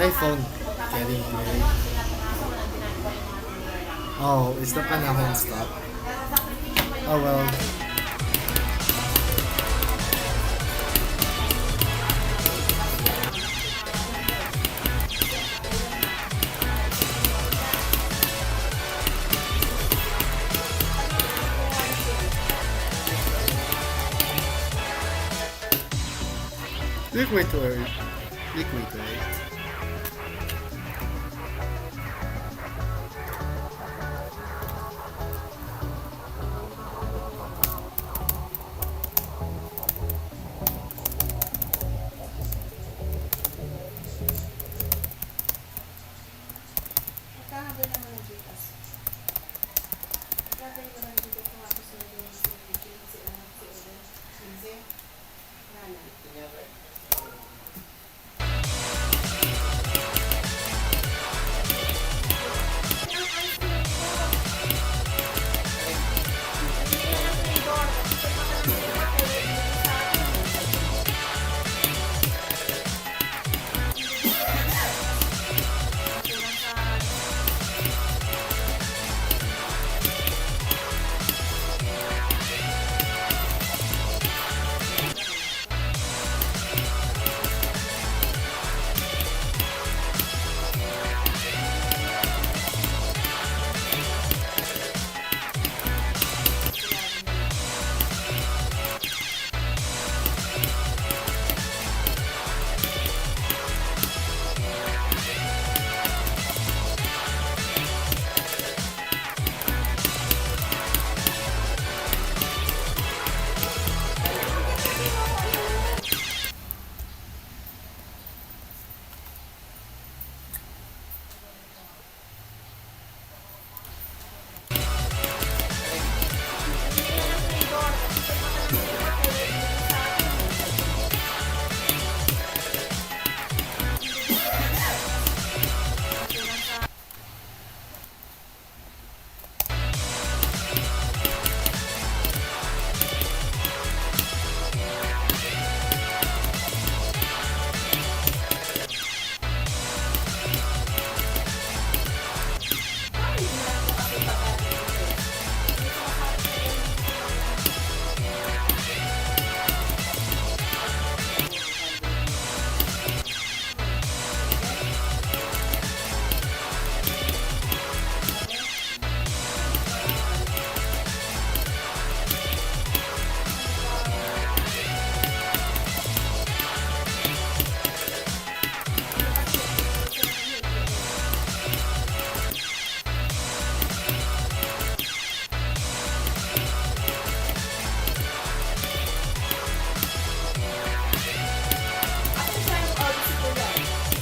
iPhone. Kidding, really. Oh, is the panahon stop? Oh well. Liquid to earth. Liquid to earth.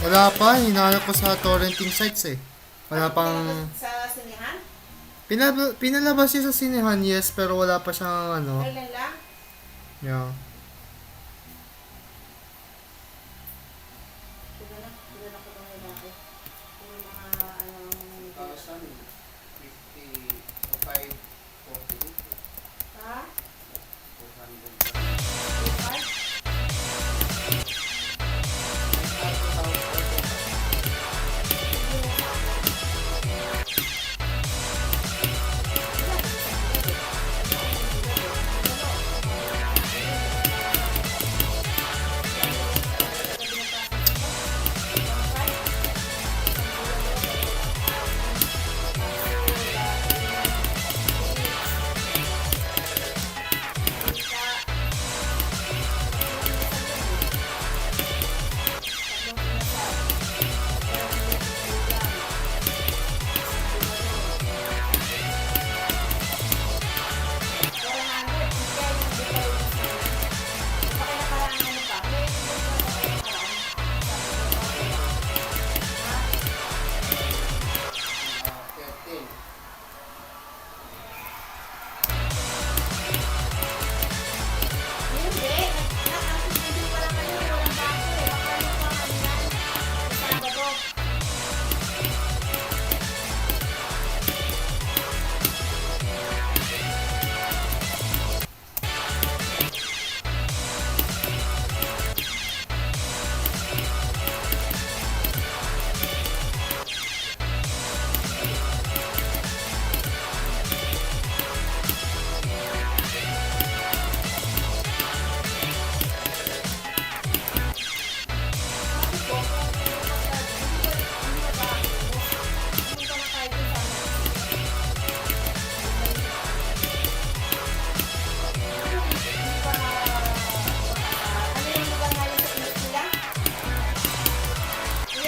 Wala pa, hinahanap ko sa torrenting sites eh. Wala pang... Sa sinihan? Pinalabas siya sa sinehan, yes, pero wala pa siyang ano. Kailan lang? Yeah. Tignan ko bang lalaki. Yung mga Sa amin, 55, 40. Ha? 400. 5?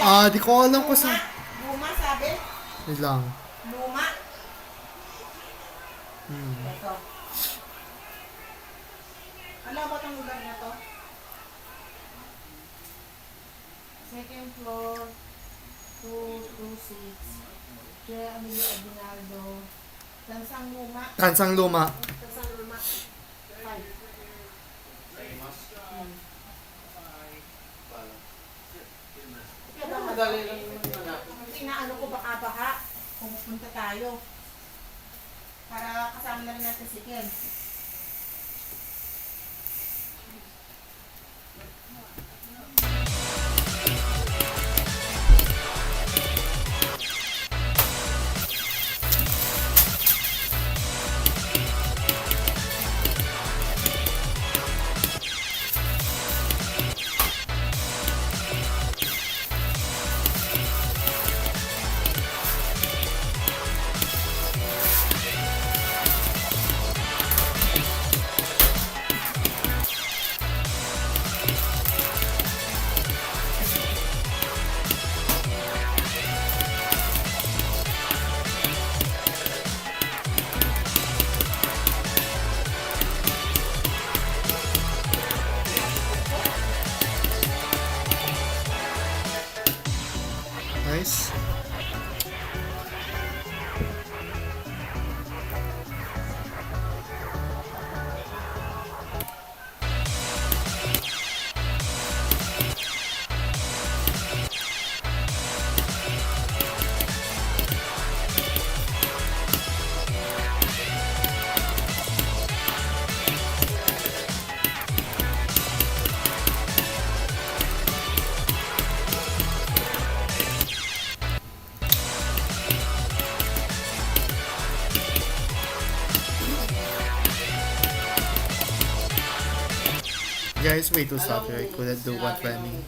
Di ko alam kung sa... Luma, sabi? Wait lang. Luma. Hmm. Ito. Alam ba itong lugar na to? Second floor, 226. Kaya Emilio Aguinaldo. Tansang Luma. Tansang Luma. Tansang Luma. 5. Mas pala. Kaya ba Madali lang yung hanap. Kasi inaano ko baka baha kung pupunta tayo. Para kasama na rin natin si Ken. Nice. Guys, way too soft. I couldn't do what planning.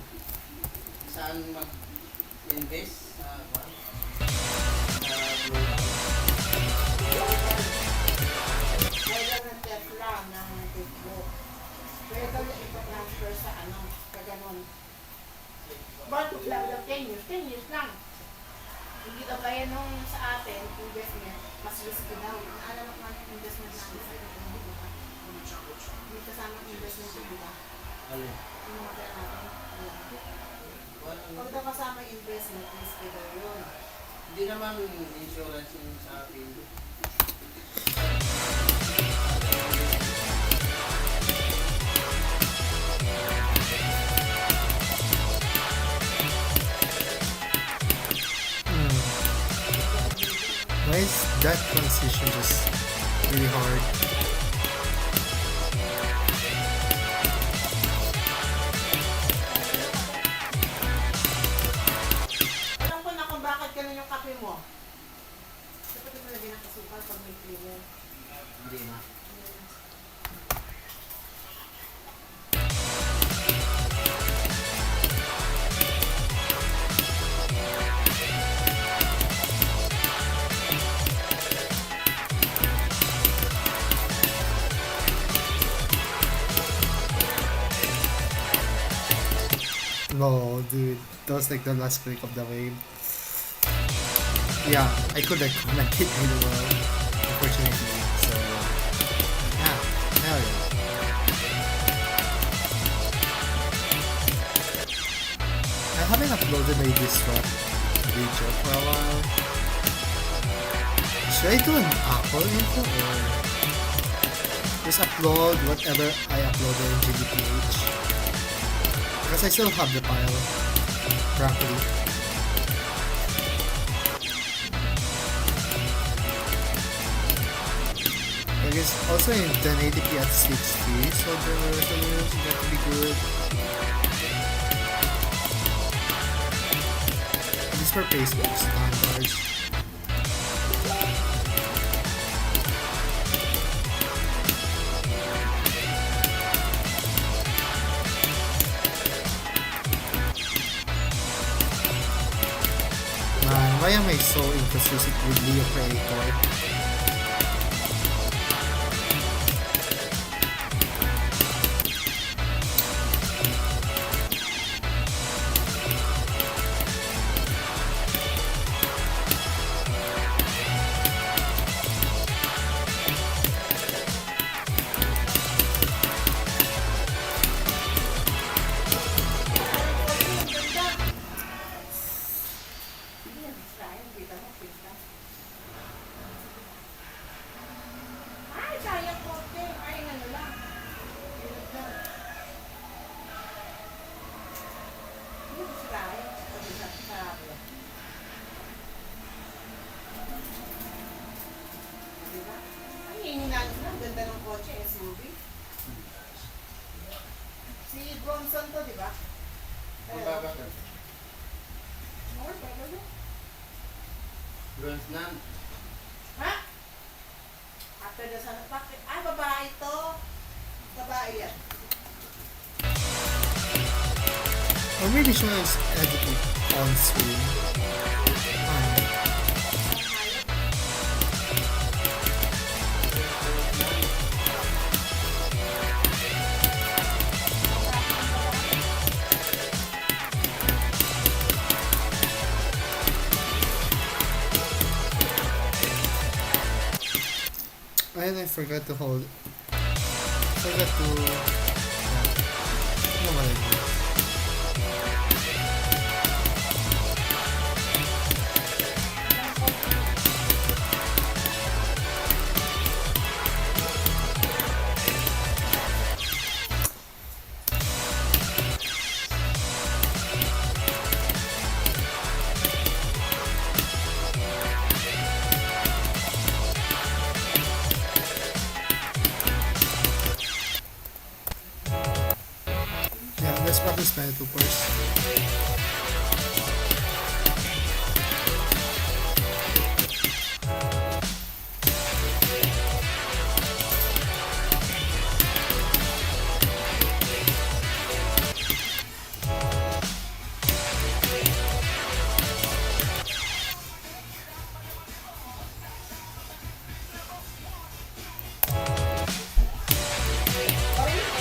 Saan mag-invest? May lang ng Tesla ng Facebook. Pwede daw niya ipa-transfer sa ano, sa ganon. But lang daw 10 years, 10 years lang. Hindi daw kaya nung sa atin, investment, mas risky daw. Alam mo kung anong investment natin sa ito, hindi ba? May kasamang investment, di ba? Alin? Yung mga kaya natin. Pag daw kasama yung investment, risky daw yun. Hindi naman insurance yung sa akin. Why is that transition just really hard? Alam ko na kung bakit ganun yung kape mo. Dapat ito na din ang kasukal pag may creamer. Hindi na. No, dude. That was like the last click of the wave. Yeah, I could have commented really well, unfortunately. So, yeah, hell yeah. I haven't uploaded my Disrupt video for a while. Should I do an Apple info or just upload whatever I uploaded in GDPH? Because I still have the file, properly. I guess also in 1080p at 60, so the resolution got to be good. At least for Facebook standards. Man, why am I so inconsistent with Leo Creator? kita mo, kita. Ay, sayang kote. Ay, ano lang. Yun lang. Yun, sirahin. Sabi sa sarap. Diba? Ay, hinihinaan ko na. Ang ganda ng kotse, SUV. Si Bronson to, di ba? Ang baba ka. Oo, baba yun. Bronze na. Ha? After the sun, bakit? Ay, babae to. Babae yan. Or maybe siya is editing on screen. And I forgot to hold. Forgot to. Ano ba yun? Yeah, let's practice Manitou first. Parang yung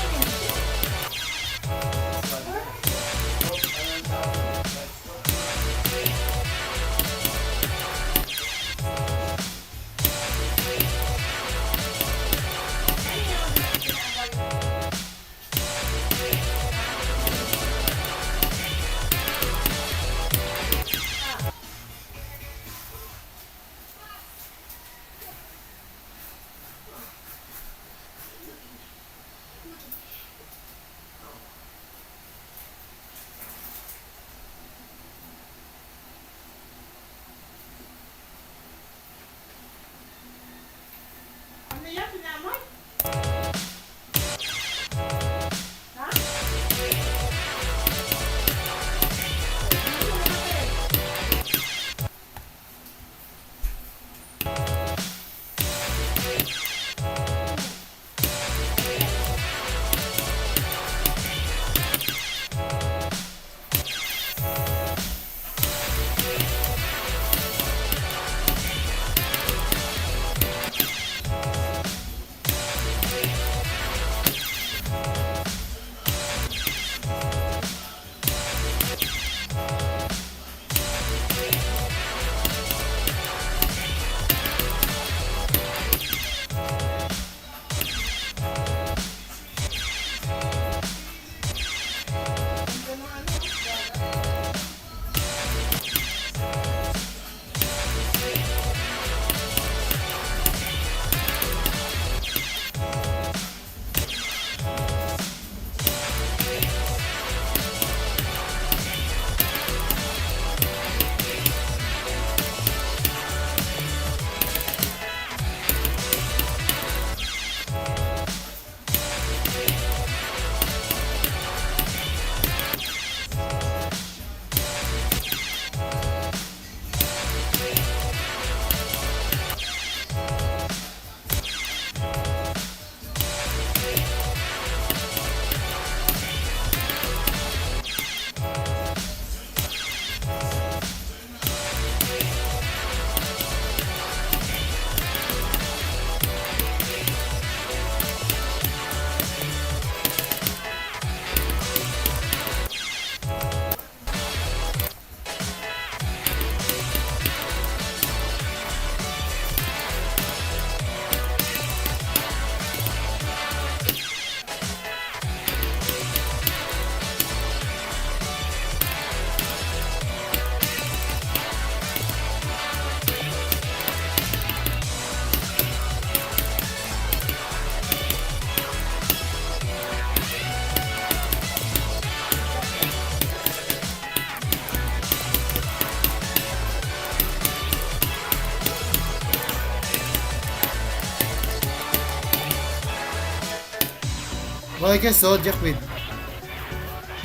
Well, I guess Zodiac with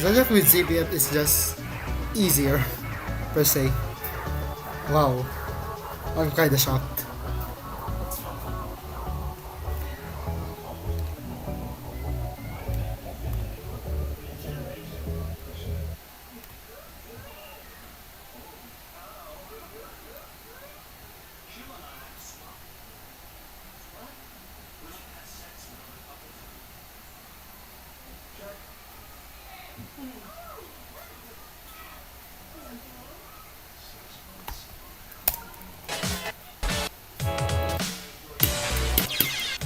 ZPF is just easier per se. Wow, I'm kinda shocked.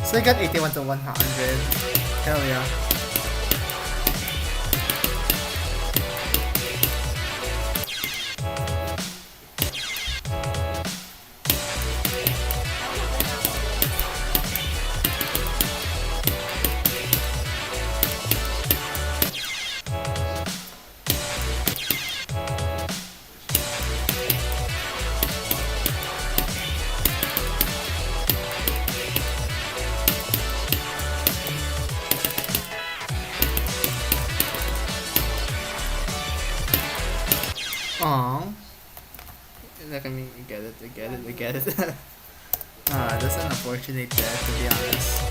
So I got 81 to 100. Hell yeah. Aww. Like, I mean, I get it. That's an unfortunate death, to be honest.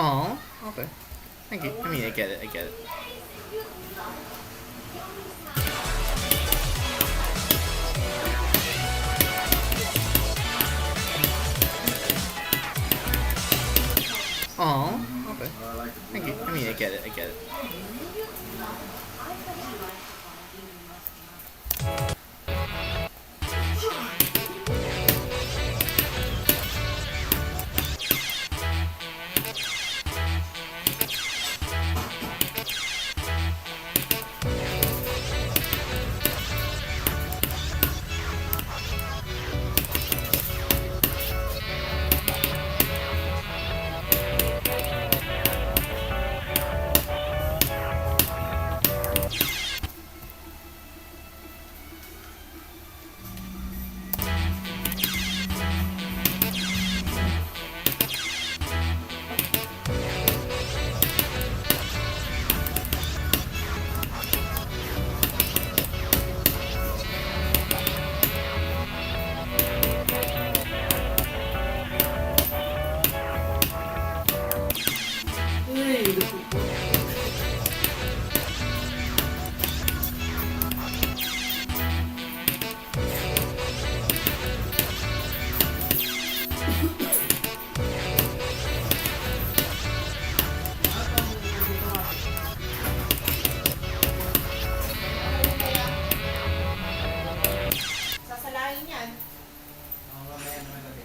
Oh, okay. Thank you. I mean, I get it. Oh, okay. Thank you. I mean, I get it. Sasalain yan.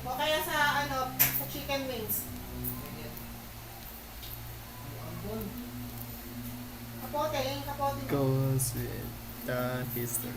O kaya sa sa chicken wings. Kapote. Goes with the history.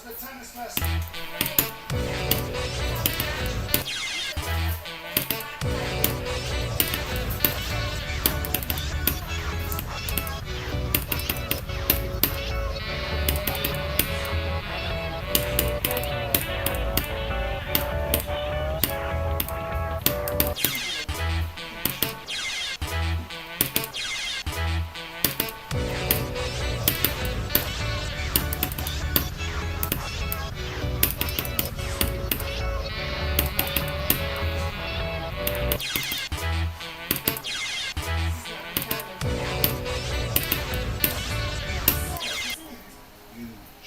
How's the tennis lesson?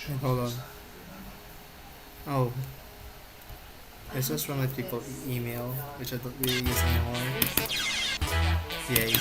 Wait, hold on. Oh. This is from a people email, which I don't really use anymore. Yay.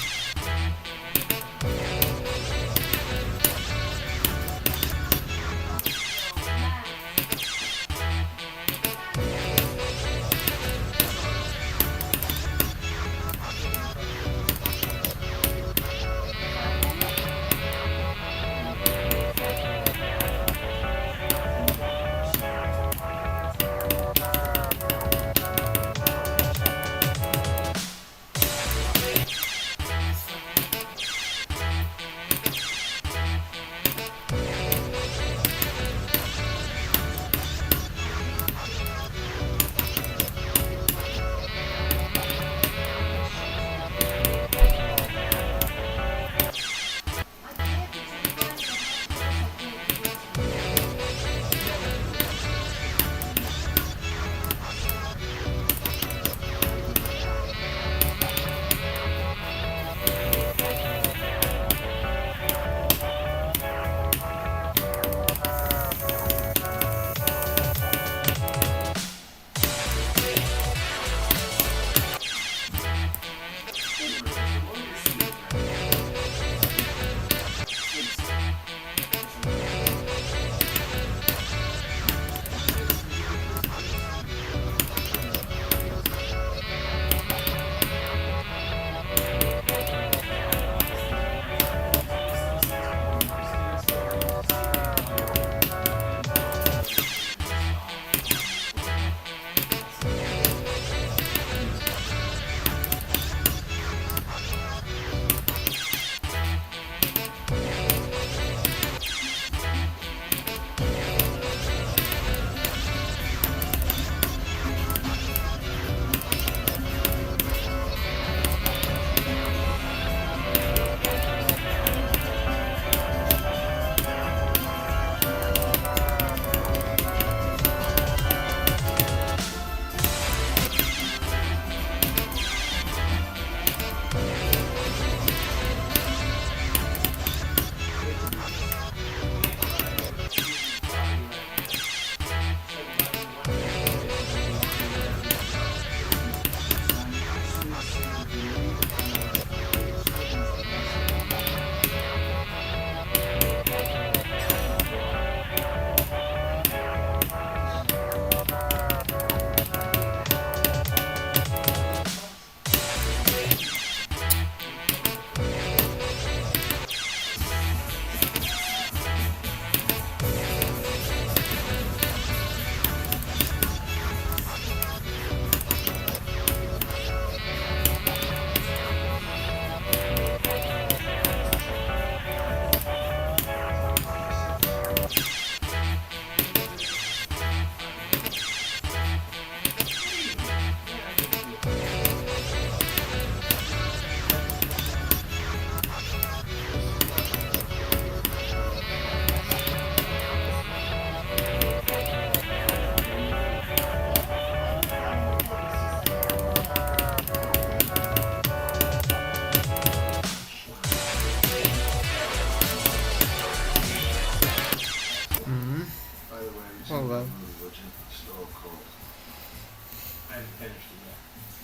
hadn't finished it yet.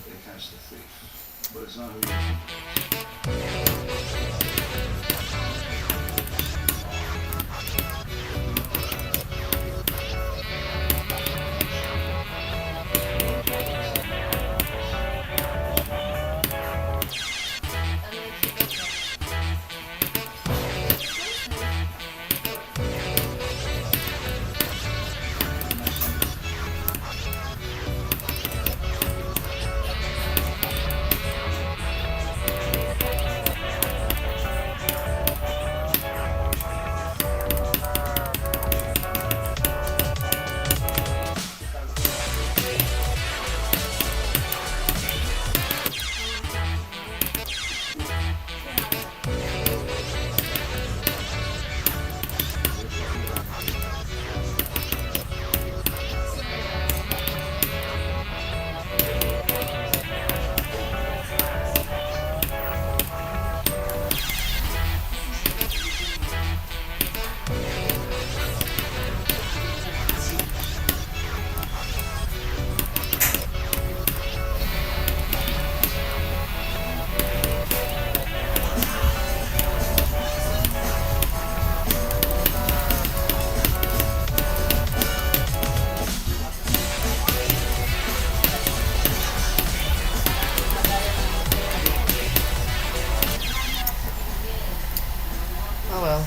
They catch the thief, but it's not who you think. Oh well.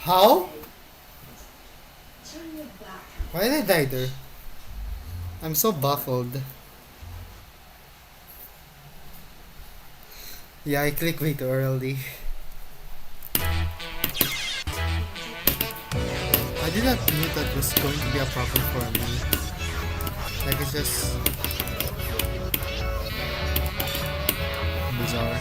How? Why did I die there? I'm so baffled. Yeah, I clicked way too early. did not knew that was going to be a problem for me. Like it's just bizarre.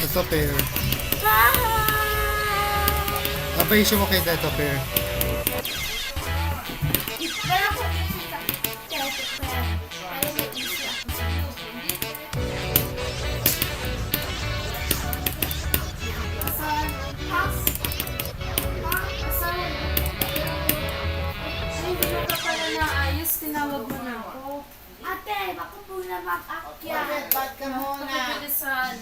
Ito pair. Appreciate mo kay Ito pair. Pero ako kasi sa teto pa yan. Kaya may easy ako sa Asan? Asan? Ay, hindi mo ka pala naayos. Tinawag mo na ako. Ate, baka po na mag-akyat. Bakit? Ba't ka muna? Kapabilisan.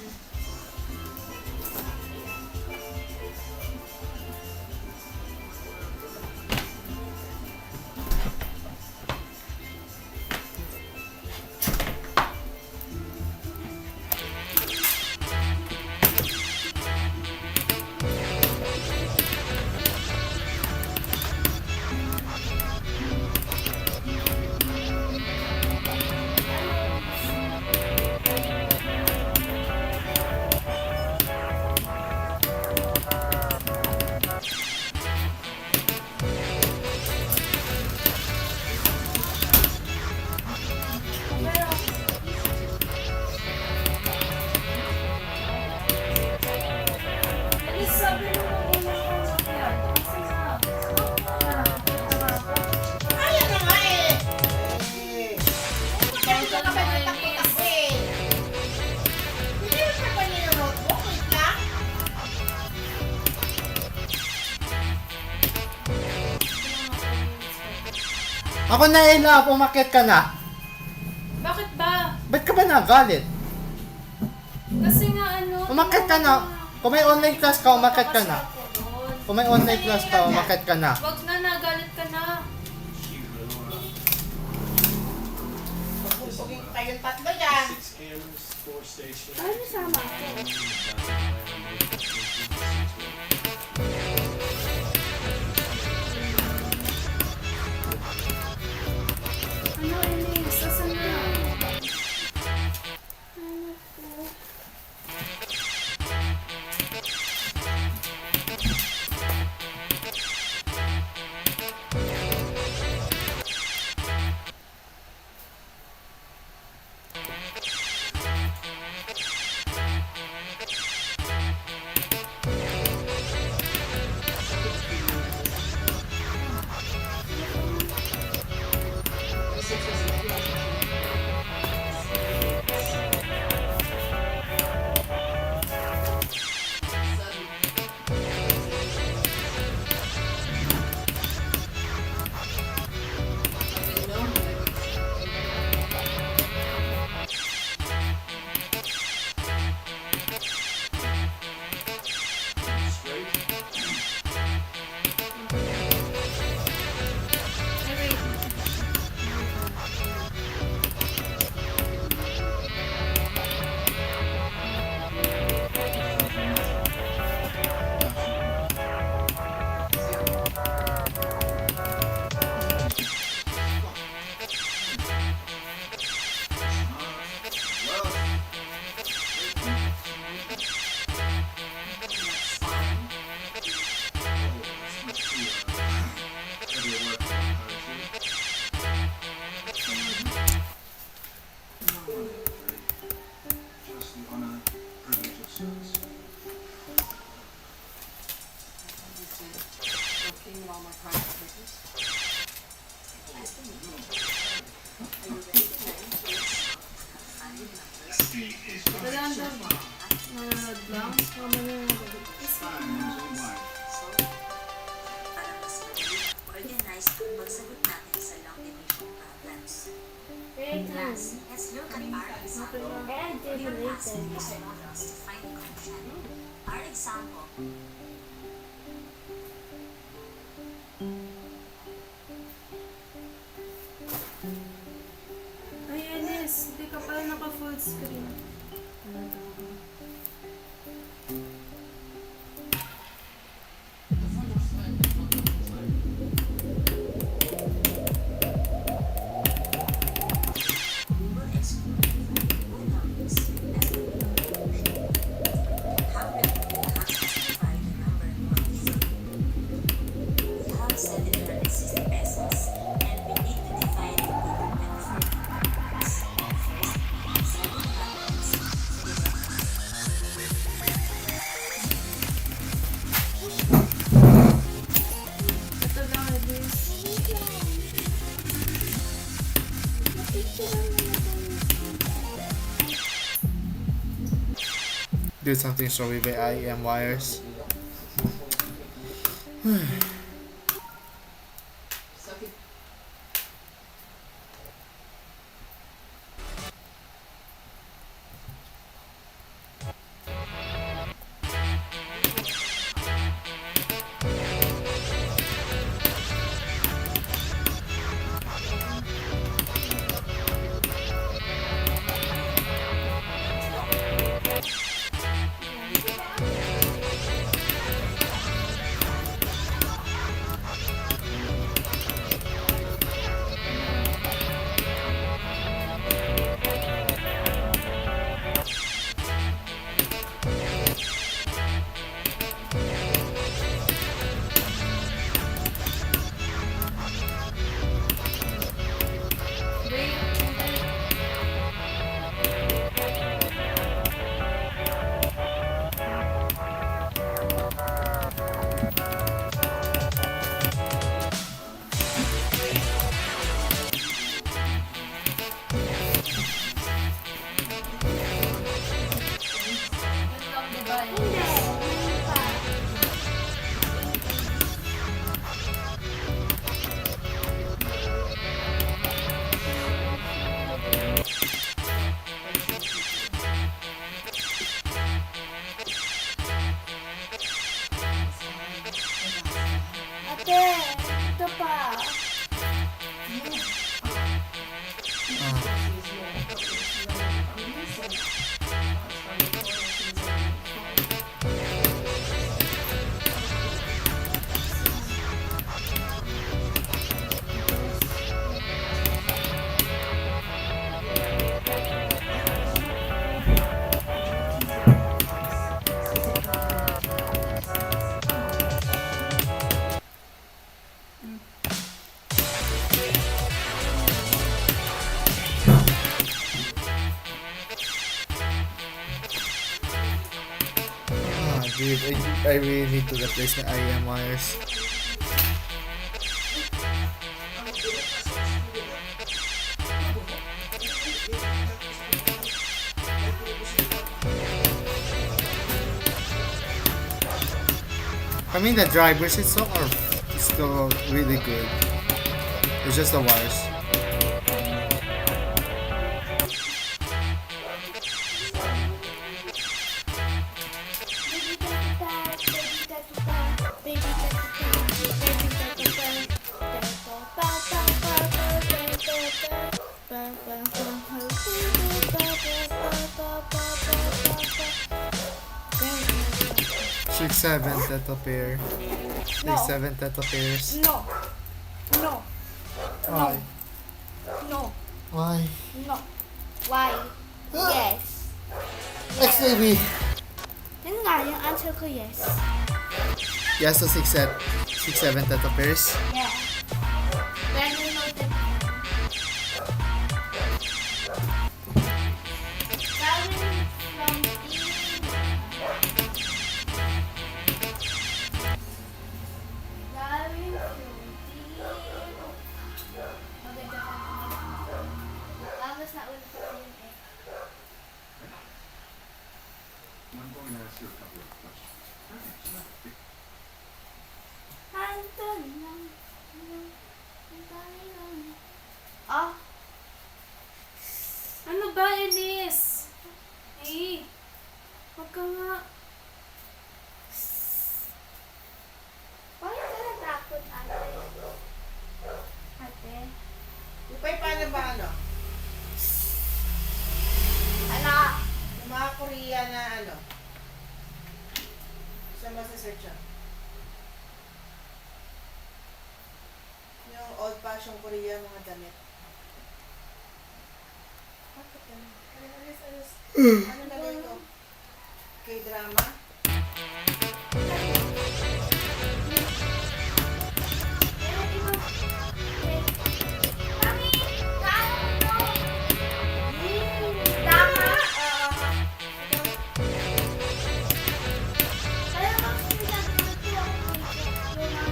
Sabi mo na muna kung akyat. Kasi nga, Ayaw na nga eh. Kasi ka ba natakot eh. Hindi mo pa ba niya yung notebook? Wait lang. Ako na Ella, umakyat ka na. bakit ba? Ba't ka ba nagalit? Kasi nga ano, Umakyat ka na. Kung may online class ka, umakyat ka na. Kung may online class ka, umakyat ka na. Wag na, nagalit ka na. Pagpupugin ko kayong tatlo yan. Ano sama ko? Ano, Elise? Asan na? Ano po? working with all my private business. Wala daw. Nanonood lang. Mama na nanonood. Para mas madali at organized ang pagsagot natin sa long division problems. Class, let's look at our example. We are asking these models to find a function. Our example. Ay, Alice. Hindi ka pala naka-full screen. Ano to? We will explore variable numbers as a how we have to divide the number in months. We have 760 pesos and we need to divide it into 24 months. First, 700 Ito lang, Alice. Do something story by IEM wires. Ate, ito pa. Dude, I really need to replace my IEM wires. I mean the drivers itself are still really good. It's just the wires. Six, seven theta pair. No. 7 theta pairs. No. No. Why? No. Why? No. Why? Yes. X baby. Yun nga, yung answer ko yes. Yes, so 6, 7 theta pairs. Yeah. When you know that. Gawin from E. Gawin Ah. Ano ba, Elis? Eh, huwag ka nga. Bakit ka natakot, ate? Ate? Ipay, paano ba ano? Ano? Yung mga Korea na ano? Saan ba sa search yan? Yung old fashion Korea, mga damit. Bakit yan? Ano na ito? K-drama? Mami! Kaano mo? Tama! Kaya bang sinasagot ko ang yung mga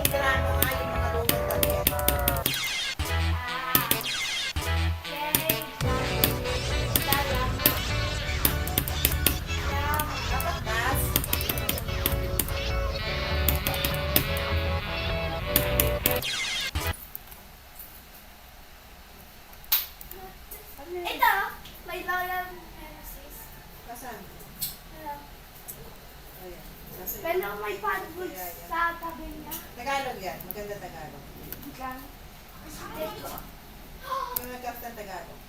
K-drama nga, yung mga lumang damit. Dapat das. Ito! May loyal nemesis. Kasan? Hello. Ayan. Kasi- Pero may padbooks Ayan, ayan. sa tabi niya. Tagalog yan. Maganda Tagalog. Diyan. Dito. Yung nag-captain Tagalog.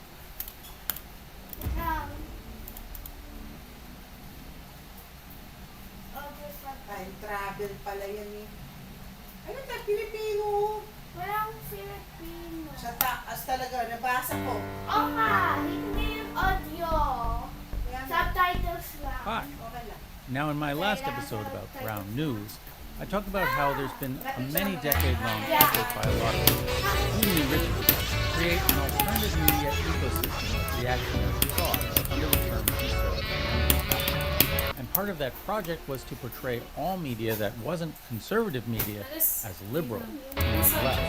Diyan. Over sa... Time travel pala yan eh. Ano ka, Pilipino? Walang Filipino. Sa taas talaga, nabasa ko. Oo nga, hindi yung audio. Kaya nga, Subtitles lang. Hi. okay lang. Now, in my last episode about ground news, I talked about how there's been a many decade-long effort by a lot of extremely rich people to create an alternative media ecosystem of reactionary thought under the term conservative media. And part of that project was to portray all media that wasn't conservative media as liberal, meaning left,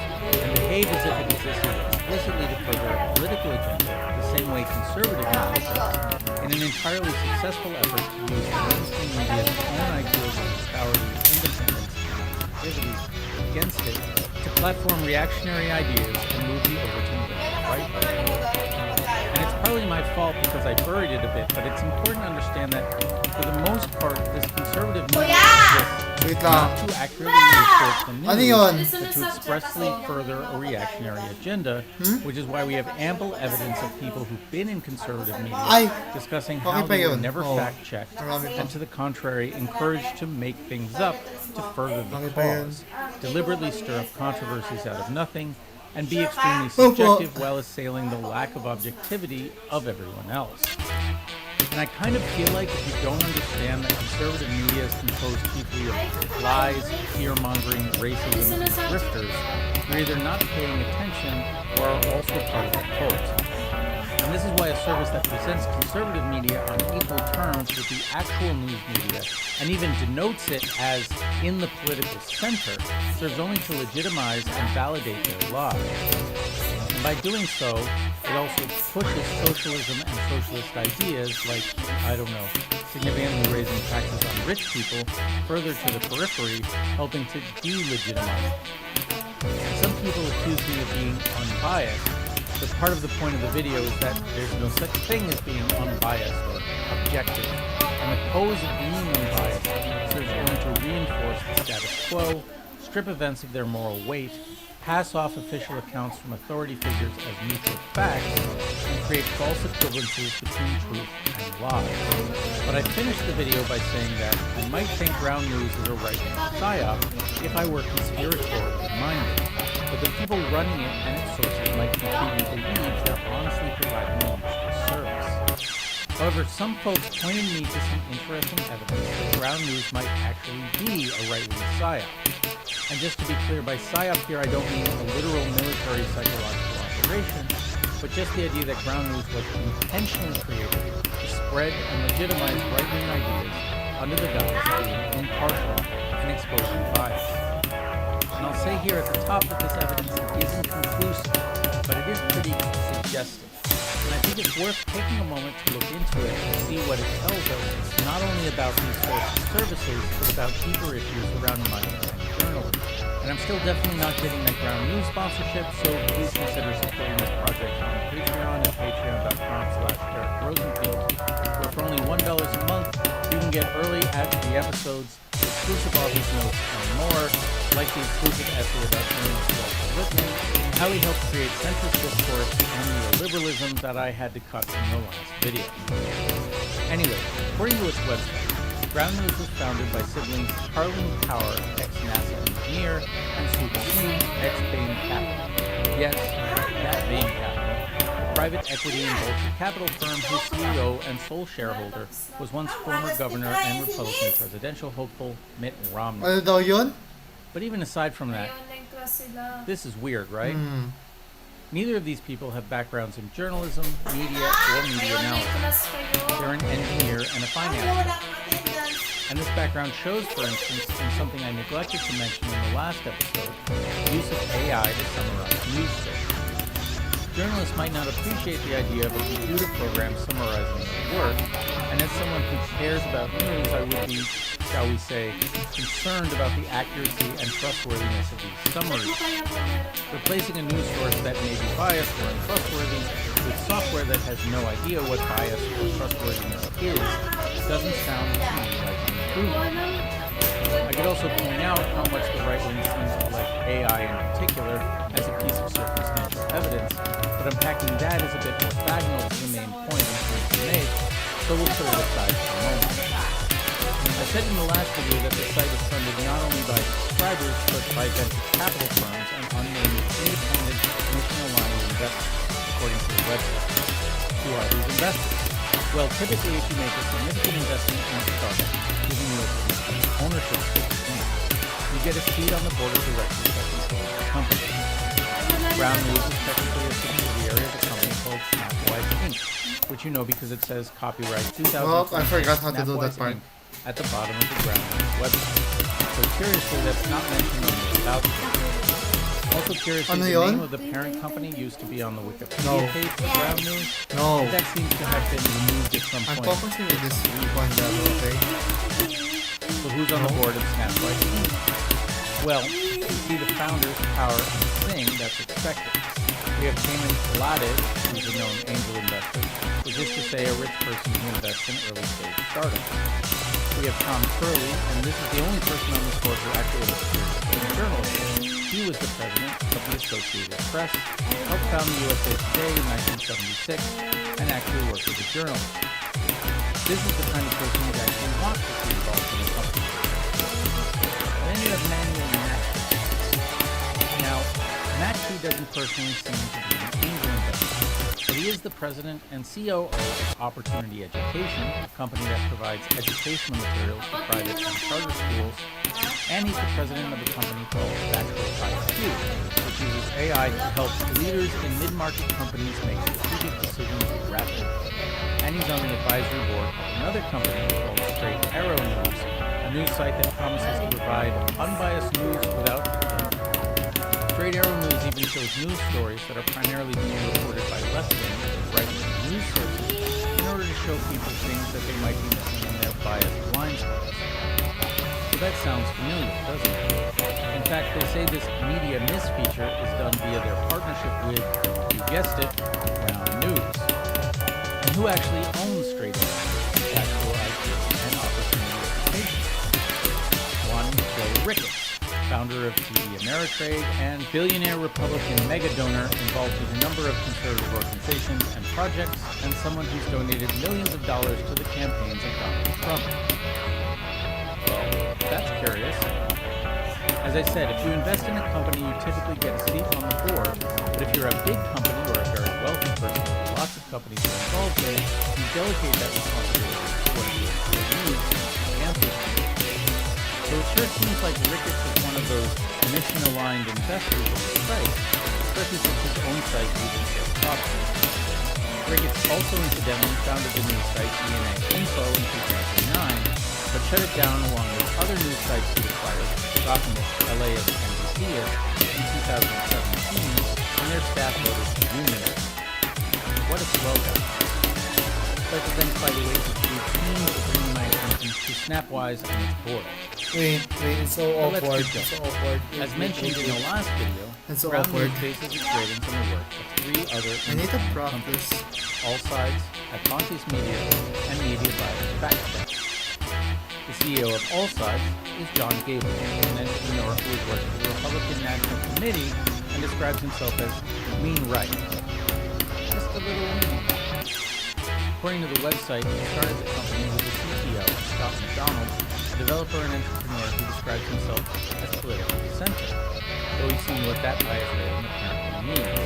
and behave as if it existed explicitly to further a political agenda the same way conservative media does, in an entirely successful effort to use mainstream media's own ideals of neutrality, independence, and objectivity against it to platform reactionary ideas and move the Overton bill right back. And it's partly my fault because I buried it a bit, but it's important to understand that for the most part, this conservative media exists Wait lang. not to accurately report the news, Ano yun? but to expressly further a reactionary agenda, which is why we have ample evidence of people who've been in conservative media Ay, discussing okay how pa they were yun. never Oo. fact-checked, Marami pa. and to the contrary, encouraged to make things up to further the Okay pa yun. cause, deliberately stir up controversies out of nothing, and be extremely Opo. subjective while assailing the lack of objectivity of everyone else. And I kind of feel like if you don't understand that conservative media is composed chiefly of lies, fear-mongering, racism, and grifters, you're either not paying attention or are also part of the cult. And this is why a service that presents conservative media on equal terms with the actual news media, and even denotes it as in the political center, serves only to legitimize and validate their lies. And by doing so, it also pushes socialism and socialist ideas like, I don't know, significantly raising taxes on rich people further to the periphery, helping to delegitimize them. And some people accuse me of being unbiased, but part of the point of the video is that there's no such thing as being unbiased or objective. And the pose of being unbiased serves only to reinforce the status quo, strip events of their moral weight, pass off official accounts from authority figures as neutral facts, and create false equivalences between truth and lies. But I finished the video by saying that I might think ground news is a right-wing psyop if I were conspiratorially minded, but the people running it and its sources might completely believe they're honestly providing a useful service. However, some folks pointed me to some interesting evidence that ground news might actually be a right-wing psyop. And just to be clear, by psyop here I don't mean a literal military psychological operation, but just the idea that ground news was intentionally created to spread and legitimize right-wing ideas under the guise of being impartial and exposing bias. And I'll say here at the top that this evidence isn't conclusive, but it is pretty suggestive. And I think it's worth taking a moment to look into it and see what it tells us, not only about these sorts of services, but about deeper issues around money and journalism. And I'm still definitely not getting that Ground News sponsorship, so please consider supporting this project on Patreon at patreon.com/EricRosenfield, where for only $1 a month, you can get early ad-free episodes, exclusive authors notes, and more, like the exclusive essay about journalist Walter Lippmann, and how he helped create centrist discourse and neoliberalism that I had to cut from the last video. Anyway, according to its website, Ground News was founded by siblings Harleen Power, ex-NASA engineer, and Sue Singh, ex-Bain Capital. Yes, that Bain Capital, a private equity and venture capital firm whose CEO and sole shareholder was once former governor and Republican presidential hopeful Mitt Romney. Ano daw yun? But even aside from May that, online class sila. this is weird, right? Hmm. Neither of these people have backgrounds in journalism, media, or May media online analysis. class kayo. They're an engineer and a finance. Wala kang attendance. And this background shows, for instance, in something I neglected to mention in the last episode, the use of AI to summarize news stories. Journalists might not appreciate the idea of a computer program summarizing their work, and as someone who cares about news, I would be, shall we say, concerned about the accuracy and trustworthiness of these summaries. Kaya po meron. Replacing a news source that may be biased or untrustworthy with software that has no idea what bias or trustworthiness is doesn't sound to me like an improvement. I could also point out how much the right wing seems to like AI in particular as a piece of circumstantial evidence, but unpacking that is a bit more orthogonal to the main point I'm trying to make, so we'll put it aside for a moment. I said in the last video that the site is funded not only by subscribers, but by venture capital firms and unnamed independent mission-aligned investors, according to the website. Who are these investors? Well, typically if you make a significant investment in a startup, giving you a significant ownership stake in it, you get a seat on the board of directors that controls the company. Ground News is technically a subsidiary of a company called Snapwise Inc., which you know because it says copyright 2000. Oh, I forgot how to do that Snapwise part. Inc. at the bottom of the Ground News website. So curiously, that's not mentioned on the About page. Also curiously, Ano the yun? name of the parent company used to be on the Wikipedia No. page for Ground News. No. That seems to have been removed at some I'm point. focusing with this one level, okay? So who's on the board of Snapwise Inc.? Well, you see the founders, Power and Singh, that's expected. We have Cayman Pilates, who's a known angel investor, which is to say a rich person who invests in early stage startups. We have Tom Curley, and this is the only person on this board who actually has experience in journalism. He was the president of the Associated Press, helped found the USA Today in 1976, and actually worked as a journalist. This is the kind of person you'd actually want to see involved in a company. Then you have Manuel Matsky. Now, Matsky doesn't personally seem to be an angel investor, but he is the president and COO of Opportunity Education, a company that provides educational materials to private and charter schools, and he's the president of a company called Factual IQ, which uses AI to help leaders in mid-market companies make strategic decisions rapidly. And he's on the advisory board of another company called Straight Arrow News, a news site that promises to provide unbiased news without filter. Straight Arrow News even shows news stories that are primarily being reported by left-wing or right-wing news sources in order to show people things that they might be missing in their biased blind spots. So that sounds familiar, doesn't it? In fact, they say this media miss feature is done via their partnership with, you guessed it, Ground News. And who actually owns Straight Arrow, Factual IQ, and Opportunity Education? One, Bill Ricketts, founder of TV Ameritrade and billionaire Republican mega donor involved in a number of conservative organizations and projects, and someone who's donated millions of dollars to the campaigns of Donald Trump. Well, that's curious. As I said, if you invest in a company, you typically get a seat on the board, but if you're a big company or a very wealthy person with lots of companies you're involved in, you delegate that responsibility to one of your employees and answer to. So it sure seems like Ricketts is one of those mission-aligned investors on the site, especially since his own site uses their software. Ricketts also incidentally founded the news site DNA Info in 2009, but shut it down along with other news sites he acquired, Gothamist, LAist, and DCist, in 2017 when their staff voted to unionize. what a swell guy. Such events, by the way, should keen to bring my attention to Snapwise and its board. Wait, it's so Well, let's awkward. keep It's so going. awkward. As mentioned in the last video, It's so Brown awkward. News bases its ratings on the work of 3 other I need to independent practice. companies, All Sides, Advantis Media, and Media Bias Fact Check. The CEO of All Sides is John Gable, an entrepreneur who has worked for the Republican National Committee and describes himself as lean right. Just a little lean. According to the website, he started the company with the CTO, Scott McDonald, a developer and entrepreneur who describes himself as politically centered, though he's seen what that bias rating apparently means.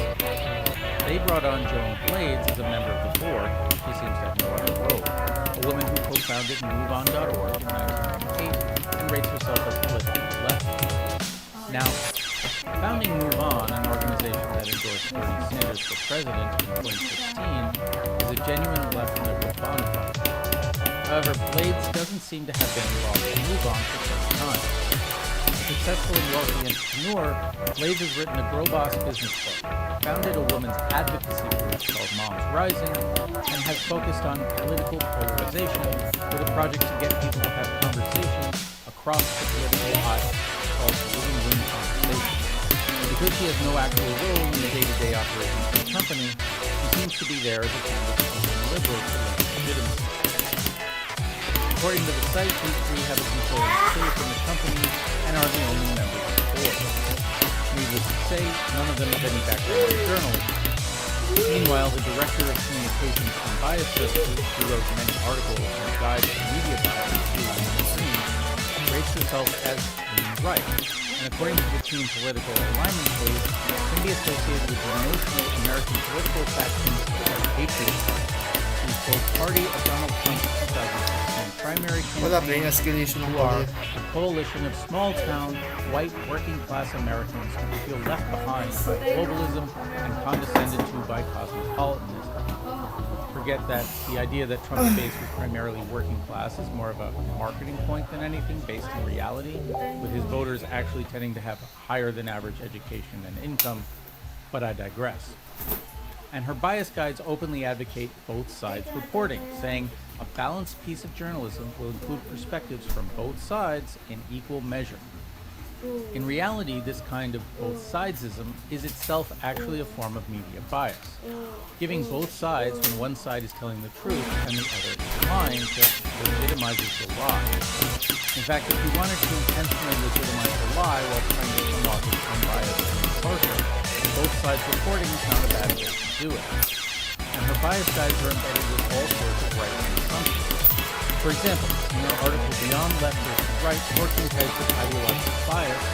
They brought on Joan Blades as a member of the board. She seems to have no other role. A woman who co-founded MoveOn.org in 1998 and rates herself as politically left. Now, founding MoveOn, an organization that endorsed Bernie Sanders for president in 2016, is a genuine left-liberal bona fide. However, Blades doesn't seem to have been involved in MoveOn for some time. A successful and wealthy entrepreneur, Blades has written a Grow Boss business book, founded a women's advocacy group called Moms Rising, and has focused on political polarization with a project to get people to have conversations across the political aisle called the Living Room Conversation. Because she has no actual role in the day-to-day operations of the company, she seems to be there as a kind of liberal to legitimacy. According to the site, these 3 have a controlling stake in the company and are the only members of the board. Needless to say, none of them have any background in journalism. Meanwhile, the director of communications and bias services, who wrote many articles and guides to media bias, rates herself as lean right, and according to the team political alignment page, can be associated with the emotional American political factions of Patriot Party, whose both party of Donald Trump's 2016 primary Wala pa campaign, yung escalation ng who are pala. a coalition of small-town, white, working-class Americans who feel left behind by globalism and condescended to by cosmopolitanism. Forget that the idea that Trump's base was primarily working class is more of a marketing point than anything based in reality, with his voters actually tending to have higher than average education and income, but I digress. And her bias guides openly advocate both sides reporting, saying a balanced piece of journalism will include perspectives from both sides in equal measure. In reality, this kind of both sidesism is itself actually a form of media bias. Giving both sides when one side is telling the truth and the other is lying just legitimizes the lie. In fact, if you wanted to intentionally legitimize the lie while trying to come off as unbiased and impartial, both sides reporting is not a bad way to do it. And her bias guides are embedded with all sorts of right-wing assumptions. For example, in her article Beyond Left versus Right, 14 Types of Ideological Bias,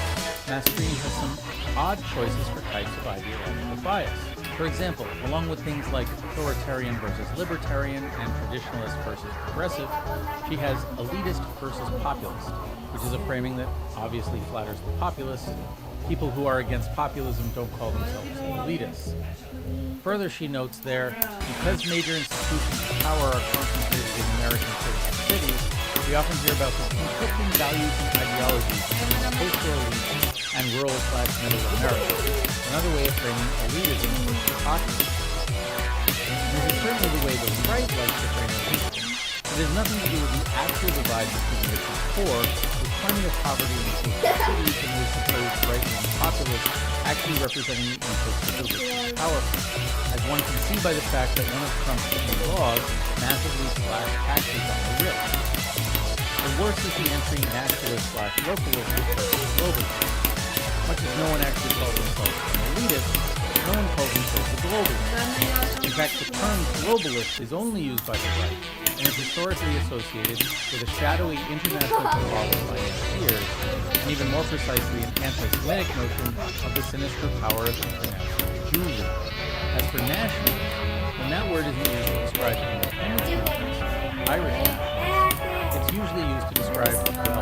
Mastrini has some odd choices for types of ideological bias. For example, along with things like authoritarian versus libertarian and traditionalist versus progressive, she has elitist versus populist, which is a framing that obviously flatters the populace. People who are against populism don't call themselves elitists. Further, she notes there, because major institutions of power are concentrated in American coastal cities, we often hear about the conflicting values and ideologies between coastal elites and rural/middle America, another way of framing elitism versus populism. And this is certainly the way the right likes to frame elitism. It has nothing to do with the actual divide between rich and poor, with plenty of poverty in coastal cities and the supposed right-wing populists actually representing the interests of the rich and powerful, as one can see by the fact that one of Trump's new laws massively slashed taxes on the rich. The worst is the entry nationalist/localist versus globalist. Much as no one actually calls themselves an elitist, no one calls themselves a globalist. In fact, the term globalist is only used by the right, and is historically associated with a shadowy international cabal of financiers, and even more precisely an anti-Semitic notion of the sinister power of international Jewry. As for nationalism, when that word isn't used to describe independent countries, Irish nationalists, it's usually used to describe people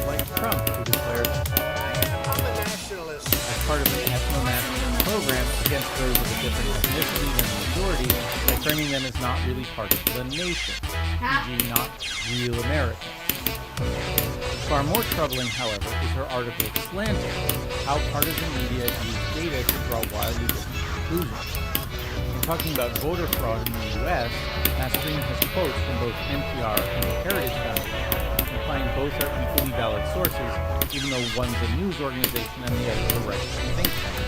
like Trump, who declared as part of an ethno-nationalist program against those of a different ethnicity than the majority by framing them as not really part of the nation, e.g. not real Americans. Far more troubling, however, is her article Slanted, How Partisan Media Use Data to Draw Wildly Different Conclusions. In talking about voter fraud in the U.S., Mastrine has quotes from both NPR and the Heritage Foundation, implying both are equally valid sources, even though one's a news organization and the other is a right-wing think tank,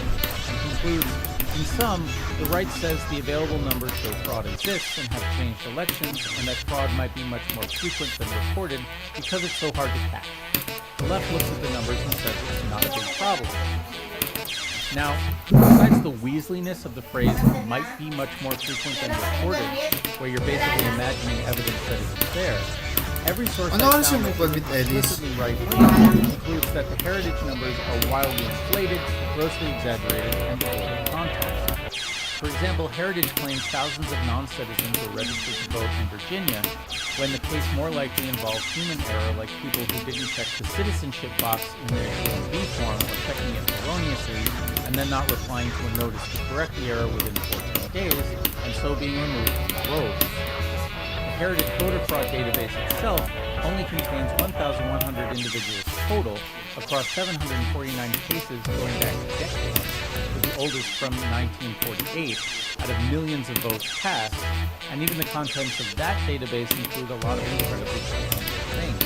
and concludes, in sum, the right says the available numbers show fraud exists and have changed elections, and that fraud might be much more frequent than reported because it's so hard to catch. The left looks at the numbers and says it's not a big problem. Now, besides the weaseliness of the phrase might be much more frequent than reported, where you're basically imagining evidence that isn't there, every source I Ano found siya that's mag-admit, Ellis? explicitly right-wing concludes that the heritage numbers are wildly inflated, grossly exaggerated, and devoid of context. For example, Heritage claims thousands of non-citizens were registered to vote in Virginia, when the case more likely involves human error, like people who didn't check the citizenship box in their DMV form or checking it erroneously, and then not replying to a notice to correct the error within 14 days, and so being removed from the rolls. The Heritage voter fraud database itself only contains 1,100 individuals total across 749 cases going back decades, with the oldest from 1948, out of millions of votes cast, and even the contents of that database include a lot of incredibly questionable things.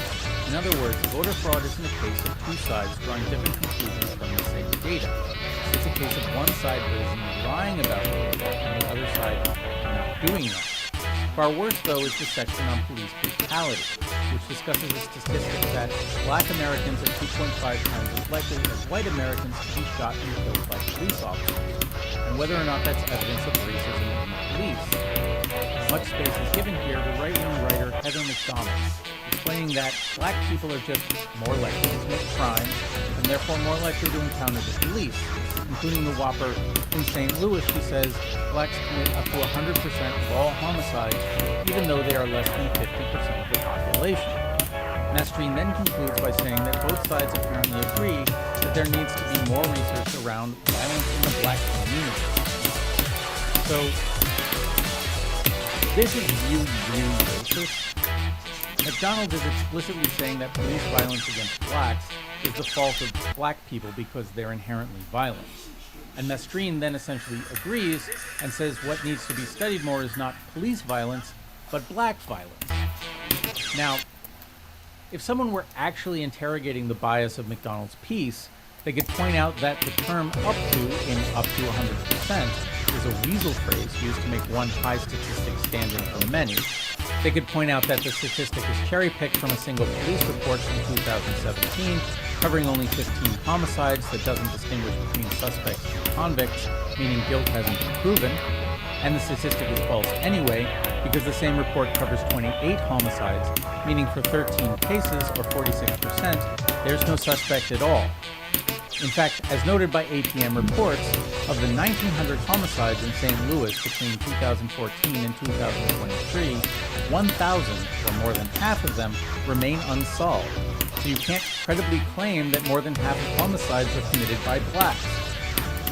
In other words, voter fraud isn't a case of two sides drawing different conclusions from the same data. It's a case of one side brazenly lying about the data and the other side not doing that. Far worse, though, is the section on police brutality, which discusses a statistic that black Americans are 2.5 times as likely as white Americans to be shot and killed by police officers, and whether or not that's evidence of racism in the police. Much space is given here to right-wing writer Heather McDonald, explaining that black people are just more likely to commit crimes and therefore more likely to encounter the police, including the whopper, in St. Louis, she says, blacks commit up to 100% of all homicides, even though they are less than 50% of the population. Mastrine then concludes by saying that both sides apparently agree that there needs to be more research around violence in the black community. So, this is really racist. McDonald is explicitly saying that police violence against blacks is the fault of black people because they're inherently violent. And Mastrine then essentially agrees and says what needs to be studied more is not police violence, but black violence. Now, if someone were actually interrogating the bias of McDonald's piece, they could point out that the term up to in up to 100% is a weasel phrase used to make one high statistic stand in for many. They could point out that the statistic is cherry-picked from a single police report from 2017, covering only 15 homicides that doesn't distinguish between suspects and convicts, meaning guilt hasn't been proven, and the statistic is false anyway, because the same report covers 28 homicides, meaning for 13 cases, or 46%, there's no suspect at all. In fact, as noted by APM reports, of the 1,900 homicides in St. Louis between 2014 and 2023, 1,000, or more than half of them, remain unsolved. So you can't credibly claim that more than half of homicides are committed by blacks.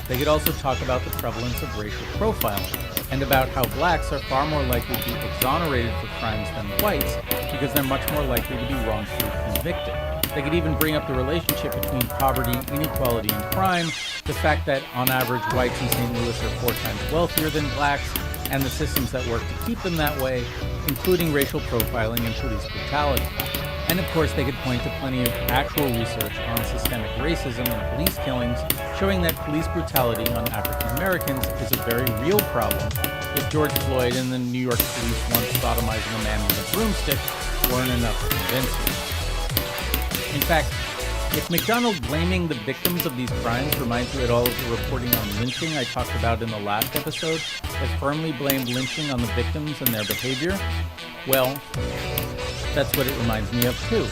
They could also talk about the prevalence of racial profiling, and about how blacks are far more likely to be exonerated for crimes than whites because they're much more likely to be wrongfully convicted. They could even bring up the relationship between poverty, inequality, and crime, the fact that, on average, whites in St. Louis are 4 times wealthier than blacks, and the systems that work to keep them that way, including racial profiling and police brutality. And of course, they could point to plenty of actual research on systemic racism and police killings, showing that police brutality on African Americans is a very real problem if George Floyd and the New York police once sodomizing a man with a broomstick weren't enough to convince you. In fact, if McDonald blaming the victims of these crimes reminds you at all of the reporting on lynching I talked about in the last episode that firmly blamed lynching on the victims and their behavior, well, that's what it reminds me of too.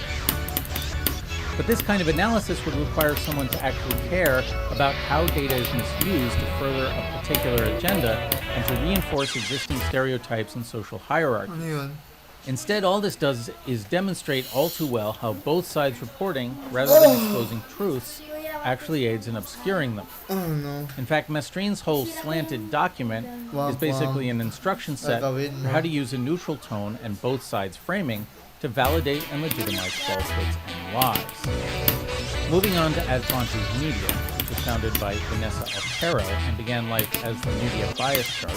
But this kind of analysis would require someone to actually care about how data is misused to further a particular agenda and to reinforce existing stereotypes and social hierarchies. Ano yun? Instead, all this does is demonstrate all too well how both sides' reporting, rather than exposing truths, actually aids in obscuring them. Oh no. In fact, Mastrine's whole slanted document is basically an instruction set for how to use a neutral tone and both sides' framing to validate and legitimize falsehoods and lies. Moving on to Ad Fontes Media, which was founded by Vanessa Otero and began life as the Media Bias Chart,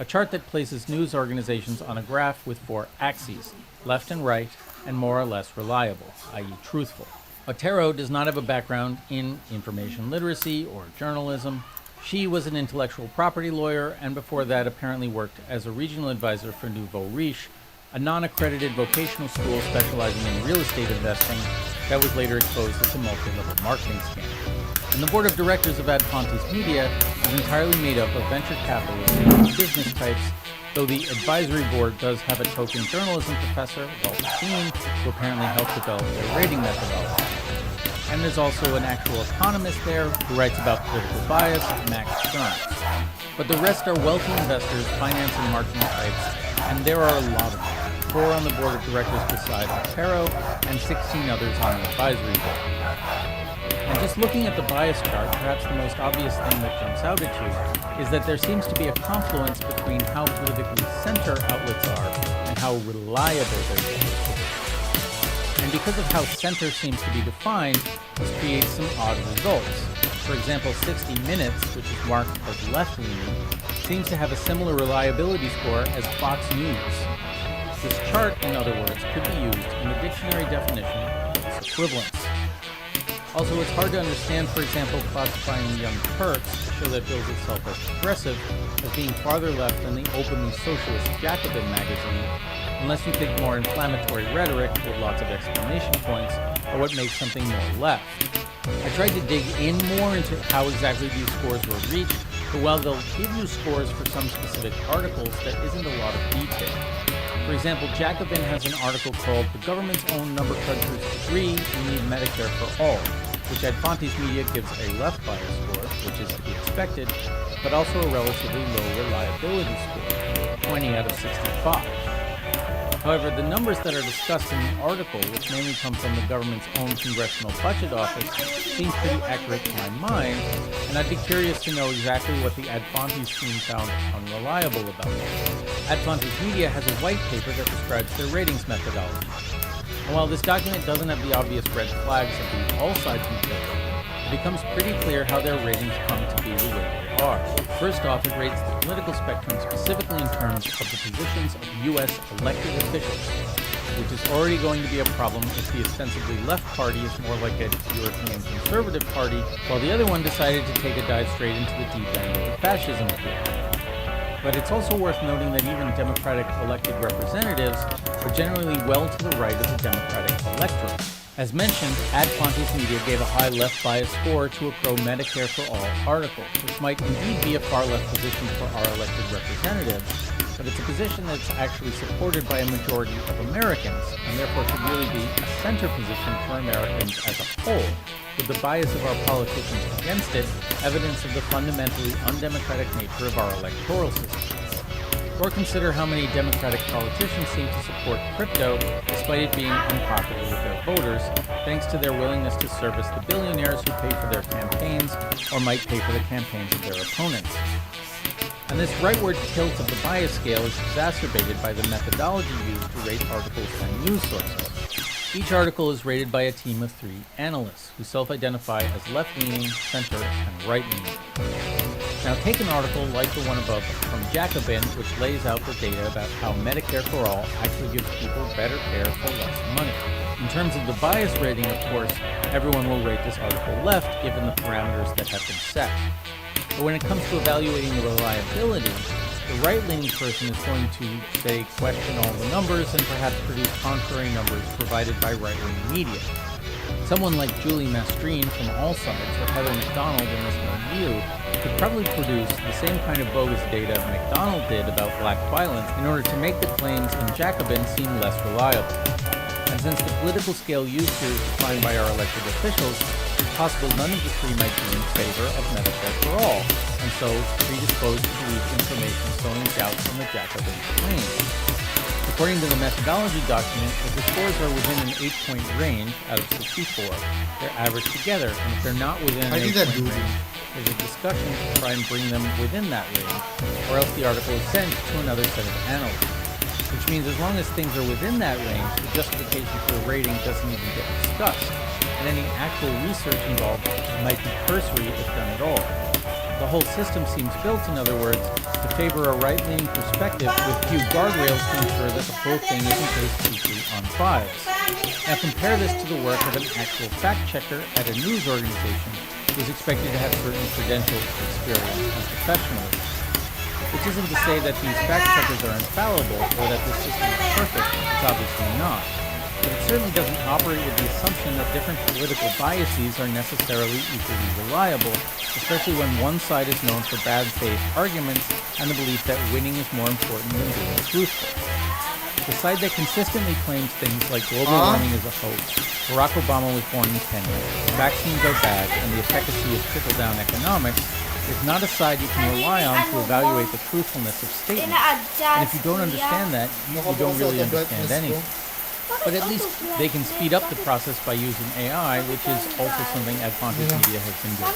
a chart that places news organizations on a graph with 4 axes, left and right, and more or less reliable, i.e. truthful. Otero does not have a background in information literacy or journalism. She was an intellectual property lawyer, and before that apparently worked as a regional advisor for Nouveau Riche, a non-accredited vocational school specializing in real estate investing that was later exposed as a multi-level marketing scam. And the board of directors of Ad Fontes Media is entirely made up of venture capitalists and business types, though the advisory board does have a token journalism professor, Walter Dean, who apparently helped develop their rating methodology. And there's also an actual economist there who writes about political bias, Max Stearns. But the rest are wealthy investors, finance and marketing types, and there are a lot of them. 4 on the board of directors beside Otero, and 16 others on the advisory board. And just looking at the bias chart, perhaps the most obvious thing that jumps out at you is that there seems to be a confluence between how politically center outlets are and how reliable their data is. And because of how center seems to be defined, this creates some odd results. For example, 60 Minutes, which is marked as left-leaning, seems to have a similar reliability score as Fox News. This chart, in other words, could be used in the dictionary definition as equivalence. Also, it's hard to understand, for example, classifying the Young Turks, a show that bills itself as progressive, as being farther left than the openly socialist Jacobin magazine, unless you think more inflammatory rhetoric with lots of exclamation points are what makes something more left. I tried to dig in more into how exactly these scores were reached, but while they'll give you scores for some specific articles, there isn't a lot of detail. For example, Jacobin has an article called "The Government's Own Number Crunchers Agree We Need Medicare for All," which Ad Fontes Media gives a left bias score, which is to be expected, but also a relatively low reliability score, 20 out of 65. However, the numbers that are discussed in the article, which mainly come from the government's own Congressional Budget Office, seem pretty accurate to my mind, and I'd be curious to know exactly what the Ad Fontes team found unreliable about it. Ad Fontes Media has a white paper that describes their ratings methodology. And while this document doesn't have the obvious red flags of the all sides material, it becomes pretty clear how their ratings come to be the way they are. First off, it rates the political spectrum specifically in terms of the positions of U.S. elected officials, which is already going to be a problem if the ostensibly left party is more like a European conservative party, while the other one decided to take a dive straight into the deep end of the fascism field. But it's also worth noting that even Democratic elected representatives are generally well to the right of the Democratic electorate. As mentioned, Ad Fontes Media gave a high left bias score to a pro-Medicare for all article, which might indeed be a far left position for our elected representatives, but it's a position that's actually supported by a majority of Americans, and therefore should really be a center position for Americans as a whole, with the bias of our politicians against it evidence of the fundamentally undemocratic nature of our electoral system. Or consider how many Democratic politicians seem to support crypto despite it being unpopular with their voters, thanks to their willingness to service the billionaires who pay for their campaigns or might pay for the campaigns of their opponents. And this rightward tilt of the bias scale is exacerbated by the methodology used to rate articles and news sources. Each article is rated by a team of 3 analysts who self-identify as left-leaning, center, and right-leaning. Now take an article like the one above from Jacobin, which lays out the data about how Medicare for All actually gives people better care for less money. In terms of the bias rating, of course, everyone will rate this article left given the parameters that have been set. But when it comes to evaluating the reliability, the right-leaning person is going to, say, question all the numbers and perhaps produce contrary numbers provided by right-wing media. Someone like Julie Mastrine from All Sides or Heather McDonald in this milieu could probably produce the same kind of bogus data McDonald did about black violence in order to make the claims in Jacobin seem less reliable. And since the political scale used here is defined by our elected officials, it's possible none of the 3 might be in favor of Medicare for all, and so predisposed to believe information sowing doubt from the Jacobin claims. According to the methodology document, if the scores are within an 8-point range out of 64, they're averaged together, and if they're not within an 8-point range, there's a discussion to try and bring them within that range, or else the article is sent to another set of analysts. Which means as long as things are within that range, the justification for the rating doesn't even get discussed, and any actual research involved might be cursory if done at all. The whole system seems built, in other words, to favor a right-leaning perspective with few guardrails to ensure that the whole thing isn't based chiefly on bias. Now compare this to the work of an actual fact-checker at a news organization who is expected to have certain credentials, experience, and professionalism. Which isn't to say that these fact-checkers are infallible or that this system is perfect. It's obviously not. But it certainly doesn't operate with the assumption that different political biases are necessarily equally reliable, especially when one side is known for bad faith arguments and the belief that winning is more important than being truthful. The side that consistently claims things like global warming is a hoax, Barack Obama was born in Kenya, vaccines are bad, and the efficacy of trickle-down economics is not a side you can rely on to evaluate the truthfulness of statements. And if you don't understand that, you don't really understand anything. But at least they can speed up the process by using AI, which is also something Advantage Media has been doing.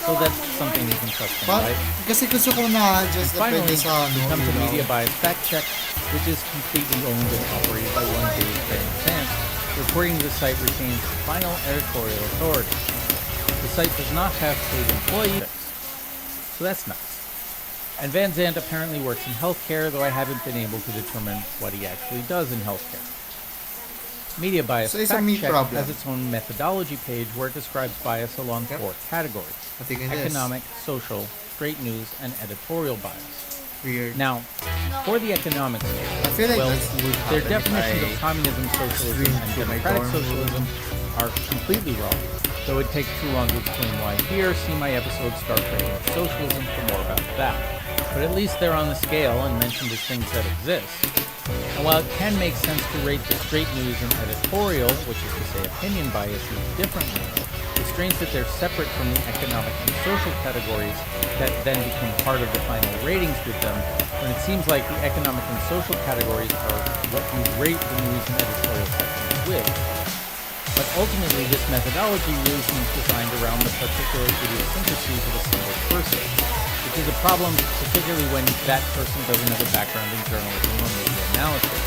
So that's something you can trust in, right? Kasi gusto ko na And just na finally, pwede sa we come to ilaw. Media Bias Fact Check, which is completely owned and operated by one David Van Zandt. Reporting to the site retains final editorial authority. The site does not have paid employees, so that's nice. And Van Zandt apparently works in healthcare, though I haven't been able to determine what he actually does in healthcare. Media Bias So it's a Fact me Check problem. has its own methodology page where it describes bias along Yep. 4 categories: I think it is. economic, social, straight news, and editorial bias. Weird. Now, for the economic sphere, I feel like well, that's would their happen definitions if of communism, socialism, stream and to my democratic dorm socialism are completely wrong. Though it takes too long to explain why here, see my episode Start Trading with Socialism for more about that. But at least they're on the scale and mentioned as things that exist. And while it can make sense to rate the straight news and editorial, which is to say opinion biases, differently, it's strange that they're separate from the economic and social categories that then become part of the final ratings with them, when it seems like the economic and social categories are what you rate the news and editorial sections with. But ultimately, this methodology really seems designed around the particular idiosyncrasies of a single person, which is a problem particularly when that person doesn't have a background in journalism or media analysis.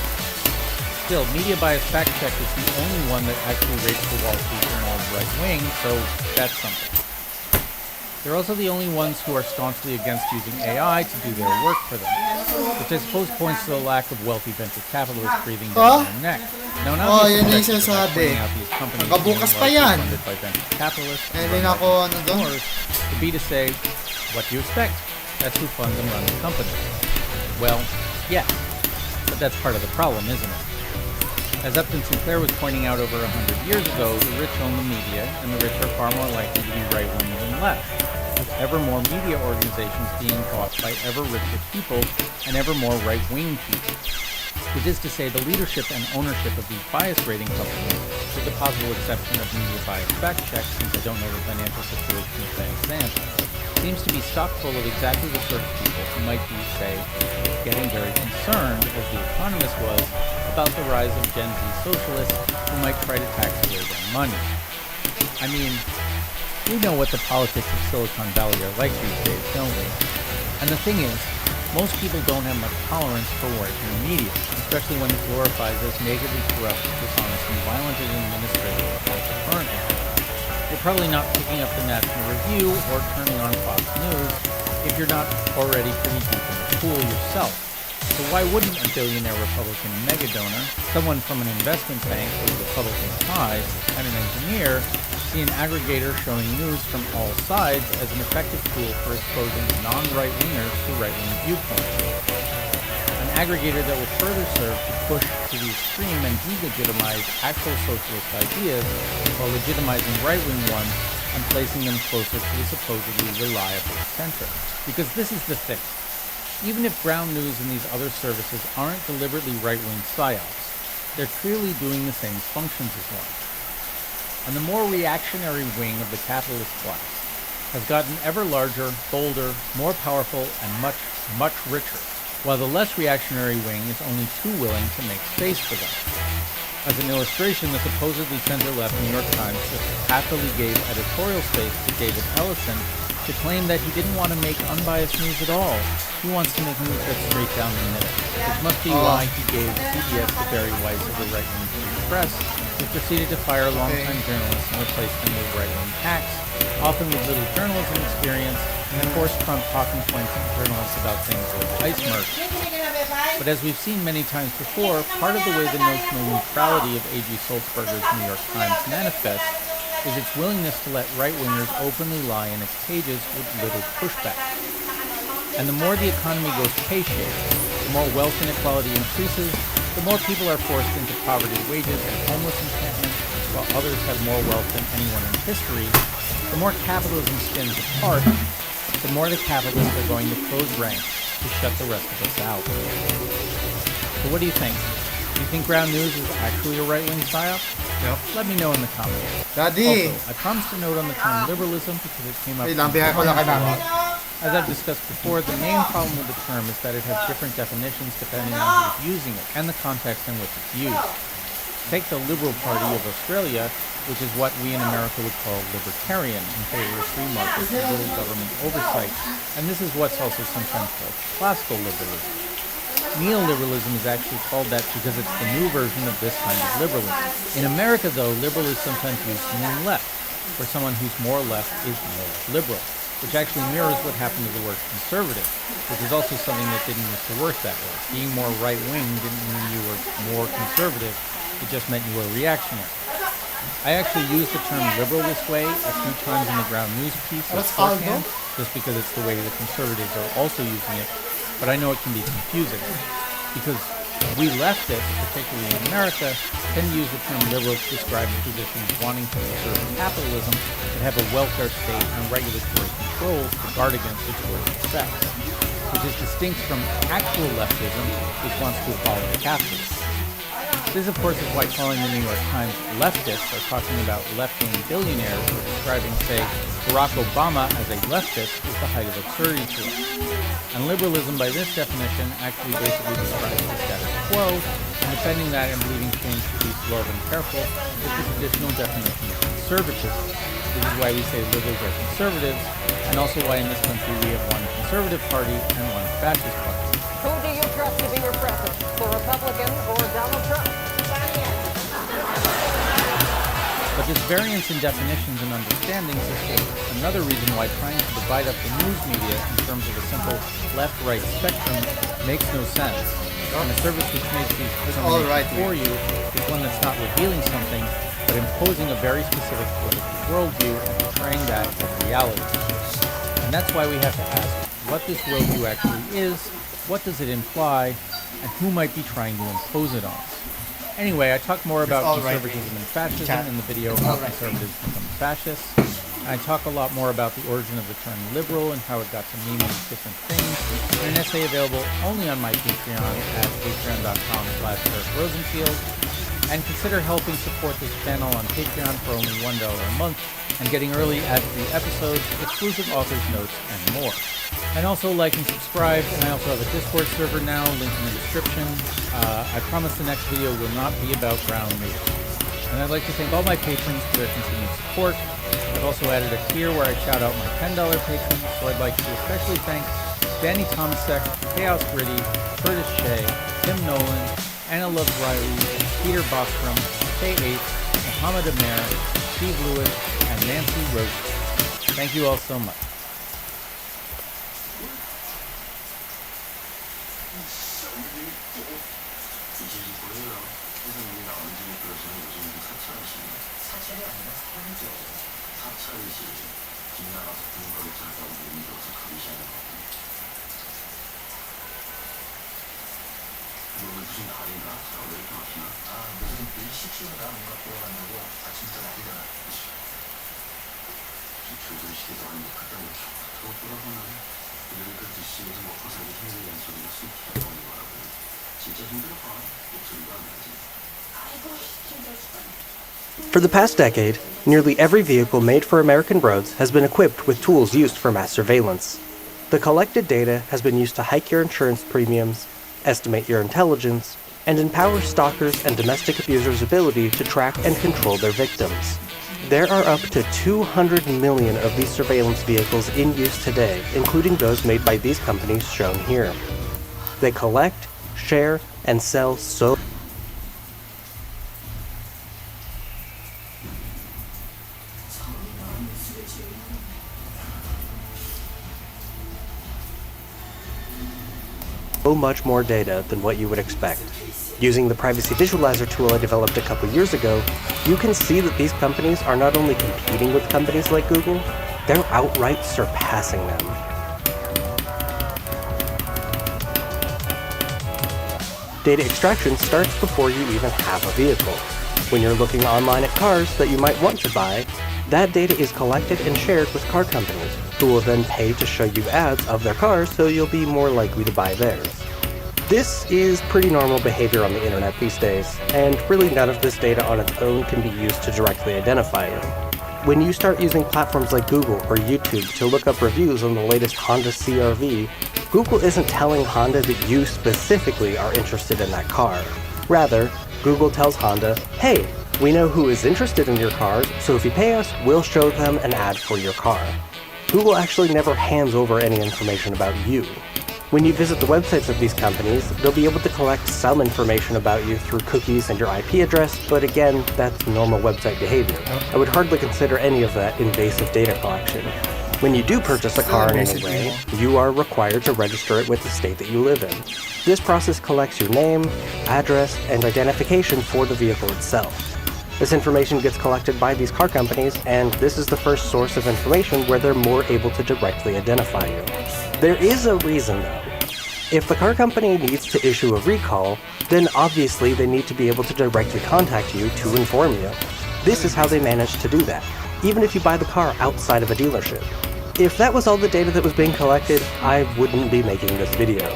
Still, Media Bias Fact Check is the only one that actually rates the Wall Street Journal as right-wing, so that's something. They're also the only ones who are staunchly against using AI to do their work for them, which I suppose points to the lack of wealthy venture capitalists breathing down their neck. Now, not Oh, yun yung objective about sinasabi. pointing out these companies Nakabukas being pa largely yan. funded by venture capitalists and And run then by ako, ano doon? entrepreneurs, to be to say, what do you expect? That's who funds and runs the company. Well, yes, but that's part of the problem, isn't it? As Upton Sinclair was pointing out over 100 years ago, the rich own the media, and the rich are far more likely to be right-wing than left, with ever more media organizations being bought by ever richer people and ever more right-wing people. Which is to say, the leadership and ownership of these bias rating companies, with the possible exception of Media Bias Fact Check, since I don't know the financial situation of Van Zandt, seems to be stock full of exactly the sort of people who might be, say, getting very concerned, as The Economist was, about the rise of Gen Z socialists who might try to tax away their money. I mean, we know what the politics of Silicon Valley are like these days, don't we? And the thing is, most people don't have much tolerance for right-wing media, especially when it glorifies as nakedly corrupt, dishonest, and violent an administrator like the current one. You're probably not picking up the National Review or turning on Fox News if you're not already pretty deep in the pool yourself. So why wouldn't a billionaire Republican mega-donor, someone from an investment bank with Republican ties, and an engineer see an aggregator showing news from all sides as an effective tool for exposing non-right-wingers to right-wing viewpoints? An aggregator that will further serve to push to the extreme and delegitimize actual socialist ideas while legitimizing right-wing ones and placing them closer to the supposedly reliable center. Because this is the thing. Even if ground news and these other services aren't deliberately right-wing psyops, they're clearly doing the same functions as one. And the more reactionary wing of the capitalist class has gotten ever larger, bolder, more powerful, and much, much richer, while the less reactionary wing is only too willing to make space for them. As an illustration, the supposedly center-left New York Times just happily gave editorial space to David Ellison to claim that he didn't want to make unbiased news at all. He wants to make news that's straight down the middle, which must be why he gave CBS the Barry Weiss of the right-wing free press They proceeded to fire longtime journalists and replace them with right-wing hacks, often with little journalism experience, and of course Trump talking points at journalists about things like ice merge. But as we've seen many times before, part of the way the notional neutrality of A.G. Sulzberger's New York Times manifests is its willingness to let right-wingers openly lie in its pages with little pushback. And the more the economy goes K-shaped, the more wealth inequality increases, the more people are forced into poverty, wages, and homeless encampments, while others have more wealth than anyone in history. The more capitalism spins apart, the more the capitalists are going to close ranks to shut the rest of us out. So what do you think? Do you think Ground News is actually a right-wing psyop? Yep. Let me know in the comments. Daddy! Also, I promised a note on the term liberalism because it came up. Wait lang, bigay ko lang kay Mami. As I've discussed before, the main problem with the term is that it has different definitions depending on who's using it and the context in which it's used. Take the Liberal Party of Australia, which is what we in America would call libertarian, in favor of free markets and little government oversight, and this is what's also sometimes called classical liberalism. Neoliberalism is actually called that because it's the new version of this kind of liberalism. In America, though, liberal is sometimes used to mean left, where someone who's more left is more liberal, which actually mirrors what happened to the word conservative, which is also something that didn't used to work that way. Being more right-wing didn't mean you were more conservative, it just meant you were reactionary. I actually used the term liberal this way a few times in the Ground News piece as shorthand, just because it's the way the conservatives are also using it, but I know it can be confusing, because we leftists, particularly in America, tend to use the term liberal to describe positions wanting to preserve capitalism that have a welfare state and regulatory controls to guard against exploiting sex, which is distinct from actual leftism, which wants to abolish capitalism. This, of course, is why calling the New York Times leftists or talking about left-wing billionaires or describing, say, Barack Obama as a leftist is the height of absurdity to us. And liberalism, by this definition, actually basically describes the status quo, and defending that and believing change to be slow and careful is the traditional definition of conservatism. This is why we say liberals are conservatives, and also why in this country we have one conservative party and one fascist party. Who do you trust to be your president, the Republican or Donald Trump? But this variance in definitions and understandings is another reason why trying to divide up the news media in terms of a simple left-right spectrum makes no sense. And a service which makes these determinations for you is one that's not revealing something, but imposing a very specific political worldview and portraying that as reality. And that's why we have to ask what this worldview actually is, what does it imply, and who might be trying to impose it on us. Anyway, I talk more about conservatism and fascism in the video How Conservatives Become Fascists. And I talk a lot more about the origin of the term liberal and how it got to mean different things in an essay available only on my Patreon at patreon.com/EricRosenfield. And consider helping support this channel on Patreon for only $1 a month and getting early ad-free episodes, exclusive author's notes, and more. And also like and subscribe, and I also have a Discord server now, link in the description. I promise the next video will not be about Ground News. And I'd like to thank all my patrons for their continued support. I've also added a tier where I shout out my $10 patrons, so I'd like to especially thank Danny Tomasek, Chaos Gritty, Curtis Shea, Tim Nolan, Anna Loves Riley, Peter Bostrom, K8, Muhammad Amer, Steve Lewis, and Nancy Rose. Thank you all so much. For the past decade, nearly every vehicle made for American roads has been equipped with tools used for mass surveillance. The collected data has been used to hike your insurance premiums, estimate your intelligence, and empower stalkers and domestic abusers' ability to track and control their victims. There are up to 200 million of these surveillance vehicles in use today, including those made by these companies shown here. They collect, share, and sell so so much more data than what you would expect. Using the Privacy Visualizer tool I developed a couple years ago, you can see that these companies are not only competing with companies like Google, they're outright surpassing them. Data extraction starts before you even have a vehicle. When you're looking online at cars that you might want to buy, that data is collected and shared with car companies, who will then pay to show you ads of their cars so you'll be more likely to buy theirs. This is pretty normal behavior on the internet these days, and really none of this data on its own can be used to directly identify you. When you start using platforms like Google or YouTube to look up reviews on the latest Honda CR-V, Google isn't telling Honda that you specifically are interested in that car. Rather, Google tells Honda, hey, we know who is interested in your cars, so if you pay us, we'll show them an ad for your car. Google actually never hands over any information about you. When you visit the websites of these companies, they'll be able to collect some information about you through cookies and your IP address, but again, that's normal website behavior. I would hardly consider any of that invasive data collection. When you do purchase a car in any way, you are required to register it with the state that you live in. This process collects your name, address, and identification for the vehicle itself. This information gets collected by these car companies, and this is the first source of information where they're more able to directly identify you. There is a reason though. If the car company needs to issue a recall, then obviously they need to be able to directly contact you to inform you. This is how they manage to do that, even if you buy the car outside of a dealership. If that was all the data that was being collected, I wouldn't be making this video.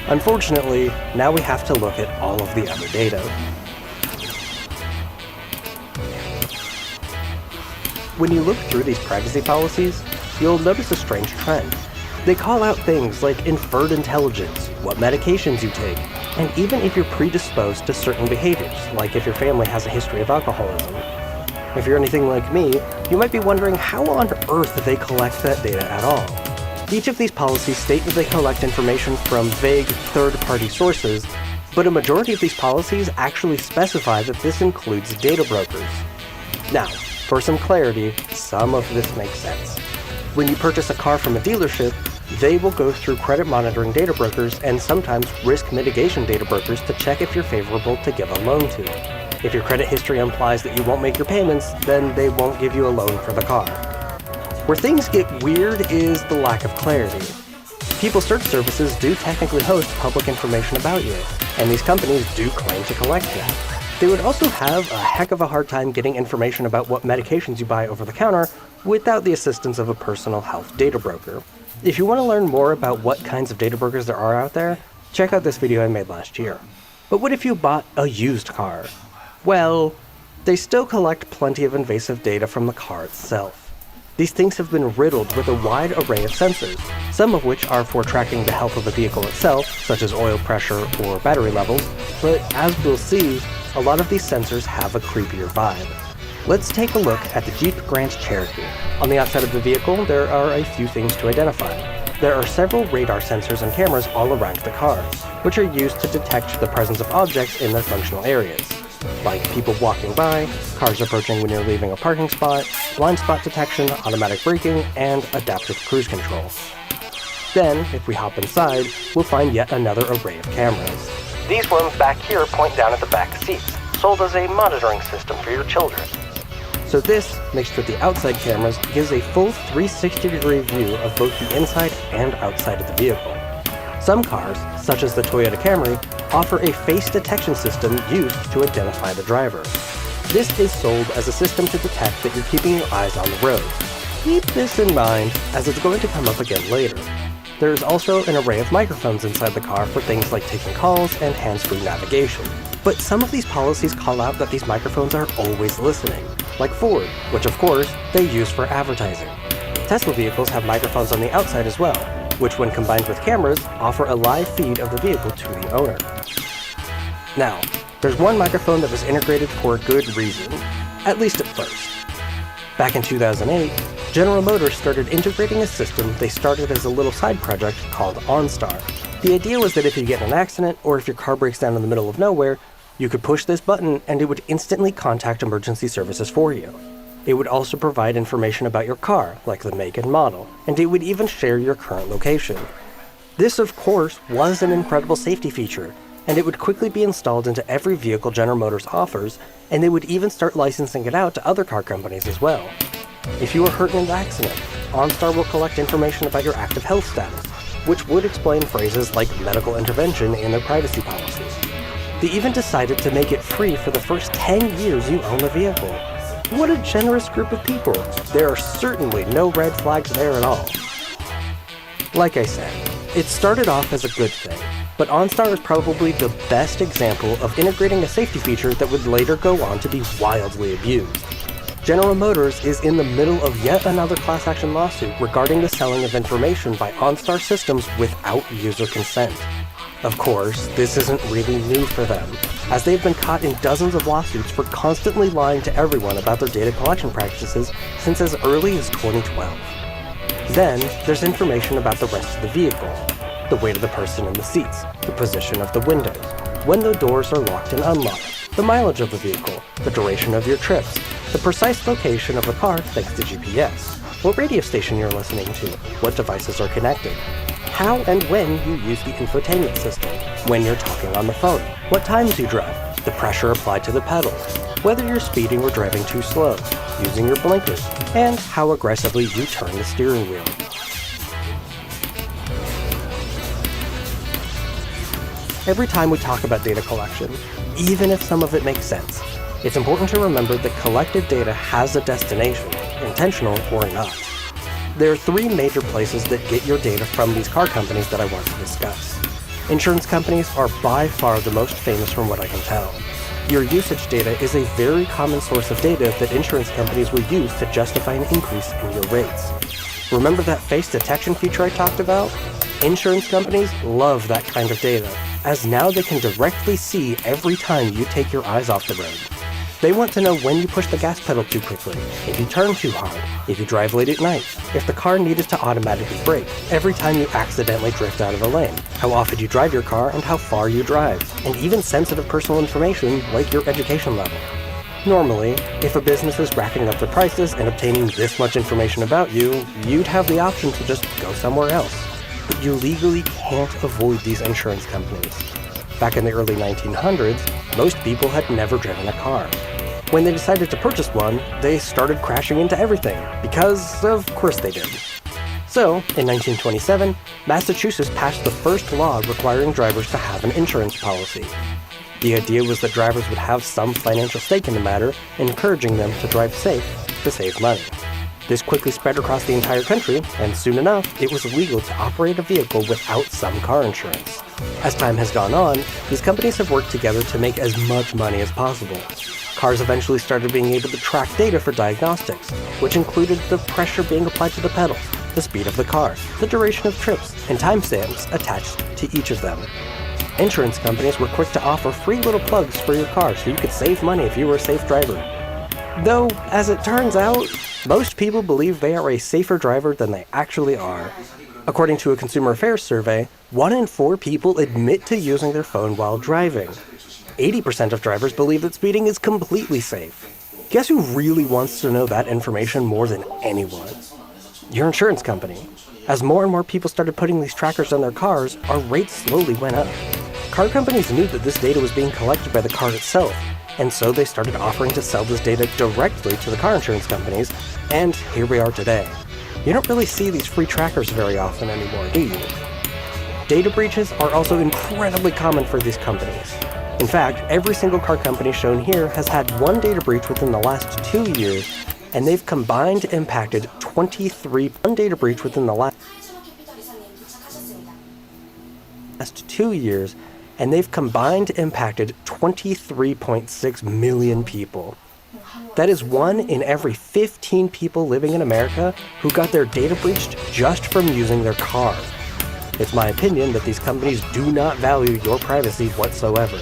Unfortunately, now we have to look at all of the other data. When you look through these privacy policies, you'll notice a strange trend. They call out things like inferred intelligence, what medications you take, and even if you're predisposed to certain behaviors, like if your family has a history of alcoholism. If you're anything like me, you might be wondering how on earth they collect that data at all. Each of these policies state that they collect information from vague third-party sources, but a majority of these policies actually specify that this includes data brokers. Now, for some clarity, some of this makes sense. When you purchase a car from a dealership, they will go through credit monitoring data brokers and sometimes risk mitigation data brokers to check if you're favorable to give a loan to. If your credit history implies that you won't make your payments, then they won't give you a loan for the car. Where things get weird is the lack of clarity. People search services do technically host public information about you, and these companies do claim to collect that. They would also have a heck of a hard time getting information about what medications you buy over the counter without the assistance of a personal health data broker. If you want to learn more about what kinds of data brokers there are out there, check out this video I made last year. But what if you bought a used car? Well, they still collect plenty of invasive data from the car itself. These things have been riddled with a wide array of sensors, some of which are for tracking the health of the vehicle itself, such as oil pressure or battery levels, but as we'll see, a lot of these sensors have a creepier vibe. Let's take a look at the Jeep Grand Cherokee. On the outside of the vehicle, there are a few things to identify. There are several radar sensors and cameras all around the cars, which are used to detect the presence of objects in their functional areas, like people walking by, cars approaching when you're leaving a parking spot, blind spot detection, automatic braking, and adaptive cruise control. Then, if we hop inside, we'll find yet another array of cameras. These ones back here point down at the back seats, sold as a monitoring system for your children. So this, mixed with the outside cameras, gives a full 360-degree view of both the inside and outside of the vehicle. Some cars, such as the Toyota Camry, offer a face detection system used to identify the driver. This is sold as a system to detect that you're keeping your eyes on the road. Keep this in mind, as it's going to come up again later. There is also an array of microphones inside the car for things like taking calls and hands-free navigation. But some of these policies call out that these microphones are always listening, like Ford, which of course they use for advertising. Tesla vehicles have microphones on the outside as well, which when combined with cameras, offer a live feed of the vehicle to the owner. Now, there's one microphone that was integrated for a good reason, at least at first. Back in 2008, General Motors started integrating a system they started as a little side project called OnStar. The idea was that if you get in an accident, or if your car breaks down in the middle of nowhere, you could push this button and it would instantly contact emergency services for you. It would also provide information about your car, like the make and model, and it would even share your current location. This, of course, was an incredible safety feature, and it would quickly be installed into every vehicle General Motors offers, and they would even start licensing it out to other car companies as well. If you were hurt in an accident, OnStar will collect information about your active health status, which would explain phrases like medical intervention in their privacy policies. They even decided to make it free for the first 10 years you own the vehicle. What a generous group of people. There are certainly no red flags there at all. Like I said, it started off as a good thing, but OnStar is probably the best example of integrating a safety feature that would later go on to be wildly abused. General Motors is in the middle of yet another class action lawsuit regarding the selling of information by OnStar systems without user consent. Of course, this isn't really new for them, as they've been caught in dozens of lawsuits for constantly lying to everyone about their data collection practices since as early as 2012. Then, there's information about the rest of the vehicle, the weight of the person in the seats, the position of the windows, when the doors are locked and unlocked, the mileage of the vehicle, the duration of your trips, the precise location of the car thanks to GPS, what radio station you're listening to, what devices are connected, how and when you use the infotainment system, when you're talking on the phone, what times you drive, the pressure applied to the pedals, whether you're speeding or driving too slow, using your blinkers, and how aggressively you turn the steering wheel. Every time we talk about data collection, even if some of it makes sense, it's important to remember that collected data has a destination, intentional or not. There are three major places that get your data from these car companies that I want to discuss. Insurance companies are by far the most famous from what I can tell. Your usage data is a very common source of data that insurance companies will use to justify an increase in your rates. Remember that face detection feature I talked about? Insurance companies love that kind of data, as now they can directly see every time you take your eyes off the road. They want to know when you push the gas pedal too quickly, if you turn too hard, if you drive late at night, if the car needed to automatically brake, every time you accidentally drift out of a lane, how often you drive your car and how far you drive, and even sensitive personal information like your education level. Normally, if a business is racking up the prices and obtaining this much information about you, you'd have the option to just go somewhere else. But you legally can't avoid these insurance companies. Back in the early 1900s, most people had never driven a car. When they decided to purchase one, they started crashing into everything, because of course they did. So, in 1927, Massachusetts passed the first law requiring drivers to have an insurance policy. The idea was that drivers would have some financial stake in the matter, encouraging them to drive safe to save money. This quickly spread across the entire country, and soon enough, it was illegal to operate a vehicle without some car insurance. As time has gone on, these companies have worked together to make as much money as possible. Cars eventually started being able to track data for diagnostics, which included the pressure being applied to the pedals, the speed of the car, the duration of trips, and timestamps attached to each of them. Insurance companies were quick to offer free little plugs for your car so you could save money if you were a safe driver. Though, as it turns out, most people believe they are a safer driver than they actually are. According to a consumer affairs survey, 1 in 4 people admit to using their phone while driving. 80% of drivers believe that speeding is completely safe. Guess who really wants to know that information more than anyone? Your insurance company. As more and more people started putting these trackers on their cars, our rates slowly went up. Car companies knew that this data was being collected by the car itself, and so they started offering to sell this data directly to the car insurance companies, and here we are today. You don't really see these free trackers very often anymore, do you? Data breaches are also incredibly common for these companies. In fact, every single car company shown here has had one data breach within the last 2 years, and they've combined impacted 23 one data breach within the last 2 years, and they've combined impacted 23.6 million people. That is 1 in every 15 people living in America who got their data breached just from using their car. It's my opinion that these companies do not value your privacy whatsoever.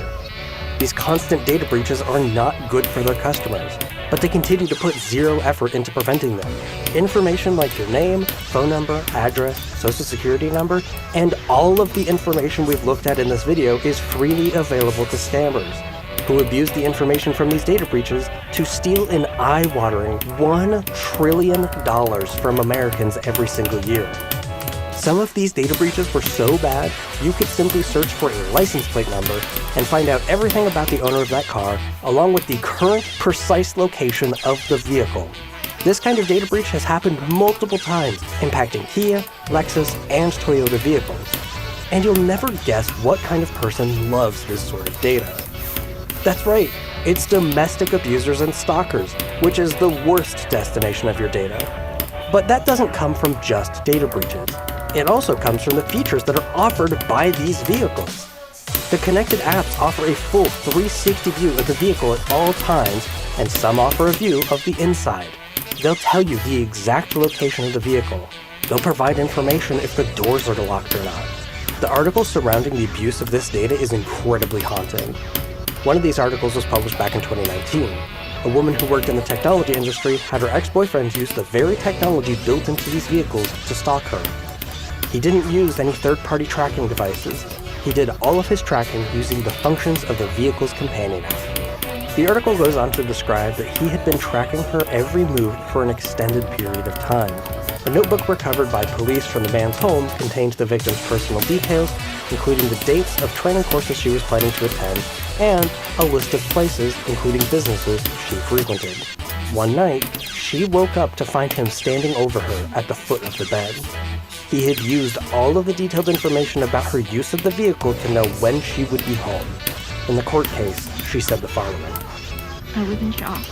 These constant data breaches are not good for their customers, but they continue to put zero effort into preventing them. Information like your name, phone number, address, social security number, and all of the information we've looked at in this video is freely available to scammers, who abuse the information from these data breaches to steal an eye-watering $1 trillion from Americans every single year. Some of these data breaches were so bad, you could simply search for a license plate number and find out everything about the owner of that car, along with the current precise location of the vehicle. This kind of data breach has happened multiple times, impacting Kia, Lexus, and Toyota vehicles. And you'll never guess what kind of person loves this sort of data. That's right, it's domestic abusers and stalkers, which is the worst destination of your data. But that doesn't come from just data breaches. It also comes from the features that are offered by these vehicles. The connected apps offer a full 360 view of the vehicle at all times, and some offer a view of the inside. They'll tell you the exact location of the vehicle. They'll provide information if the doors are locked or not. The article surrounding the abuse of this data is incredibly haunting. One of these articles was published back in 2019. A woman who worked in the technology industry had her ex-boyfriend use the very technology built into these vehicles to stalk her. He didn't use any third-party tracking devices. He did all of his tracking using the functions of the vehicle's companion app. The article goes on to describe that he had been tracking her every move for an extended period of time. A notebook recovered by police from the man's home contained the victim's personal details, including the dates of training courses she was planning to attend, and a list of places, including businesses, she frequented. One night, she woke up to find him standing over her at the foot of the bed. He had used all of the detailed information about her use of the vehicle to know when she would be home. In the court case, she said the following. I was in shock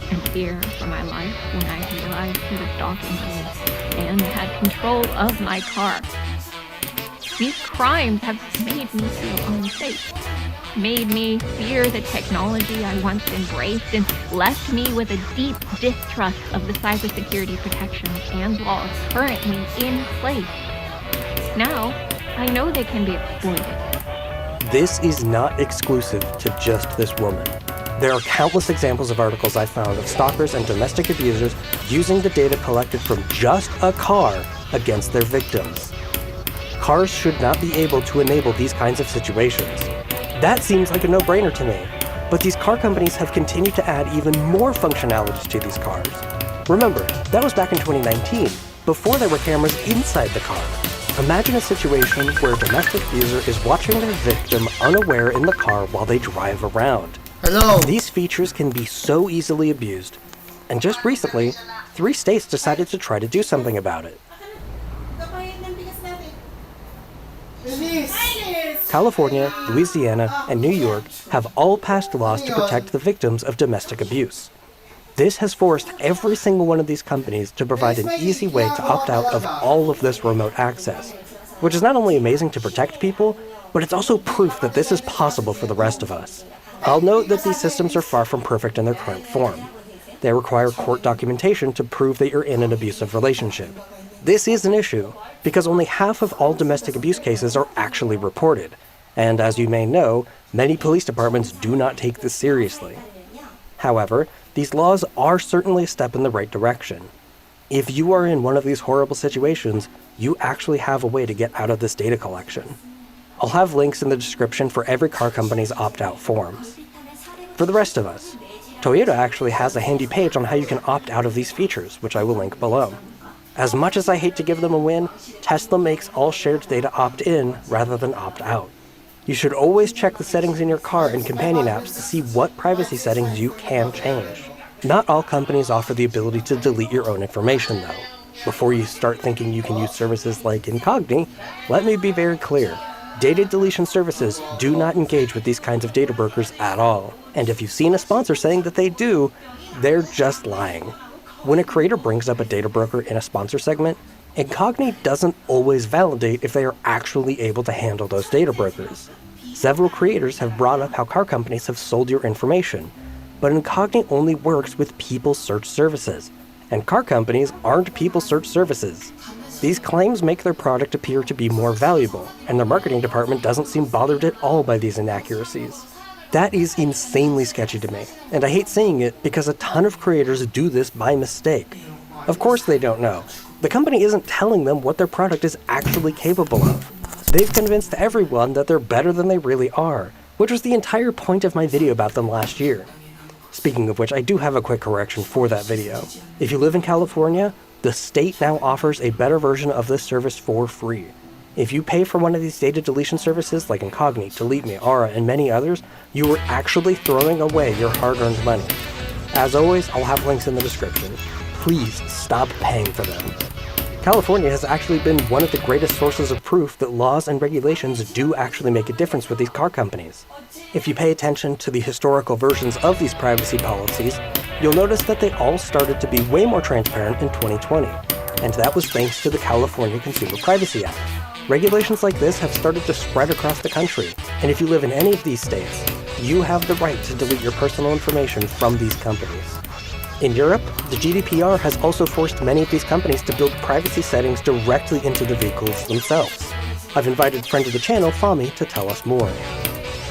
and fear for my life when I realized he was stalking me and had control of my car. These crimes have made me feel unsafe, made me fear the technology I once embraced, and left me with a deep distrust of the cybersecurity protections and laws currently in place. Now, I know they can be exploited. This is not exclusive to just this woman. There are countless examples of articles I found of stalkers and domestic abusers using the data collected from just a car against their victims. Cars should not be able to enable these kinds of situations. That seems like a no-brainer to me, but these car companies have continued to add even more functionalities to these cars. Remember, that was back in 2019, before there were cameras inside the car. Imagine a situation where a domestic abuser is watching their victim unaware in the car while they drive around. Hello. These features can be so easily abused. And just recently, 3 states decided to try to do something about it. California, Louisiana, and New York have all passed laws to protect the victims of domestic abuse. This has forced every single one of these companies to provide an easy way to opt out of all of this remote access, which is not only amazing to protect people, but it's also proof that this is possible for the rest of us. I'll note that these systems are far from perfect in their current form. They require court documentation to prove that you're in an abusive relationship. This is an issue, because only half of all domestic abuse cases are actually reported, and as you may know, many police departments do not take this seriously. However, these laws are certainly a step in the right direction. If you are in one of these horrible situations, you actually have a way to get out of this data collection. I'll have links in the description for every car company's opt-out forms. For the rest of us, Toyota actually has a handy page on how you can opt out of these features, which I will link below. As much as I hate to give them a win, Tesla makes all shared data opt-in rather than opt-out. You should always check the settings in your car and companion apps to see what privacy settings you can change. Not all companies offer the ability to delete your own information, though. Before you start thinking you can use services like Incogni, let me be very clear. Data deletion services do not engage with these kinds of data brokers at all. And if you've seen a sponsor saying that they do, they're just lying. When a creator brings up a data broker in a sponsor segment, Incogni doesn't always validate if they are actually able to handle those data brokers. Several creators have brought up how car companies have sold your information, but Incogni only works with people search services, and car companies aren't people search services. These claims make their product appear to be more valuable, and their marketing department doesn't seem bothered at all by these inaccuracies. That is insanely sketchy to me, and I hate saying it because a ton of creators do this by mistake. Of course they don't know. The company isn't telling them what their product is actually capable of. They've convinced everyone that they're better than they really are, which was the entire point of my video about them last year. Speaking of which, I do have a quick correction for that video. If you live in California, the state now offers a better version of this service for free. If you pay for one of these data deletion services like Incognito, Delete Me, Aura, and many others, you are actually throwing away your hard-earned money. As always, I'll have links in the description. Please stop paying for them. California has actually been one of the greatest sources of proof that laws and regulations do actually make a difference with these car companies. If you pay attention to the historical versions of these privacy policies, you'll notice that they all started to be way more transparent in 2020, and that was thanks to the California Consumer Privacy Act. Regulations like this have started to spread across the country, and if you live in any of these states, you have the right to delete your personal information from these companies. In Europe, the GDPR has also forced many of these companies to build privacy settings directly into the vehicles themselves. I've invited friend of the channel, Fami, to tell us more.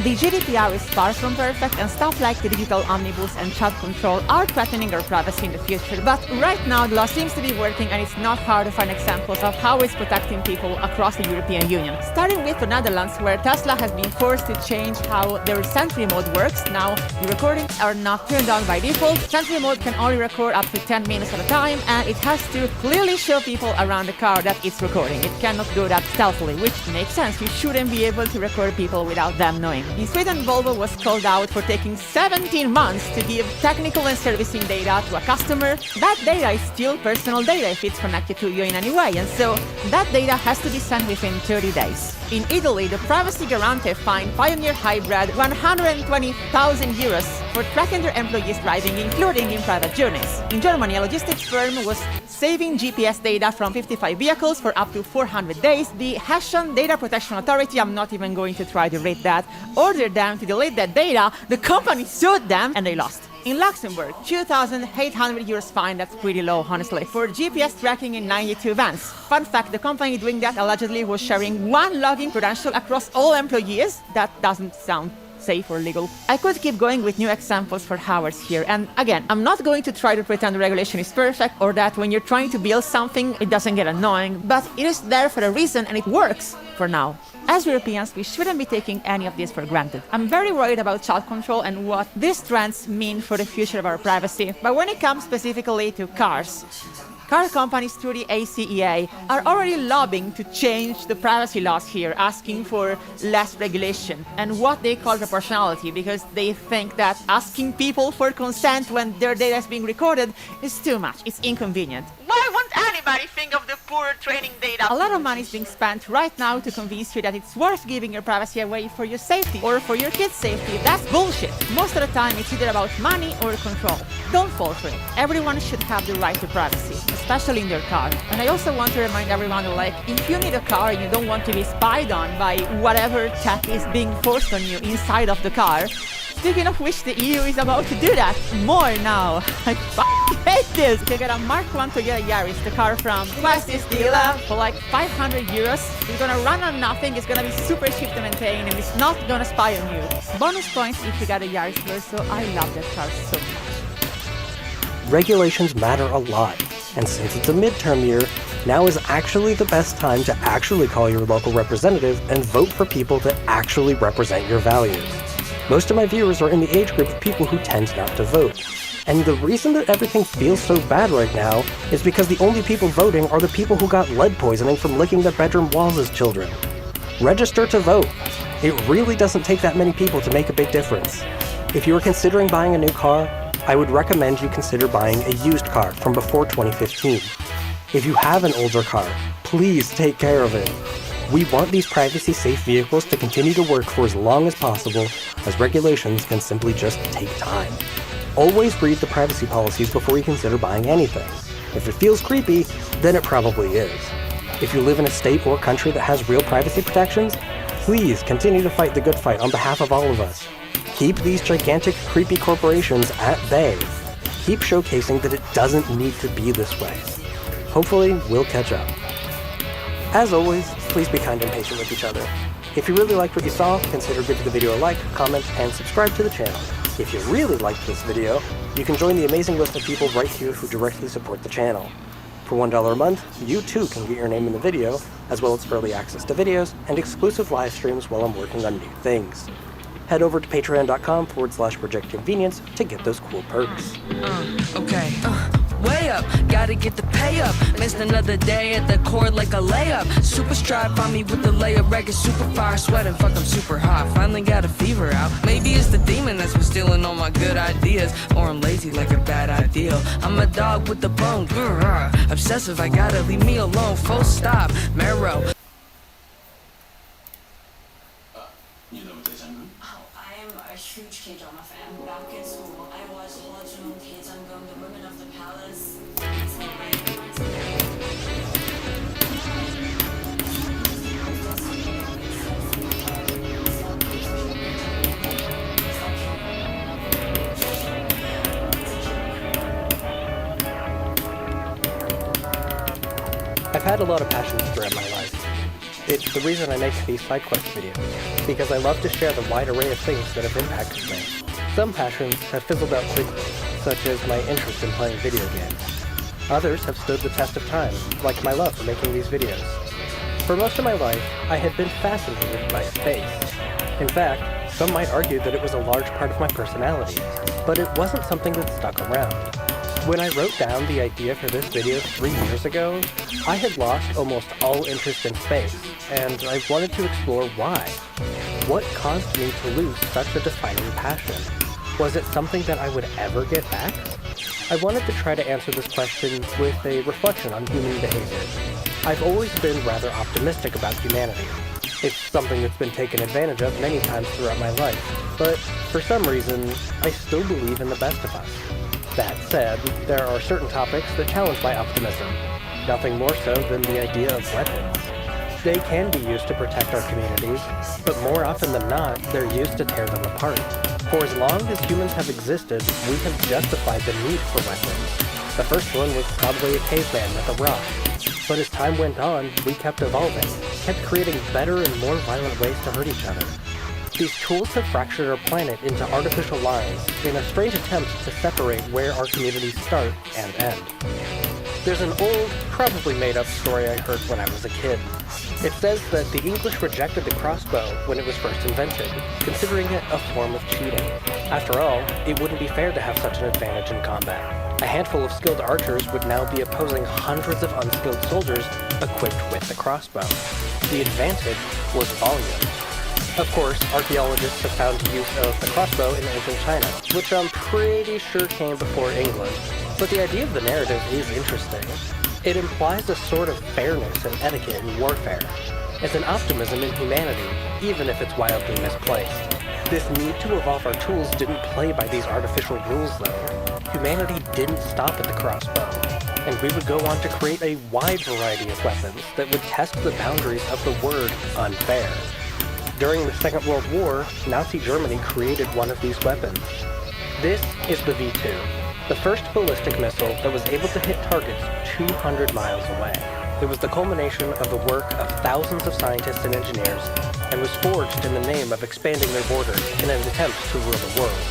The GDPR is far from perfect, and stuff like the digital omnibus and child control are threatening our privacy in the future. But right now, the law seems to be working, and it's not hard to find examples of how it's protecting people across the European Union. Starting with the Netherlands, where Tesla has been forced to change how their Sentry mode works. Now, the recordings are not turned on by default. Sentry mode can only record up to 10 minutes at a time, and it has to clearly show people around the car that it's recording. It cannot do that stealthily, which makes sense. You shouldn't be able to record people without them knowing. In Sweden, Volvo was called out for taking 17 months to give technical and servicing data to a customer. That data is still personal data if it's connected to you in any way, and so that data has to be sent within 30 days. In Italy, the Privacy Garante fined Pioneer Hybrid 120,000 euros for tracking their employees driving, including in private journeys. In Germany, a logistics firm was saving GPS data from 55 vehicles for up to 400 days. The Hessian Data Protection Authority, I'm not even going to try to read that, ordered them to delete that data. The company sued them and they lost. In Luxembourg, 2,800 euros fine, that's pretty low, honestly, for GPS tracking in 92 vans. Fun fact, the company doing that allegedly was sharing one login credential across all employees. That doesn't sound safe or legal. I could keep going with new examples for hours here, and again, I'm not going to try to pretend the regulation is perfect or that when you're trying to build something, it doesn't get annoying, but it is there for a reason and it works for now. As Europeans, we shouldn't be taking any of this for granted. I'm very worried about child control and what these trends mean for the future of our privacy, but when it comes specifically to cars, car companies through the ACEA are already lobbying to change the privacy laws here, asking for less regulation and what they call proportionality, because they think that asking people for consent when their data is being recorded is too much, it's inconvenient. Why won't anybody think of the poor training data? A lot of money is being spent right now to convince you that it's worth giving your privacy away for your safety or for your kids' safety. That's bullshit. Most of the time, it's either about money or control. Don't fall for it. Everyone should have the right to privacy, especially in their car. And I also want to remind everyone that, like, if you need a car and you don't want to be spied on by whatever tech is being forced on you inside of the car, speaking of which, the EU is about to do that more now. I hate this! If you get a Mark 1 Toyota Yaris, the car from Plastic Dealer, for like 500 euros, it's gonna run on nothing, it's gonna be super cheap to maintain, and it's not gonna spy on you. Bonus points if you got a Yaris Verso. I love that car so much. Regulations matter a lot, and since it's a midterm year, now is actually the best time to actually call your local representative and vote for people that actually represent your values. Most of my viewers are in the age group of people who tend not to vote. And the reason that everything feels so bad right now is because the only people voting are the people who got lead poisoning from licking their bedroom walls as children. Register to vote. It really doesn't take that many people to make a big difference. If you are considering buying a new car, I would recommend you consider buying a used car from before 2015. If you have an older car, please take care of it. We want these privacy-safe vehicles to continue to work for as long as possible, as regulations can simply just take time. Always read the privacy policies before you consider buying anything. If it feels creepy, then it probably is. If you live in a state or country that has real privacy protections, please continue to fight the good fight on behalf of all of us. Keep these gigantic, creepy corporations at bay. Keep showcasing that it doesn't need to be this way. Hopefully, we'll catch up. As always, please be kind and patient with each other. If you really liked what you saw, consider giving the video a like, comment, and subscribe to the channel. If you really liked this video, you can join the amazing list of people right here who directly support the channel. For $1 a month, you too can get your name in the video, as well as early access to videos and exclusive live streams while I'm working on new things. head over to patreon.com/projectconvenience to get those cool perks. Okay. Way up, gotta get the pay up. Missed another day at the court like a layup. Super stripe on me with the layup record, super fire, sweating, fuck I'm super hot. Finally got a fever out. Maybe it's the demon that's been stealing all my good ideas, or I'm lazy like a bad ideal. I'm a dog with the bone, grr, obsessive, I gotta leave me alone, full stop, marrow. You know what they sang? Oh, I am a huge K-drama fan. Back in school, I watched Hojung, Daejanggung, The Women of the Palace. I've had a lot of passions throughout my life. It's the reason I make these side quest videos, because I love to share the wide array of things that have impacted me. Some passions have fizzled out quickly, such as my interest in playing video games. Others have stood the test of time, like my love for making these videos. For most of my life, I had been fascinated by space. In fact, some might argue that it was a large part of my personality, but it wasn't something that stuck around. When I wrote down the idea for this video 3 years ago, I had lost almost all interest in space, and I wanted to explore why. What caused me to lose such a defining passion? Was it something that I would ever get back? I wanted to try to answer this question with a reflection on human behavior. I've always been rather optimistic about humanity. It's something that's been taken advantage of many times throughout my life, but for some reason, I still believe in the best of us. That said, there are certain topics that challenge my optimism, nothing more so than the idea of weapons. They can be used to protect our communities, but more often than not, they're used to tear them apart. For as long as humans have existed, we have justified the need for weapons. The first one was probably a caveman with a rock. But as time went on, we kept evolving, kept creating better and more violent ways to hurt each other. These tools have fractured our planet into artificial lines in a strange attempt to separate where our communities start and end. There's an old, probably made-up story I heard when I was a kid. It says that the English rejected the crossbow when it was first invented, considering it a form of cheating. After all, it wouldn't be fair to have such an advantage in combat. A handful of skilled archers would now be opposing hundreds of unskilled soldiers equipped with the crossbow. The advantage was volume. Of course, archaeologists have found use of the crossbow in ancient China, which I'm pretty sure came before England. But the idea of the narrative is interesting. It implies a sort of fairness and etiquette in warfare. It's an optimism in humanity, even if it's wildly misplaced. This need to evolve our tools didn't play by these artificial rules, though. Humanity didn't stop at the crossbow, and we would go on to create a wide variety of weapons that would test the boundaries of the word unfair. During the Second World War, Nazi Germany created one of these weapons. This is the V2, the first ballistic missile that was able to hit targets 200 miles away. It was the culmination of the work of thousands of scientists and engineers, and was forged in the name of expanding their borders in an attempt to rule the world.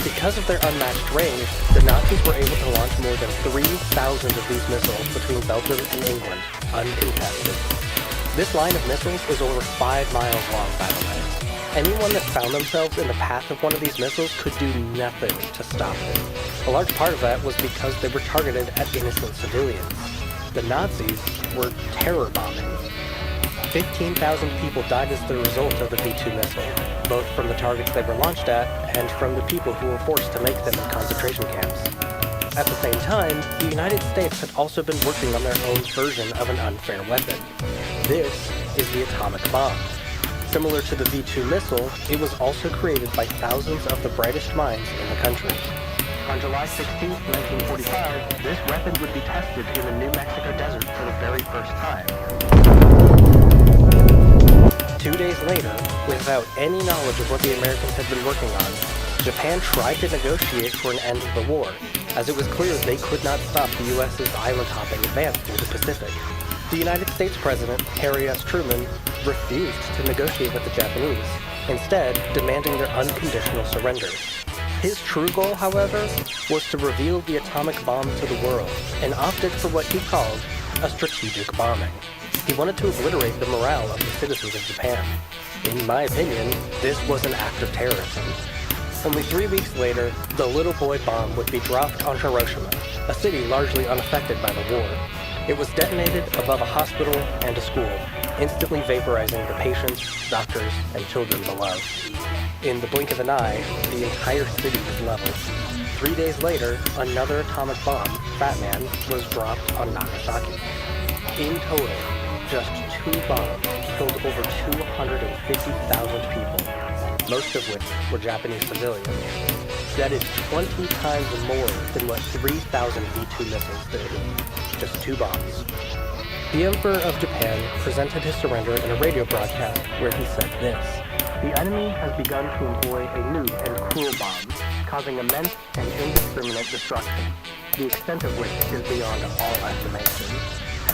Because of their unmatched range, the Nazis were able to launch more than 3,000 of these missiles between Belgium and England, uncontested. This line of missiles is over 5 miles long, by the way. Anyone that found themselves in the path of one of these missiles could do nothing to stop it. A large part of that was because they were targeted at innocent civilians. The Nazis were terror bombing. 15,000 people died as the result of the V2 missile, both from the targets they were launched at and from the people who were forced to make them in concentration camps. At the same time, the United States had also been working on their own version of an unfair weapon. This is the atomic bomb. Similar to the V2 missile, it was also created by thousands of the brightest minds in the country. On July 16, 1945, this weapon would be tested in the New Mexico desert for the very first time. 2 days later, without any knowledge of what the Americans had been working on, Japan tried to negotiate for an end of the war, as it was clear they could not stop the U.S.'s island-hopping advance through the Pacific. The United States President, Harry S. Truman, refused to negotiate with the Japanese, instead demanding their unconditional surrender. His true goal, however, was to reveal the atomic bomb to the world, and opted for what he called a strategic bombing. He wanted to obliterate the morale of the citizens of Japan. in my opinion, this was an act of terrorism. Only 3 weeks later, the little boy bomb would be dropped on Hiroshima, a city largely unaffected by the war. It was detonated above a hospital and a school, instantly vaporizing the patients, doctors, and children below. In the blink of an eye, the entire city was leveled. 3 days later, another atomic bomb, Fat Man, was dropped on Nagasaki. In total, just 2 bombs killed over 250,000 people, most of which were Japanese civilians. That is 20 times more than what 3,000 V-2 missiles did. Just 2 bombs. The Emperor of Japan presented his surrender in a radio broadcast where he said this: "The enemy has begun to employ a new and cruel bomb, causing immense and indiscriminate destruction, the extent of which is beyond all estimation.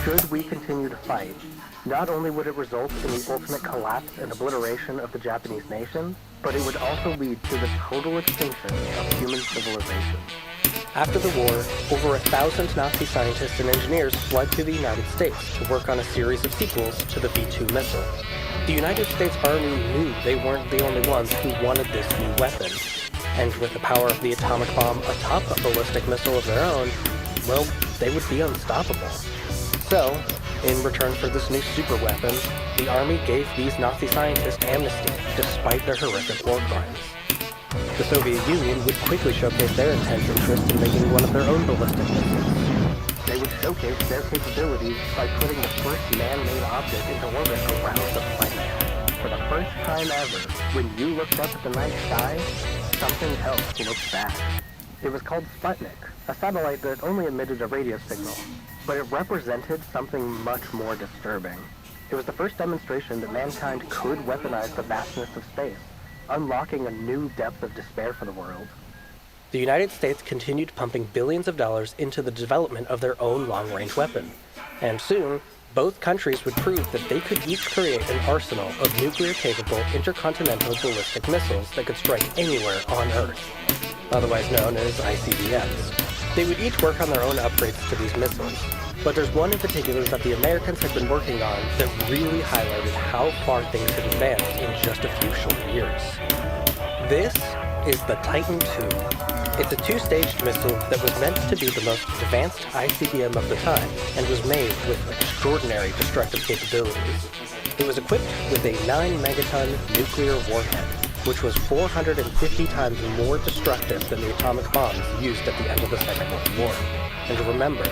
Should we continue to fight, not only would it result in the ultimate collapse and obliteration of the Japanese nation, but it would also lead to the total extinction of human civilization." After the war, over 1,000 Nazi scientists and engineers fled to the United States to work on a series of sequels to the V-2 missile. The United States Army knew they weren't the only ones who wanted this new weapon. And with the power of the atomic bomb atop a ballistic missile of their own, well, they would be unstoppable. So, in return for this new super weapon, the Army gave these Nazi scientists amnesty despite their horrific war crimes. The Soviet Union would quickly showcase their intense interest in making one of their own ballistic missiles. They would showcase their capabilities by putting the first man-made object into orbit around the planet. For the first time ever, when you looked up at the night sky, something else looked back. It was called Sputnik, a satellite that only emitted a radio signal, but it represented something much more disturbing. It was the first demonstration that mankind could weaponize the vastness of space, unlocking a new depth of despair for the world. The United States continued pumping billions of dollars into the development of their own long-range weapon, and soon, both countries would prove that they could each create an arsenal of nuclear-capable intercontinental ballistic missiles that could strike anywhere on Earth, otherwise known as ICBMs. They would each work on their own upgrades to these missiles, but there's one in particular that the Americans had been working on that really highlighted how far things had advanced in just a few short years. This is the Titan II. It's a 2-staged missile that was meant to be the most advanced ICBM of the time and was made with extraordinary destructive capabilities. It was equipped with a 9-megaton nuclear warhead, which was 450 times more destructive than the atomic bombs used at the end of the Second World War. And remember,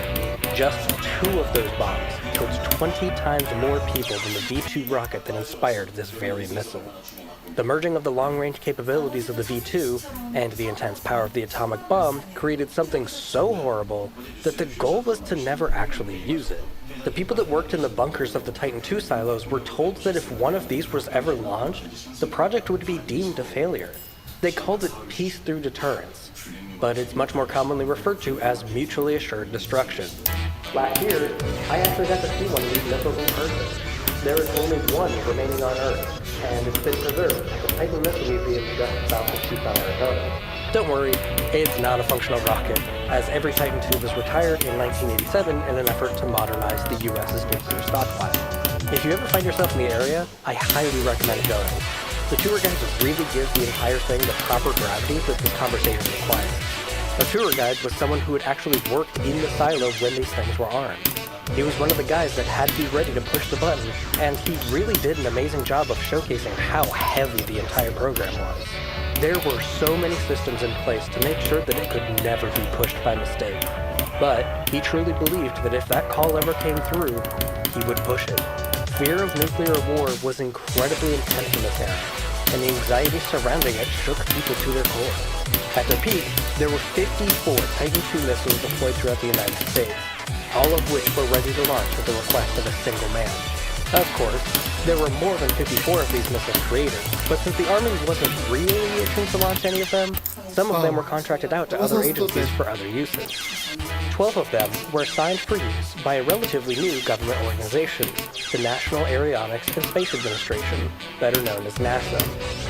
just 2 of those bombs killed 20 times more people than the V-2 rocket that inspired this very missile. The merging of the long-range capabilities of the V-2 and the intense power of the atomic bomb created something so horrible that the goal was to never actually use it. The people that worked in the bunkers of the Titan II silos were told that if one of these was ever launched, the project would be deemed a failure. They called it peace through deterrence, but it's much more commonly referred to as mutually assured destruction. Last year, I actually got to see one of these missiles in person. There is only one remaining on Earth, and it's been preserved at the Titan Missile Museum just south of Tucson, Arizona. Don't worry, it's not a functional rocket, as every Titan II was retired in 1987 in an effort to modernize the U.S.'s nuclear stockpile. If you ever find yourself in the area, I highly recommend going. The tour guides really give the entire thing the proper gravity that this conversation requires. Our tour guide was someone who had actually worked in the silo when these things were armed. He was one of the guys that had to be ready to push the button, and he really did an amazing job of showcasing how heavy the entire program was. There were so many systems in place to make sure that it could never be pushed by mistake. But he truly believed that if that call ever came through, he would push it. Fear of nuclear war was incredibly intense in this era, and the anxiety surrounding it shook people to their core. At their peak, there were 54 Titan II missiles deployed throughout the United States, all of which were ready to launch at the request of a single man. Of course, there were more than 54 of these missiles created, but since the Army wasn't really itching to launch any of them, some of them were contracted out to other agencies for other uses. 12 of them were assigned for use by a relatively new government organization, the National Aeronautics and Space Administration, better known as NASA,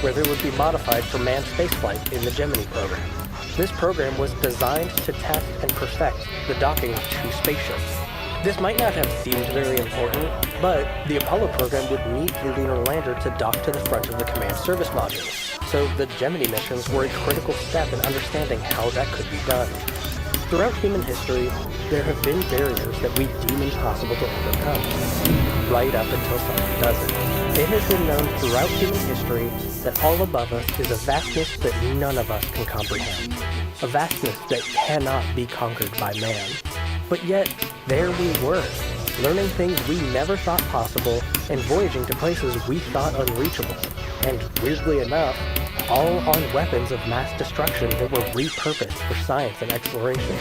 where they would be modified for manned spaceflight in the Gemini program. This program was designed to test and perfect the docking of 2 spaceships. This might not have seemed very important, but the Apollo program would need the lunar lander to dock to the front of the command service module, so the Gemini missions were a critical step in understanding how that could be done. Throughout human history, there have been barriers that we deem impossible to overcome, right up until someone does it. It has been known throughout human history that all above us is a vastness that none of us can comprehend, a vastness that cannot be conquered by man. But yet, there we were, learning things we never thought possible and voyaging to places we thought unreachable, and weirdly enough, all on weapons of mass destruction that were repurposed for science and exploration.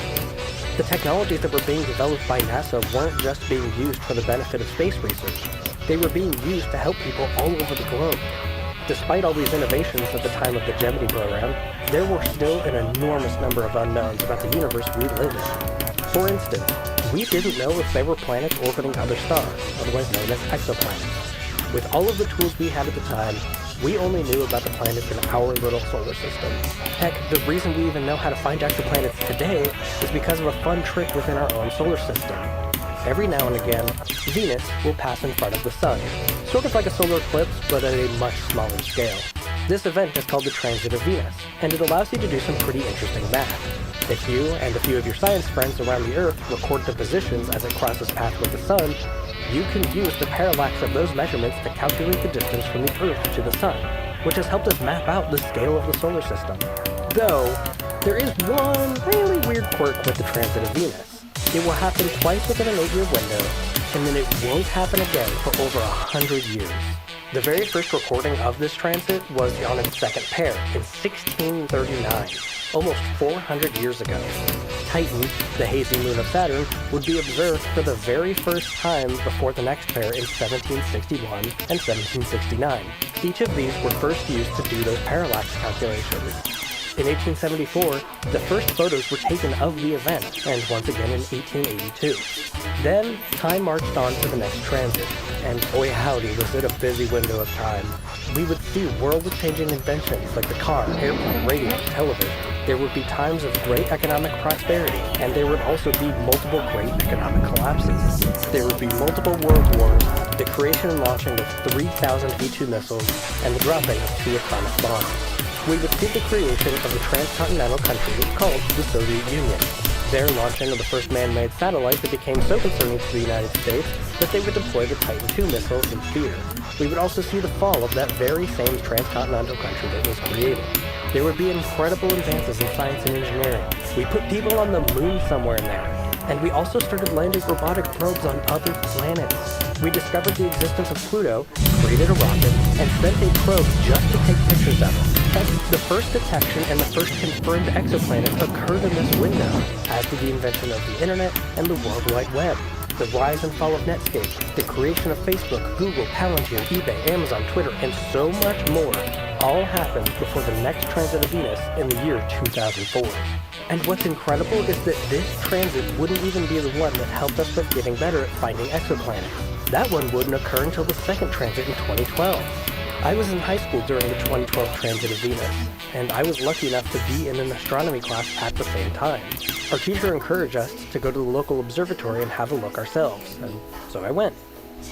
The technologies that were being developed by NASA weren't just being used for the benefit of space research. They were being used to help people all over the globe. Despite all these innovations at the time of the Gemini program, there were still an enormous number of unknowns about the universe we live in. For instance, we didn't know if there were planets orbiting other stars, otherwise known as exoplanets. With all of the tools we had at the time, we only knew about the planets in our little solar system. Heck, the reason we even know how to find exoplanets today is because of a fun trick within our own solar system. Every now and again, Venus will pass in front of the Sun, sort of like a solar eclipse, but at a much smaller scale. This event is called the transit of Venus, and it allows you to do some pretty interesting math. If you and a few of your science friends around the Earth record the positions as it crosses paths with the Sun, you can use the parallax of those measurements to calculate the distance from the Earth to the Sun, which has helped us map out the scale of the solar system. Though, there is one really weird quirk with the transit of Venus. It will happen twice within an 8-year window, and then it won't happen again for over 100 years. The very first recording of this transit was on its second pair in 1639, almost 400 years ago. Titan, the hazy moon of Saturn, would be observed for the very first time before the next pair in 1761 and 1769. Each of these were first used to do those parallax calculations. In 1874, the first photos were taken of the event, and once again in 1882. Then, time marched on to the next transit, and boy howdy was it a busy window of time. We would see world-changing inventions like the car, airplane, radio, television. There would be times of great economic prosperity, and there would also be multiple great economic collapses. There would be multiple world wars, the creation and launching of 3,000 V-2 missiles, and the dropping of 2 atomic bombs. We would see the creation of the transcontinental country called the Soviet Union. Their launching of the first man-made satellite that became so concerning to the United States that they would deploy the Titan II missile in fear. We would also see the fall of that very same transcontinental country that was created. There would be incredible advances in science and engineering. We put people on the moon somewhere in there. And we also started landing robotic probes on other planets. We discovered the existence of Pluto, created a rocket, and sent a probe just to take pictures of it. And the first detection and the first confirmed exoplanets occurred in this window, as did the invention of the internet and the World Wide Web, the rise and fall of Netscape, the creation of Facebook, Google, Palantir, eBay, Amazon, Twitter, and so much more, all happened before the next transit of Venus in the year 2004. And what's incredible is that this transit wouldn't even be the one that helped us with getting better at finding exoplanets. That one wouldn't occur until the second transit in 2012. I was in high school during the 2012 transit of Venus, and I was lucky enough to be in an astronomy class at the same time. Our teacher encouraged us to go to the local observatory and have a look ourselves, and so I went.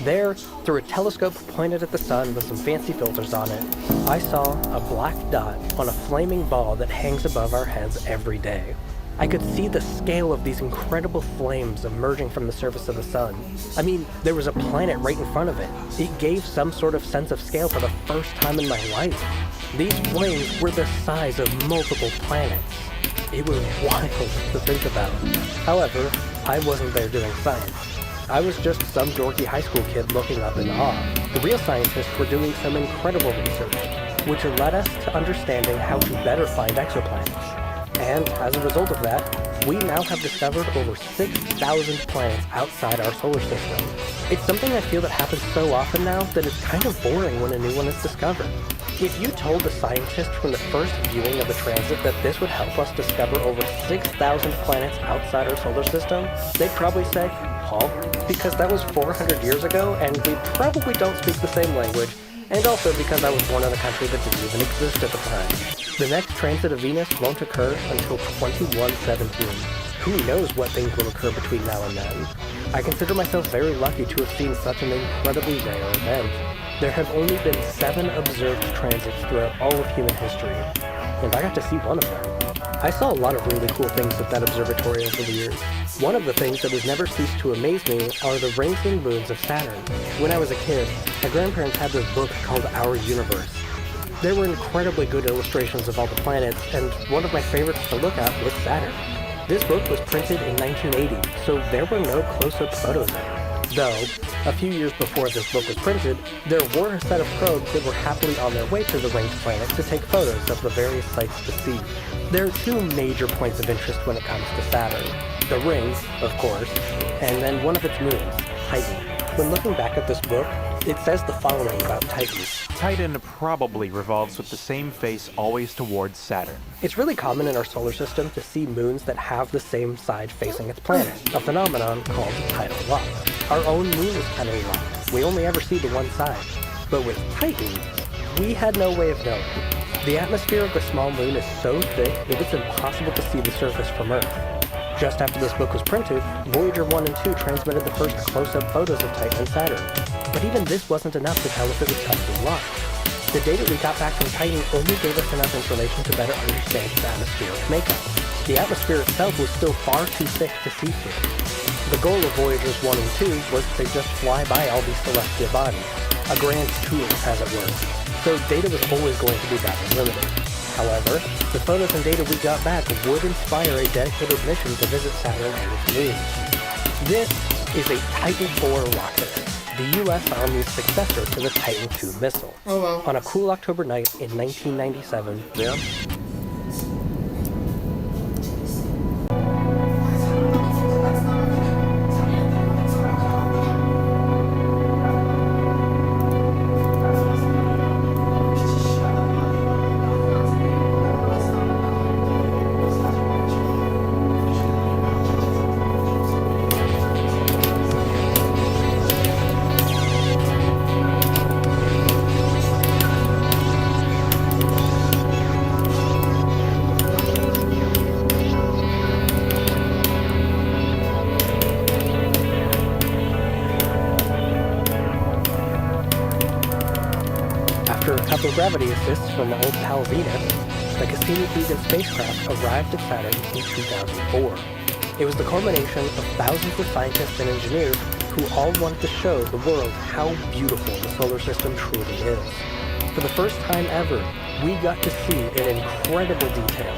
There, through a telescope pointed at the sun with some fancy filters on it, I saw a black dot on a flaming ball that hangs above our heads every day. I could see the scale of these incredible flames emerging from the surface of the sun. I mean, there was a planet right in front of it. It gave some sort of sense of scale for the first time in my life. These flames were the size of multiple planets. It was wild to think about. However, I wasn't there doing science. I was just some dorky high school kid looking up in awe. The real scientists were doing some incredible research, which led us to understanding how to better find exoplanets. And as a result of that, we now have discovered over 6,000 planets outside our solar system. It's something I feel that happens so often now that it's kind of boring when a new one is discovered. If you told the scientists from the first viewing of the transit that this would help us discover over 6,000 planets outside our solar system, they'd probably say, "Huh?" Because that was 400 years ago, and we probably don't speak the same language, and also because I was born in a country that didn't even exist at the time. The next transit of Venus won't occur until 2117. Who knows what things will occur between now and then? I consider myself very lucky to have seen such an incredibly rare event. There have only been 7 observed transits throughout all of human history, and I got to see one of them. I saw a lot of really cool things at that observatory over the years. One of the things that has never ceased to amaze me are the rings and moons of Saturn. When I was a kid, my grandparents had this book called Our Universe. There were incredibly good illustrations of all the planets, and one of my favorites to look at was Saturn. This book was printed in 1980, so there were no close-up photos of it. Though, a few years before this book was printed, there were a set of probes that were happily on their way to the ringed planet to take photos of the various sights to see. There are 2 major points of interest when it comes to Saturn. The rings, of course, and then one of its moons, Titan. When looking back at this book, it says the following about Titan. Titan probably revolves with the same face always towards Saturn. It's really common in our solar system to see moons that have the same side facing its planet, a phenomenon called tidal lock. Our own moon is tidally locked. We only ever see the one side. But with Titan, we had no way of knowing. The atmosphere of the small moon is so thick that it's impossible to see the surface from Earth. Just after this book was printed, Voyager 1 and 2 transmitted the first close-up photos of Titan and Saturn. But even this wasn't enough to tell us it was tidally locked. The data we got back from Titan only gave us enough information to better understand its atmospheric makeup. The atmosphere itself was still far too thick to see through. The goal of Voyagers 1 and 2 was to just fly by all these celestial bodies, a grand tour, as it were. So data was always going to be rather limited. However, the photos and data we got back would inspire a dedicated mission to visit Saturn and its moons. This is a Titan IV rocket, the U.S. Army's successor to the Titan II missile. Oh well. On a cool October night in 1997, after a couple gravity assists from old pal Venus, the Cassini-Huygens spacecraft arrived at Saturn in 2004. It was the culmination of thousands of scientists and engineers who all wanted to show the world how beautiful the solar system truly is. For the first time ever, we got to see in incredible detail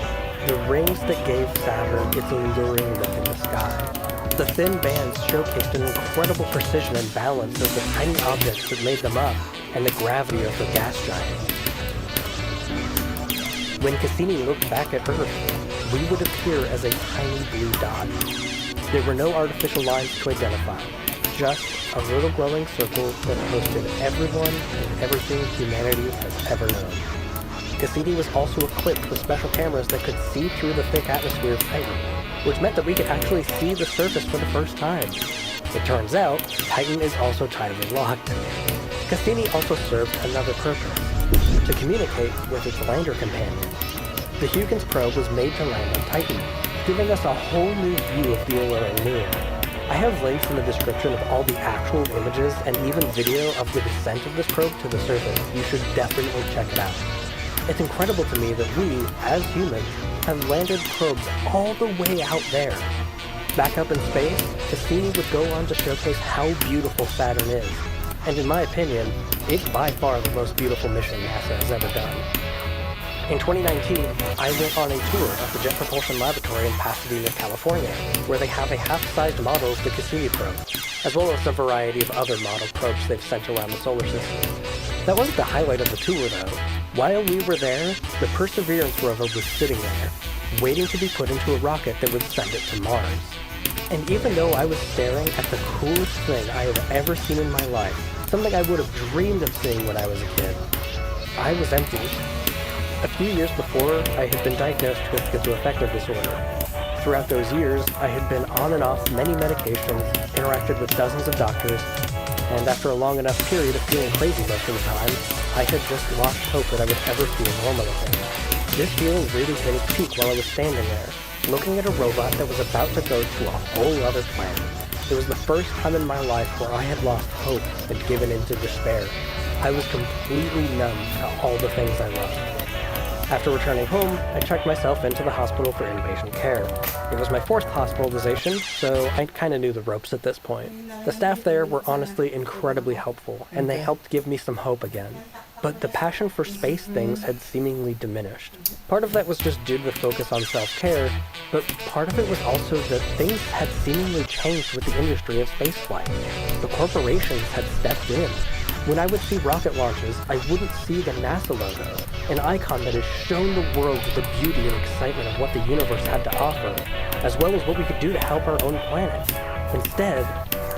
the rings that gave Saturn its alluring look in the sky. The thin bands showcased an incredible precision and balance of the tiny objects that made them up and the gravity of the gas giant. When Cassini looked back at Earth, we would appear as a tiny blue dot. There were no artificial lines to identify, just a little glowing circle that hosted everyone and everything humanity has ever known. Cassini was also equipped with special cameras that could see through the thick atmosphere of Titan, which meant that we could actually see the surface for the first time. It turns out, Titan is also tidally locked. Cassini also served another purpose, to communicate with its lander companion. The Huygens probe was made to land on Titan, giving us a whole new view of the alluring moon. I have links in the description of all the actual images and even video of the descent of this probe to the surface. You should definitely check it out. It's incredible to me that we, as humans, have landed probes all the way out there. Back up in space, Cassini would go on to showcase how beautiful Saturn is. And in my opinion, it's by far the most beautiful mission NASA has ever done. In 2019, I went on a tour of the Jet Propulsion Laboratory in Pasadena, California, where they have a half-sized model of the Cassini probe, as well as a variety of other model probes they've sent around the solar system. That wasn't the highlight of the tour, though. While we were there, the Perseverance rover was sitting there, waiting to be put into a rocket that would send it to Mars. And even though I was staring at the coolest thing I have ever seen in my life, something I would have dreamed of seeing when I was a kid, I was empty. A few years before, I had been diagnosed with schizoaffective disorder. Throughout those years, I had been on and off many medications, interacted with dozens of doctors, and after a long enough period of feeling crazy most of the time, I had just lost hope that I would ever feel normal again. This feeling really hit its peak while I was standing there, looking at a robot that was about to go to a whole other planet. It was the first time in my life where I had lost hope and given into despair. I was completely numb to all the things I loved. After returning home, I checked myself into the hospital for inpatient care. It was my 4th hospitalization, so I kind of knew the ropes at this point. The staff there were honestly incredibly helpful, and they helped give me some hope again. But the passion for space things had seemingly diminished. Part of that was just due to the focus on self-care, but part of it was also that things had seemingly changed with the industry of spaceflight. The corporations had stepped in. When I would see rocket launches, I wouldn't see the NASA logo, an icon that has shown the world the beauty and excitement of what the universe had to offer, as well as what we could do to help our own planet. Instead,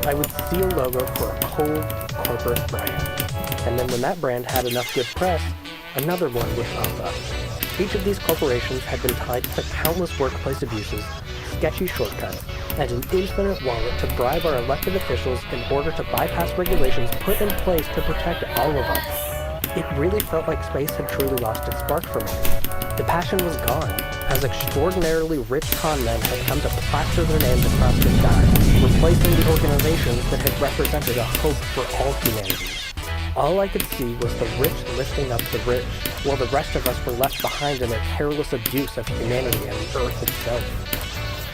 I would see a logo for a cold corporate brand. And then when that brand had enough good press, another one would pop up. Each of these corporations had been tied to countless workplace abuses, sketchy shortcuts, and an infinite wallet to bribe our elected officials in order to bypass regulations put in place to protect all of us. It really felt like space had truly lost its spark for me. The passion was gone, as extraordinarily rich con men had come to plaster their names across the sky, replacing the organizations that had represented a hope for all humanity. All I could see was the rich lifting up the rich, while the rest of us were left behind in a careless abuse of humanity and the Earth itself.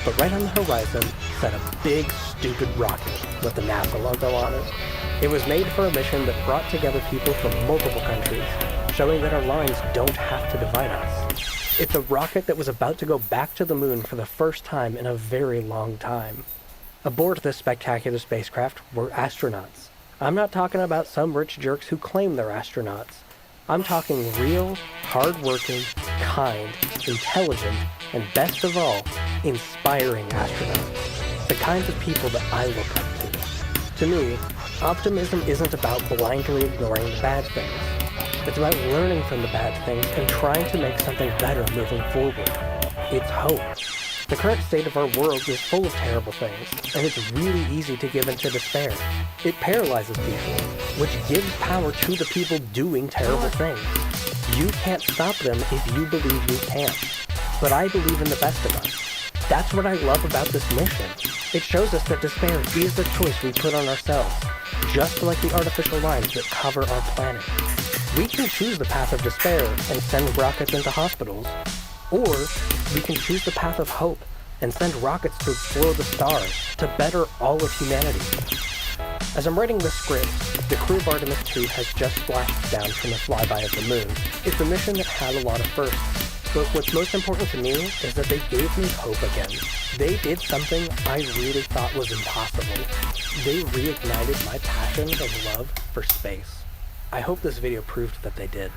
But right on the horizon sat a big, stupid rocket with the NASA logo on it. It was made for a mission that brought together people from multiple countries, showing that our lines don't have to divide us. It's a rocket that was about to go back to the moon for the first time in a very long time. Aboard this spectacular spacecraft were astronauts. I'm not talking about some rich jerks who claim they're astronauts. I'm talking real, hard-working, kind, intelligent, and best of all, inspiring astronauts. The kinds of people that I look up to. To me, optimism isn't about blindly ignoring the bad things. It's about learning from the bad things and trying to make something better moving forward. It's hope. The current state of our world is full of terrible things, and it's really easy to give into despair. It paralyzes people, which gives power to the people doing terrible things. You can't stop them if you believe you can't. But I believe in the best of us. That's what I love about this mission. It shows us that despair is the choice we put on ourselves, just like the artificial lines that cover our planet. We can choose the path of despair and send rockets into hospitals, or we can choose the path of hope and send rockets to explore the stars to better all of humanity. As I'm writing this script, the crew of Artemis II has just splashed down from the flyby of the moon. It's a mission that had a lot of firsts, but what's most important to me is that they gave me hope again. They did something I really thought was impossible. They reignited my passion and love for space. I hope this video proved that they did.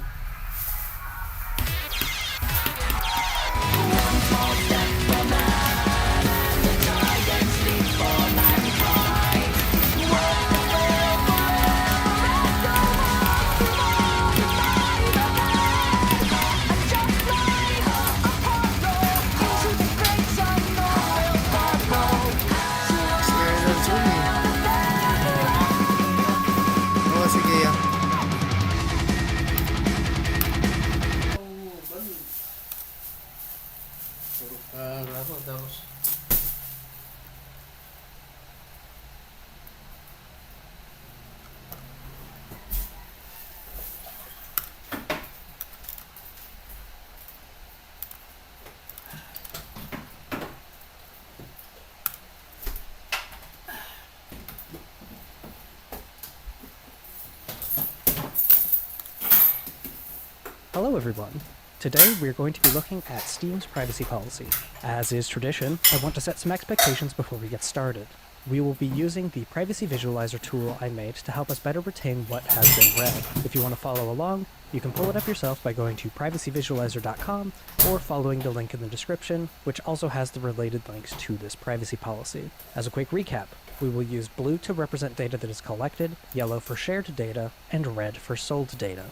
Hello everyone. Today we're going to be looking at Steam's privacy policy. As is tradition, I want to set some expectations before we get started. We will be using the privacy visualizer tool I made to help us better retain what has been read. If you want to follow along, you can pull it up yourself by going to privacyvisualizer.com or following the link in the description, which also has the related links to this privacy policy. As a quick recap, we will use blue to represent data that is collected, yellow for shared data, and red for sold data.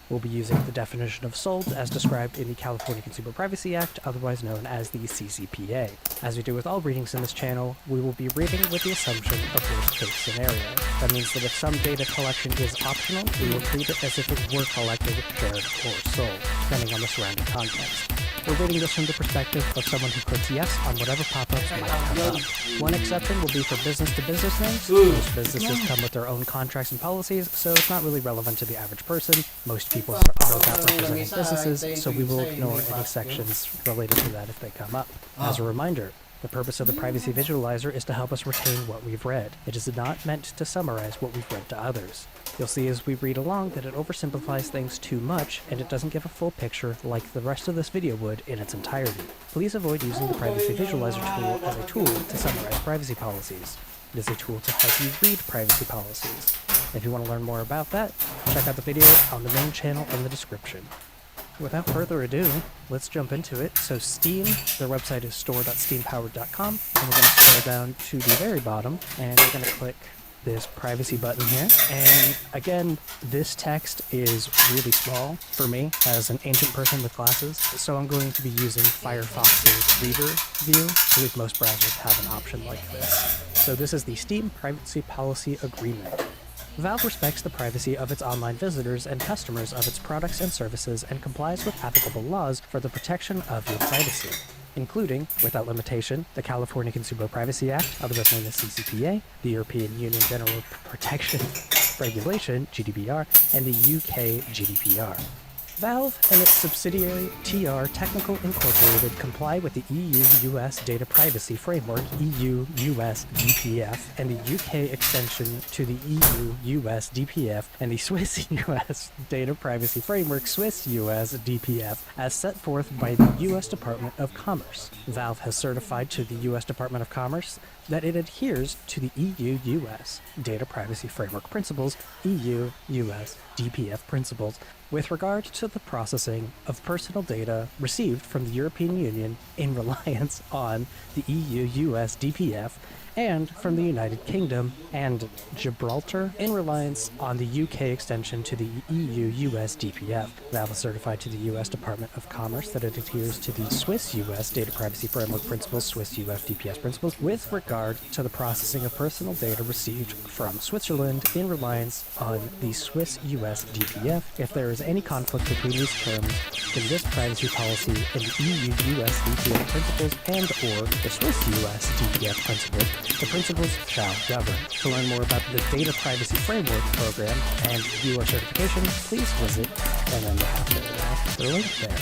We'll be using the definition of sold as described in the California Consumer Privacy Act, otherwise known as the CCPA. As we do with all readings in this channel, we will be reading with the assumption of worst-case scenario. That means that if some data collection is optional, we will treat it as if it were collected, shared, or sold, depending on the surrounding context. We're reading this from the perspective of someone who clicks yes on whatever pop-ups might come up. One exception will be for business-to-business things. Most businesses come with their own contracts and policies, so it's not really relevant to the average person. Most people are all about representing businesses, so we will ignore any sections related to that if they come up. As a reminder, the purpose of the Privacy Visualizer is to help us retain what we've read. It is not meant to summarize what we've read to others. You'll see as we read along that it oversimplifies things too much, and it doesn't give a full picture like the rest of this video would in its entirety. Please avoid using the Privacy Visualizer tool as a tool to summarize privacy policies. It is a tool to help you read privacy policies. If you want to learn more about that, check out the video on the main channel in the description. Without further ado, let's jump into it. So Steam, their website is store.steampowered.com, and we're going to scroll down to the very bottom, and we're going to click this privacy button here. And again, this text is really small for me as an ancient person with glasses, so I'm going to be using Firefox's Reader view. I believe most browsers have an option like this. So this is the Steam Privacy Policy Agreement. Valve respects the privacy of its online visitors and customers of its products and services and complies with applicable laws for the protection of your privacy, including, without limitation, the California Consumer Privacy Act, otherwise known as CCPA, the European Union General Protection Regulation, GDPR, and the UK GDPR. Valve and its subsidiary TR Technical Incorporated comply with the EU-US Data Privacy Framework EU-US DPF and the UK extension to the EU-US DPF and the Swiss-US Data Privacy Framework Swiss-US DPF as set forth by the US Department of Commerce. Valve has certified to the US Department of Commerce that it adheres to the EU-US Data Privacy Framework Principles, EU-US DPF principles, with regard to the processing of personal data received from the European Union in reliance on the EU-US DPF and from the United Kingdom and Gibraltar in reliance on the UK extension to the EU-US DPF. Valve is certified to the US Department of Commerce that it adheres to the Swiss-US Data Privacy Framework Principles, Swiss-US DPS principles, with regard to the processing of personal data received from Switzerland in reliance on the Swiss-US DPF. If there is any conflict between these terms in this privacy policy and the EU-US DPF principles and/or the Swiss-US DPF principles, the principles shall govern. To learn more about the Data Privacy Framework Program and view our certification, please visit, and then you have the link there.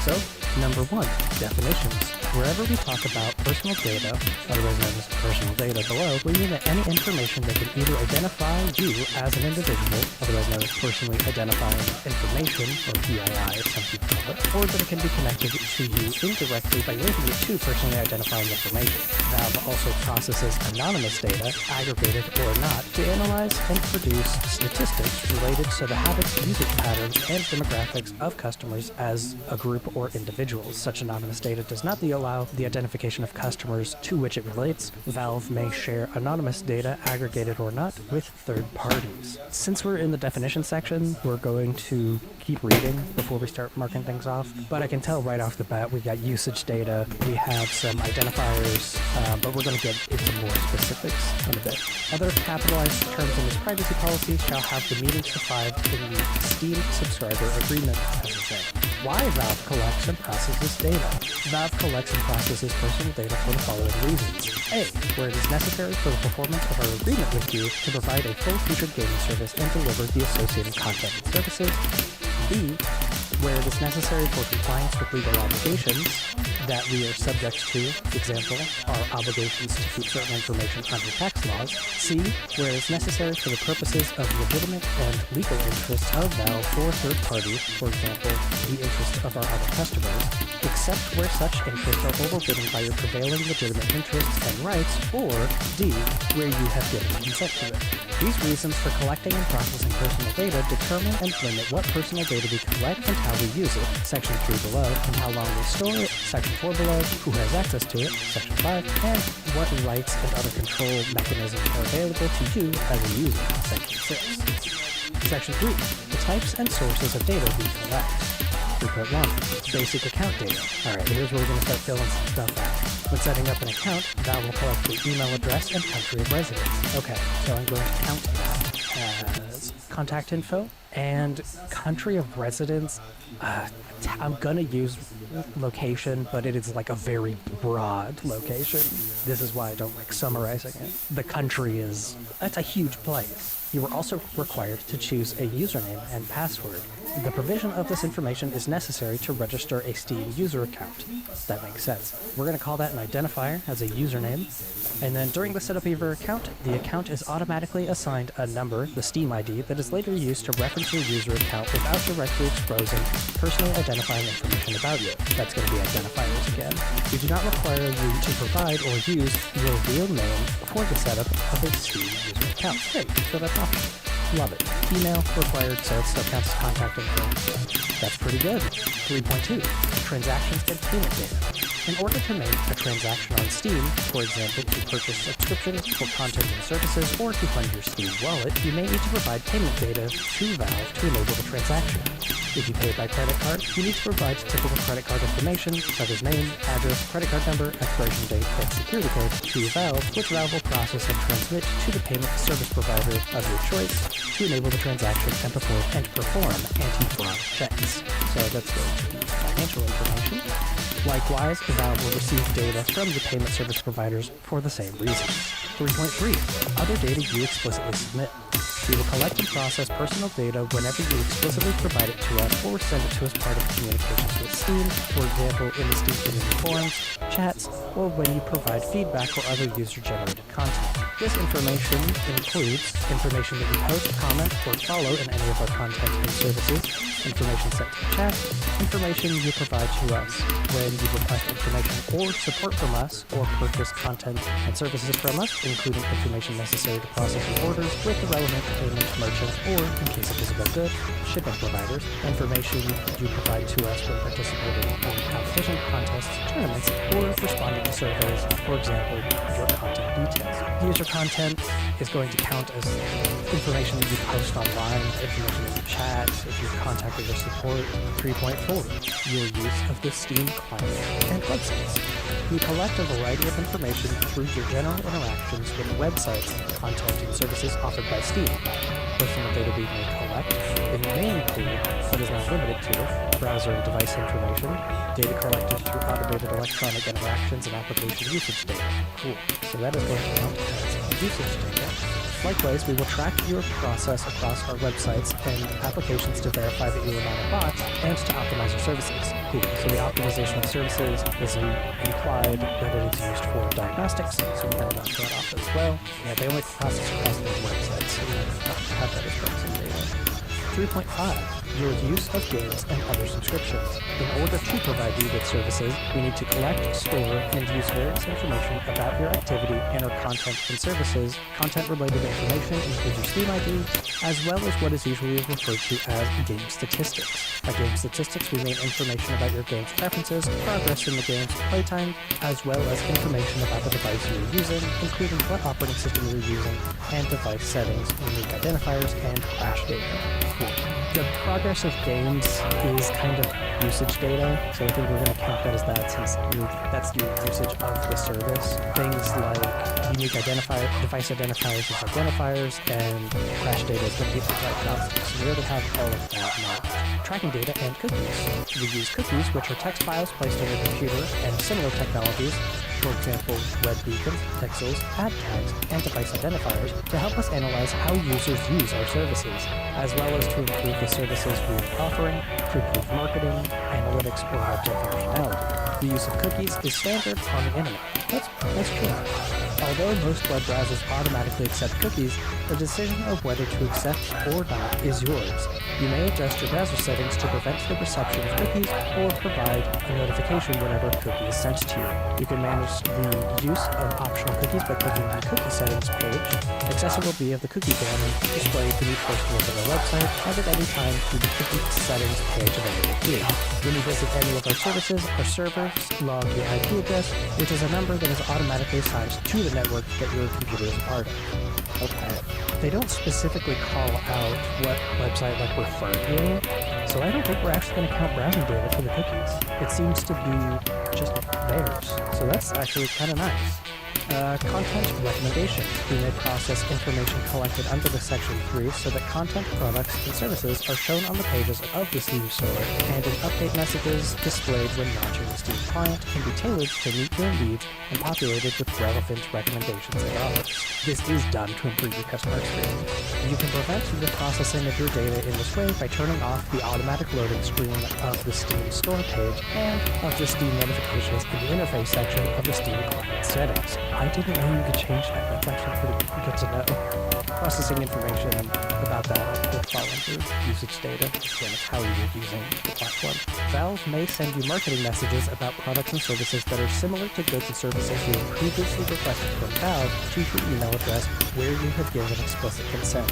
So, number 1, definitions. Wherever we talk about personal data, otherwise known as personal data below, we mean that any information that can either identify you as an individual, otherwise known as personally identifying information, or PII as some people call it, or that it can be connected to you indirectly by linking it to personally identifying information. Valve also processes anonymous data, aggregated or not, to analyze and produce statistics related to the habits, usage patterns, and demographics of customers as a group or individuals. Such anonymous data does not allow the identification of customers to which it relates. Valve may share anonymous data, aggregated or not, with third parties. Since we're in the definition section, we're going to keep reading before we start marking things off, but I can tell right off the bat we've got usage data, we have some identifiers, but we're going to get into more specifics in a bit. Other capitalized terms in this privacy policy shall have the meaning defined in the Steam subscriber agreement, as I say. Why Valve collects and processes data? Valve collects and processes personal data for the following reasons. A. Where it is necessary for the performance of our agreement with you to provide a full-featured gaming service and deliver the associated content and services. B. Where it is necessary for compliance with legal obligations that we are subject to, for example, our obligations to keep certain information under tax laws. C. Where it is necessary for the purposes of legitimate and legal interests of Valve for third parties, for example, the interests of our other customers, except where such interests are overridden by your prevailing legitimate interests and rights, or D. Where you have given consent to it. These reasons for collecting and processing personal data determine and limit what personal data we collect and how we use it, Section 3 below, and how long we store it, Section 4 below, who has access to it, Section 5, and what rights and other control mechanisms are available to you as a user, Section 6. Section 3. The types and sources of data we collect. 3.1. Basic account data. Alright, here's where we're going to start filling some stuff out. When setting up an account, Valve will collect the email address and country of residence. Okay, so I'm going to count that as contact info, and country of residence. I'm gonna use location, but it is like a very broad location. This is why I don't like summarizing it. The country that's a huge place. You are also required to choose a username and password. The provision of this information is necessary to register a Steam user account. That makes sense. We're going to call that an identifier as a username. And then during the setup of your account, the account is automatically assigned a number, the Steam ID, that is later used to reference your user account without directly exposing personally identifying information about you. That's going to be identifiers again. We do not require you to provide or use your real name for the setup of a Steam user account. Great, so that's optional. Love it. Email required, so it still counts as contact info. That's pretty good. 3.2. Transactions and payment data. In order to make a transaction on Steam, for example, to purchase subscriptions for content and services, or to fund your Steam wallet, you may need to provide payment data to Valve to enable the transaction. If you pay by credit card, you need to provide typical credit card information, such as name, address, credit card number, expiration date, and security code to Valve, which Valve will process and transmit to the payment service provider of your choice to enable the transaction and perform anti-fraud checks. So that's the financial information. Likewise, Valve will receive data from the payment service providers for the same reason. 3.3. Other data you explicitly submit. We will collect and process personal data whenever you explicitly provide it to us or send it to us part of communications with Steam, for example, in the Steam community forums, chats, or when you provide feedback or other user-generated content. This information includes information that you post, comment, or follow in any of our content and services, information sent to chat, information you provide to us when you request information or support from us or purchase content and services from us, including information necessary to process your orders with the relevant payment merchants or, in case of physical good, shipping providers, information you provide to us when participating in competition, contests, tournaments, or responding to surveys, for example, your content details. User content is going to count as information that you post online, information in the chat, if you've contacted or support. 3.4. Your use of the Steam client and websites. We collect a variety of information through your general interactions with websites, content, and services offered by Steam. Personal data we may collect. It may include, but is not limited to, browser and device information, data collected through automated electronic interactions and application usage data. Cool. So that is going to count as usage data. Likewise, we will track your process across our websites and applications to verify that you are not a bot and to optimize your services. Cool. So the optimization of services is implied that it is used for diagnostics, so we're going to knock that off as well. Yeah, they only process across those websites, so we're going to have that as processing data. 3.5. Your use of games and other subscriptions. In order to provide you with services, we need to collect, store, and use various information about your activity and our content and services. Content-related information includes your Steam ID, as well as what is usually referred to as game statistics. By game statistics, we mean information about your game's preferences, progress in the game's playtime, as well as information about the device you are using, including what operating system you are using, and device settings, unique identifiers, and crash data. Cool. The progress of games is kind of usage data, so I think we're going to count that as that since that's your usage of the service. Things like unique device identifiers as identifiers, and crash data is going to be for diagnostics. So we already have all of that marked. Tracking data and cookies. We use cookies, which are text files placed on your computer, and similar technologies, for example, web beacons, pixels, ad tags, and device identifiers, to help us analyze how users use our services, as well as to improve the services we are offering, to improve marketing, analytics, or object functionality. The use of cookies is standard on the internet. That's true. Although most web browsers automatically accept cookies, the decision of whether to accept or not is yours. You may adjust your browser settings to prevent the reception of cookies or provide a notification whenever a cookie is sent to you. You can manage the use of optional cookies by clicking the Cookie Settings page, accessible via the cookie banner displayed beneath first look of our website, and at any time through the Cookie Settings page available here. When you visit any of our services, our servers log your IP address, which is a number that is automatically assigned to the network that your computer is a part of. Okay. They don't specifically call out what website we're referring to, so I don't think we're actually going to count browsing data for the cookies. It seems to be just theirs, so that's actually kind of nice. Content recommendations. We may process information collected under the Section 3 so that content, products, and services are shown on the pages of the Steam store, and in update messages displayed when launching the Steam client can be tailored to meet your needs and populated with relevant recommendations and offers. This is done to improve your customer experience. You can prevent the processing of your data in this way by turning off the automatic loading screen of the Steam store page and of the Steam notifications in the interface section of the Steam client settings. I didn't know you could change that. That's actually pretty good to know. Processing information about that will fall under usage data. Again, it's how you're using the platform. Valve may send you marketing messages about products and services that are similar to goods and services you have previously requested from Valve to your email address where you have given explicit consent.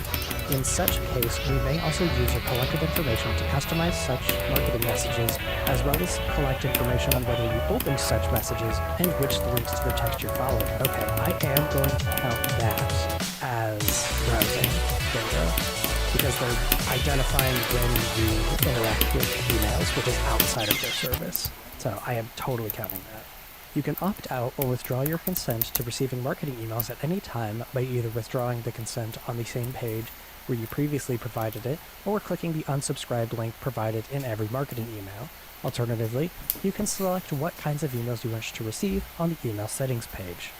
In such case, we may also use your collected information to customize such marketing messages, as well as collect information on whether you opened such messages and which links to the text you're following. Okay, I am going to count that as browsing data, because they're identifying when you interact with emails, which is outside of their service. So I am totally counting that. You can opt out or withdraw your consent to receiving marketing emails at any time by either withdrawing the consent on the same page where you previously provided it, or clicking the unsubscribed link provided in every marketing email. Alternatively, you can select what kinds of emails you wish to receive on the email settings page.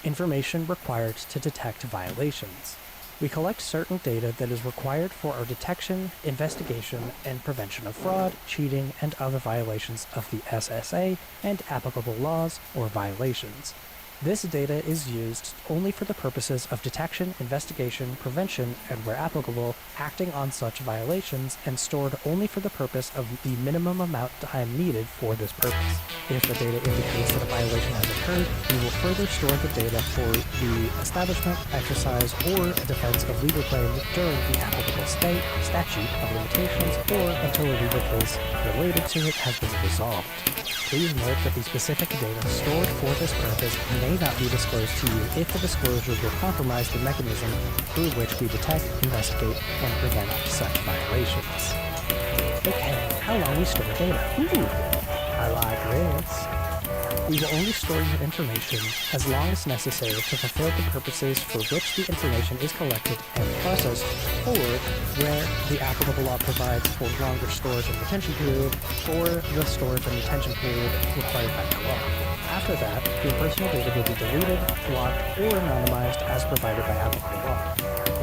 Information required to detect violations. We collect certain data that is required for our detection, investigation, and prevention of fraud, cheating, and other violations of the SSA and applicable laws or violations. This data is used only for the purposes of detection, investigation, prevention, and where applicable, acting on such violations, and stored only for the purpose of the minimum amount of time needed for this purpose. If the data indicates that a violation has occurred, we will further store the data for the establishment, exercise, or defense of legal claims during the applicable statute of limitations, or until a legal case related to it has been resolved. Please note that the specific data stored for this purpose may not be disclosed to you if the disclosure will compromise the mechanism through which we detect, investigate, and prevent such violations. Okay, how long we store data? Ooh, I like this. We will only store your information as long as necessary to fulfill the purposes for which the information is collected and processed, or where the applicable law provides for longer storage and retention period, or the storage and retention period required by the law. After that, your personal data will be deleted, blocked, or anonymized as provided by applicable law.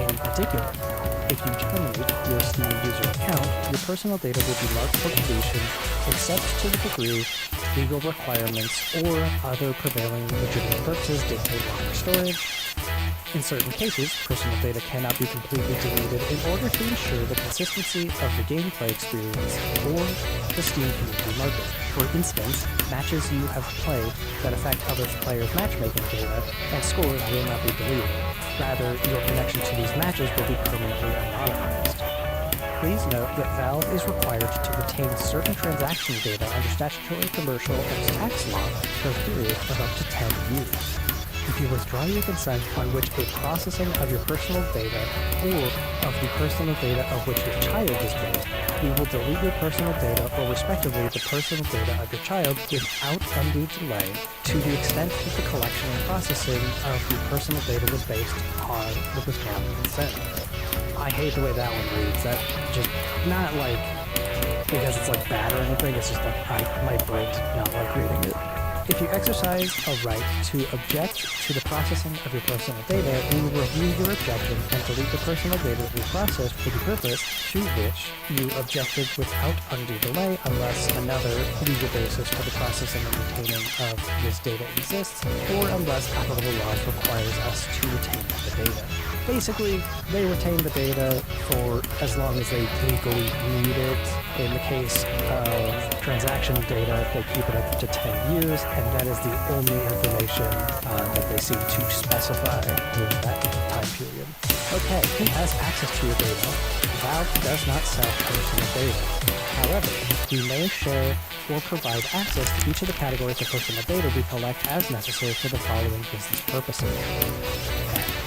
In particular, if you terminate your Steam user account, your personal data will be marked for deletion except to the degree legal requirements or other prevailing legitimate purposes dictate longer storage. In certain cases, personal data cannot be completely deleted in order to ensure the consistency of the gameplay experience or the Steam community market. For instance, matches you have played that affect other players' matchmaking data and scores will not be deleted. Rather, your connection to these matches will be permanently anonymized. Please note that Valve is required to retain certain transaction data under statutory, commercial, and tax law for a period of up to 10 years. If you withdraw your consent on which a processing of your personal data or of the personal data of which your child is based, we will delete your personal data or respectively the personal data of your child without undue delay to the extent that the collection and processing of the personal data was based on the withdrawn consent. I hate the way that one reads. That just, not like because it's like bad or anything, it's just like my brain's not like reading it. If you exercise a right to object to the processing of your personal data, we will review your objection and delete the personal data that we processed for the purpose to which you objected without undue delay unless another legal basis for the processing and retaining of this data exists, or unless applicable laws requires us to retain the data. Basically, they retain the data for as long as they legally need it. In the case of transaction data, they keep it up to 10 years, and that is the only information that they seem to specify in that time period. Okay, who has access to your data? Valve does not sell personal data. However, we may share or provide access to each of the categories of personal data we collect as necessary for the following business purposes.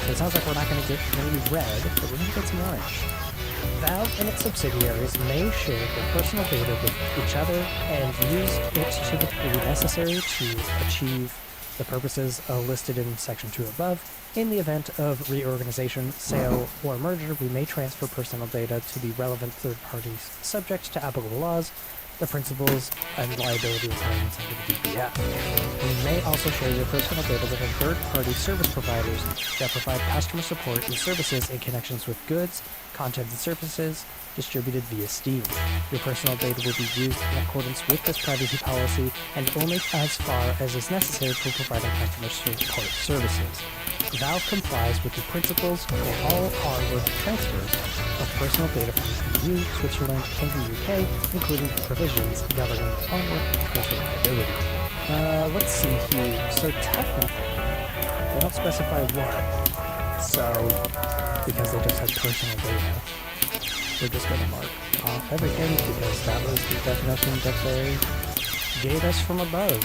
So it sounds like we're not going to get any red, but we're going to get some orange. Valve and its subsidiaries may share their personal data with each other and use it to the degree necessary to achieve the purposes listed in Section 2 above. In the event of reorganization, sale, or merger, we may transfer personal data to the relevant third parties subject to applicable laws, the principles and liability requirements under the DPF. We may also share your personal data with third-party service providers that provide customer support and services in connections with goods, content, and services distributed via Steam. Your personal data will be used in accordance with this privacy policy and only as far as is necessary for providing customer support services. Valve complies with the principles for all onward transfers of personal data from the EU, Switzerland, and the UK, including the provisions governing onward transfer liability. Let's see here. So technically, they don't specify what. So, because they just had personal data, we're just going to mark off everything because that was the definition that they gave us from above.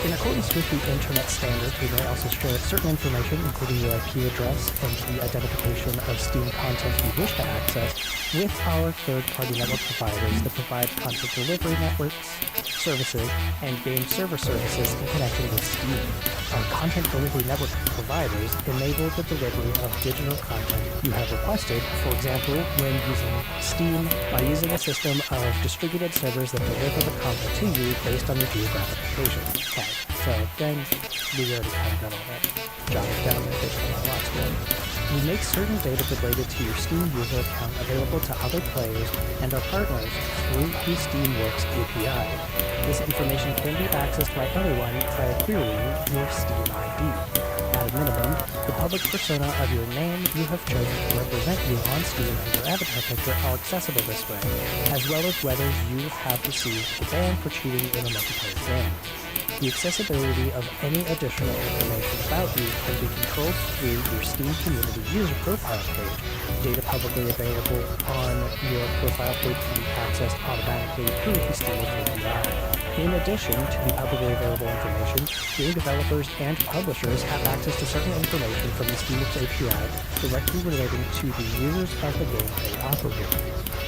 In accordance with the Internet standards, we may also share certain information, including your IP address and the identification of Steam content you wish to access, with our third-party network providers that provide content delivery networks, services, and game server services in connection with Steam. Our content delivery network providers enable the delivery of digital content you have requested, for example, when using Steam, by using a system of distributed servers that deliver the content to you based on your geographic location. Okay, so then we already kind of got all that jotted down there based on our last one. We make certain data related to your Steam user account available to other players and our partners through the Steamworks API. This information can be accessed by anyone by querying your Steam ID. At a minimum, the public persona of your name you have chosen to represent you on Steam and your avatar picture are accessible this way, as well as whether you have received a ban for cheating in a multiplayer game. The accessibility of any additional information about you can be controlled through your Steam Community User Profile page. Data publicly available on your profile page can be accessed automatically through the Steamworks API. In addition to the publicly available information, game developers and publishers have access to certain information from the Steamworks API directly relating to the users of the game they operate.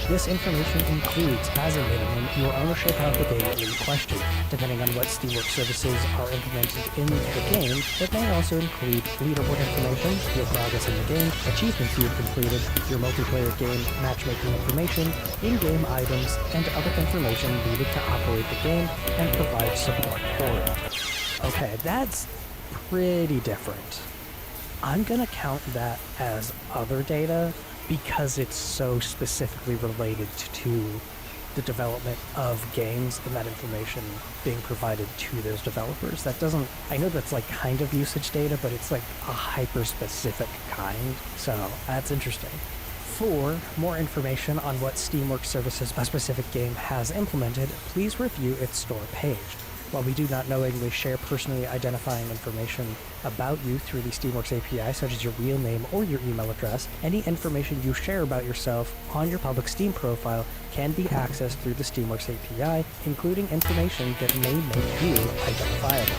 This information includes, as a minimum, your ownership of the game in question. Depending on what Steamworks services are implemented in the game, it may also include leaderboard information, your progress in the game, achievements you have completed, your multiplayer game matchmaking information, in-game items, and other information needed to operate the game and provide support for it. Okay, that's pretty different. I'm gonna count that as other data because it's so specifically related to the development of games and that information being provided to those developers. That doesn't, I know that's like kind of usage data, but it's like a hyper-specific kind, so that's interesting. For more information on what Steamworks services a specific game has implemented, please review its store page. While we do not knowingly share personally identifying information about you through the Steamworks API, such as your real name or your email address, any information you share about yourself on your public Steam profile can be accessed through the Steamworks API, including information that may make you identifiable.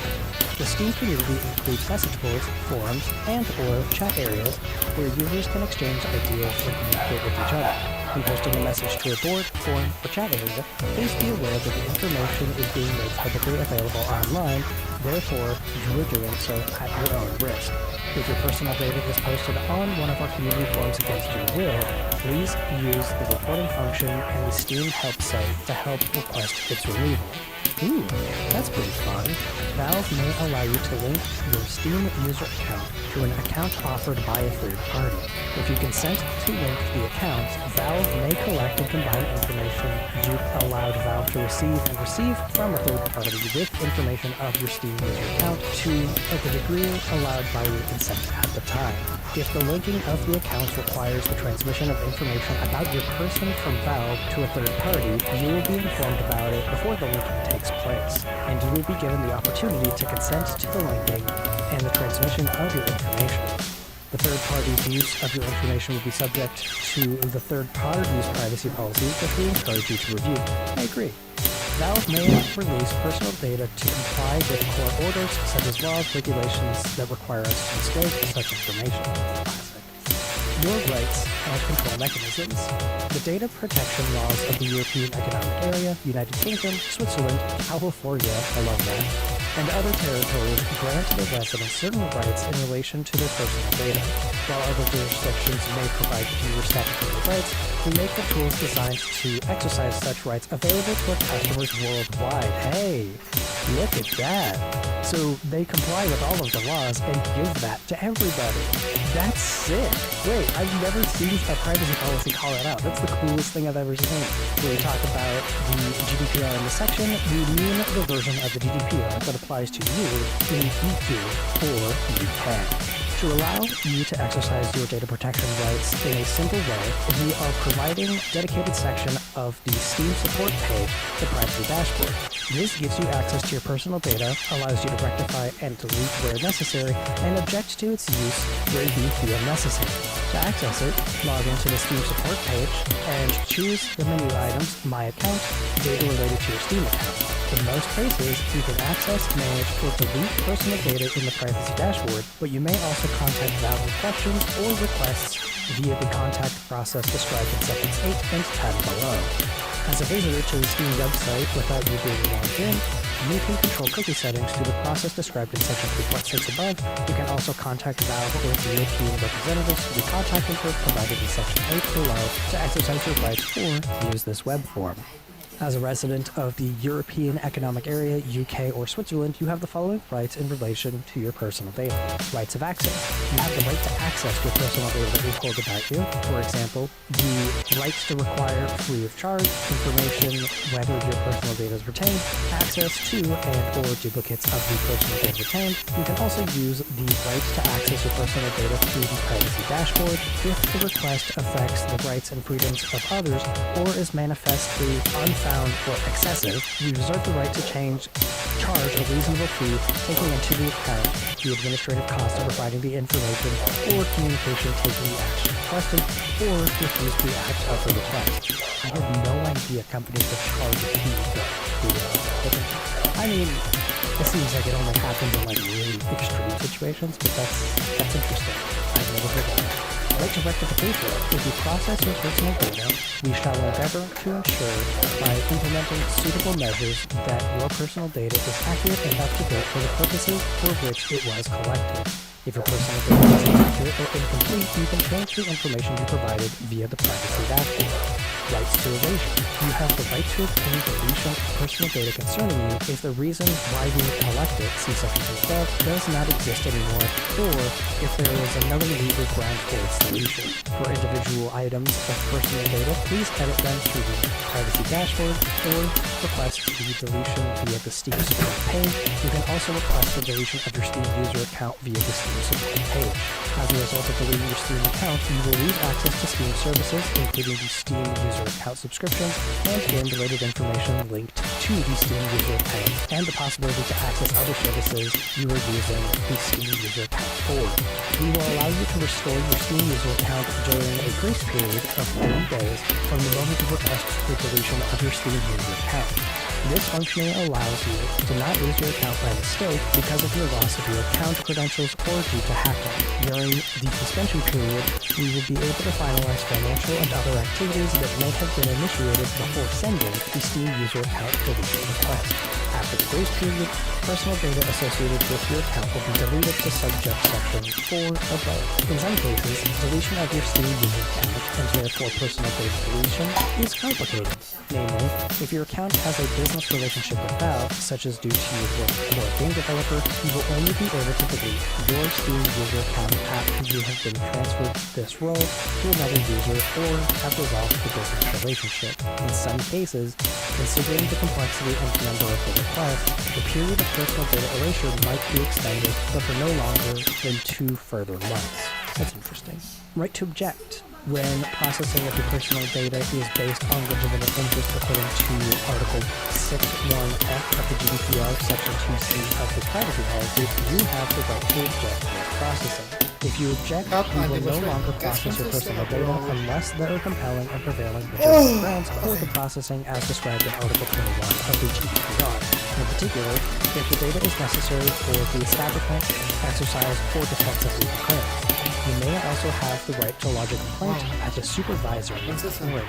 The Steam community includes message boards, forums, and/or chat areas where users can exchange ideas and communicate with each other. When posting a message to a board, forum, or chat area, please be aware that the information is being made publicly available online, therefore you are doing so at your own risk. If your personal data is posted on one of our community forums against your will, please use the reporting function in the Steam help site to help request its removal. Ooh, that's pretty fun. Valve may allow you to link your Steam user account to an account offered by a third party. If you consent to link the accounts, Valve may collect and combine information you allowed Valve to receive from a third party with information of your Steam user account to the degree allowed by your consent at the time. If the linking of the accounts requires the transmission of information about your person from Valve to a third party, you will be informed about it before the linking takes place, and you will be given the opportunity to consent to the linking and the transmission of your information. The third party's use of your information will be subject to the third party's privacy policy, which we encourage you to review. I agree. Valve may release personal data to comply with court orders, such as laws, regulations that require us to disclose such information. Classic. Your rights and control mechanisms. The data protection laws of the European Economic Area, United Kingdom, Switzerland, California, I love that, and other territories grant their residents certain rights in relation to their personal data. While other jurisdictions may provide fewer statutory rights, we make the tools designed to exercise such rights available to our customers worldwide. Hey, look at that. So they comply with all of the laws and give that to everybody. That's sick. Wait, I've never seen a privacy policy call it out. That's the coolest thing I've ever seen. When we talk about the GDPR in this section, we mean the version of the GDPR that applies to you in EU or UK. To allow you to exercise your data protection rights in a simple way, we are providing a dedicated section of the Steam support page, the Privacy Dashboard. This gives you access to your personal data, allows you to rectify and delete where necessary, and object to its use where you feel necessary. To access it, log into the Steam support page and choose the menu items, My Account, data related to your Steam account. In most cases, you can access, manage, or delete personal data in the Privacy Dashboard, but you may also contact Valve with questions or requests via the contact process described in sections 8 and 10 below. As a visitor to the Steam website without you being logged in, you can control cookie settings through the process described in section 3.6 above. You can also contact Valve or its European representatives through the contact info provided in section 8 below to exercise your rights or use this web form. As a resident of the European Economic Area, UK, or Switzerland, you have the following rights in relation to your personal data. Rights of access. You have the right to access your personal data that we hold about you. For example, the rights to require free of charge information whether your personal data is retained, access to and or duplicates of the personal data retained. You can also use the right to access your personal data through the Privacy Dashboard if the request affects the rights and freedoms of others or is manifestly unfounded or excessive. We reserve the right to charge a reasonable fee, taking into account the administrative cost of providing the information or communication taking the action requested, or refuse the act of the request. I had no idea companies would charge a fee for the I mean, it seems like it only happens in like really extreme situations, but that's interesting. I've never heard of that. Right to rectification. If you process your personal data, we shall endeavor to ensure by implementing suitable measures that your personal data is accurate and up to date for the purposes for which it was collected. If your personal data is inaccurate or incomplete, you can change the information you provided via the Privacy Dashboard. Rights to erasure. You have the right to obtain deletion of personal data concerning you if the reason why you collect it, see section 2 above, does not exist anymore, or if there is another legal ground for its deletion. For individual items of personal data, please edit them through the Privacy Dashboard or request the deletion via the Steam support page. You can also request the deletion of your Steam user account via the Steam support page. As a result of deleting your Steam account, you will lose access to Steam services, including the Steam user account subscriptions and game-related information linked to the Steam user account, and the possibility to access other services you are using the Steam user account for. We will allow you to restore your Steam user account during a grace period of 30 days from the moment you request the deletion of your Steam user account. This functioning allows you to not lose your account by mistake because of your loss of your account credentials or due to hacking. During the suspension period, we will be able to finalize financial and other activities that may have been initiated before sending the Steam user account deletion request. After the grace period, personal data associated with your account will be deleted to subject section 4 above. In some cases, deletion of your Steam user account, and therefore personal data deletion, is complicated. Namely, if your account has a business relationship with Valve, such as due to your work for a game developer, you will only be able to delete your Steam user account after you have been transferred this role to another user or have resolved the business relationship. In some cases, considering the complexity and number of the requests, the period of personal data erasure might be extended, but for no longer than 2 further months. That's interesting. Right to object. When processing of your personal data is based on legitimate interest according to Article 6.1f of the GDPR, Section 2c of the Privacy Policy, you have the right to object to processing. If you object, you will no longer process your personal data unless there are compelling and prevailing legitimate grounds for the processing as described in Article 21 of the GDPR. In particular, if the data is necessary for the establishment, exercise, or defense of legal claims. You may also have the right to lodge a complaint at the supervisor authority.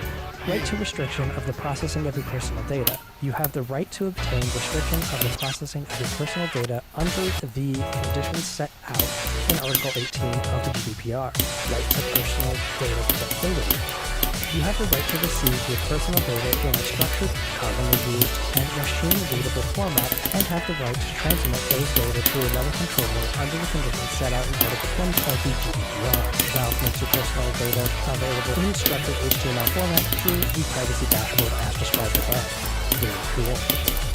Right to restriction of the processing of your personal data. You have the right to obtain restriction of the processing of your personal data under the conditions set out in Article 18 of the GDPR. Right to personal data portability. You have the right to receive your personal data in a structured, commonly used, and machine-readable format, and have the right to transmit those data to another controller under the conditions set out in Article 20 of the GDPR. Valve makes your personal data available in structured HTML format through the privacy dashboard as described above. Very cool.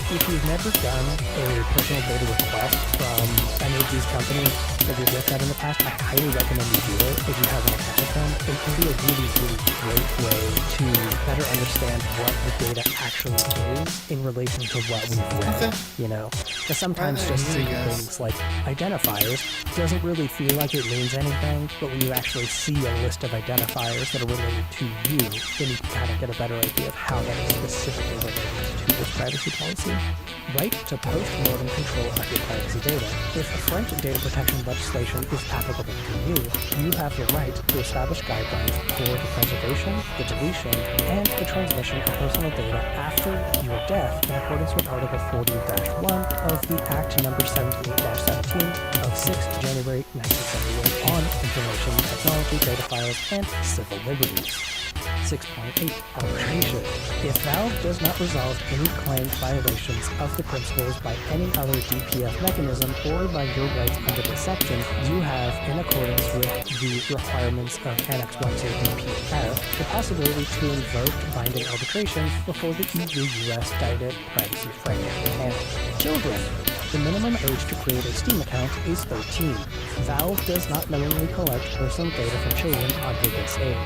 If you've never done a personal data request from any of these companies that you've looked at in the past, I highly recommend you do it if you have an account with them. It can be a really, really great way to better understand what the data actually is in relation to what we've read, you know? Because sometimes just seeing things like identifiers doesn't really feel like it means anything, but when you actually see a list of identifiers that are related to you, then you can kind of get a better idea of how that is specifically related to this privacy policy. Right to post-mortem control of your privacy data. If French data protection legislation is applicable to you, you have the right to establish guidelines for the preservation, the deletion, and the transmission of personal data after your death in accordance with Article 40-1 of the Act No. 78-17 of 6 January 1978 on information technology, data files, and civil liberties. 6.8 Arbitration. If Valve does not resolve any claimed violations of the principles by any other DPF mechanism or by your rights under this section, you have, in accordance with the requirements of Annex 1 to DPF, the possibility to invoke binding arbitration before the EU-US Data Privacy Framework panel. Children. The minimum age to create a Steam account is 13. Valve does not knowingly collect personal data from children under this age.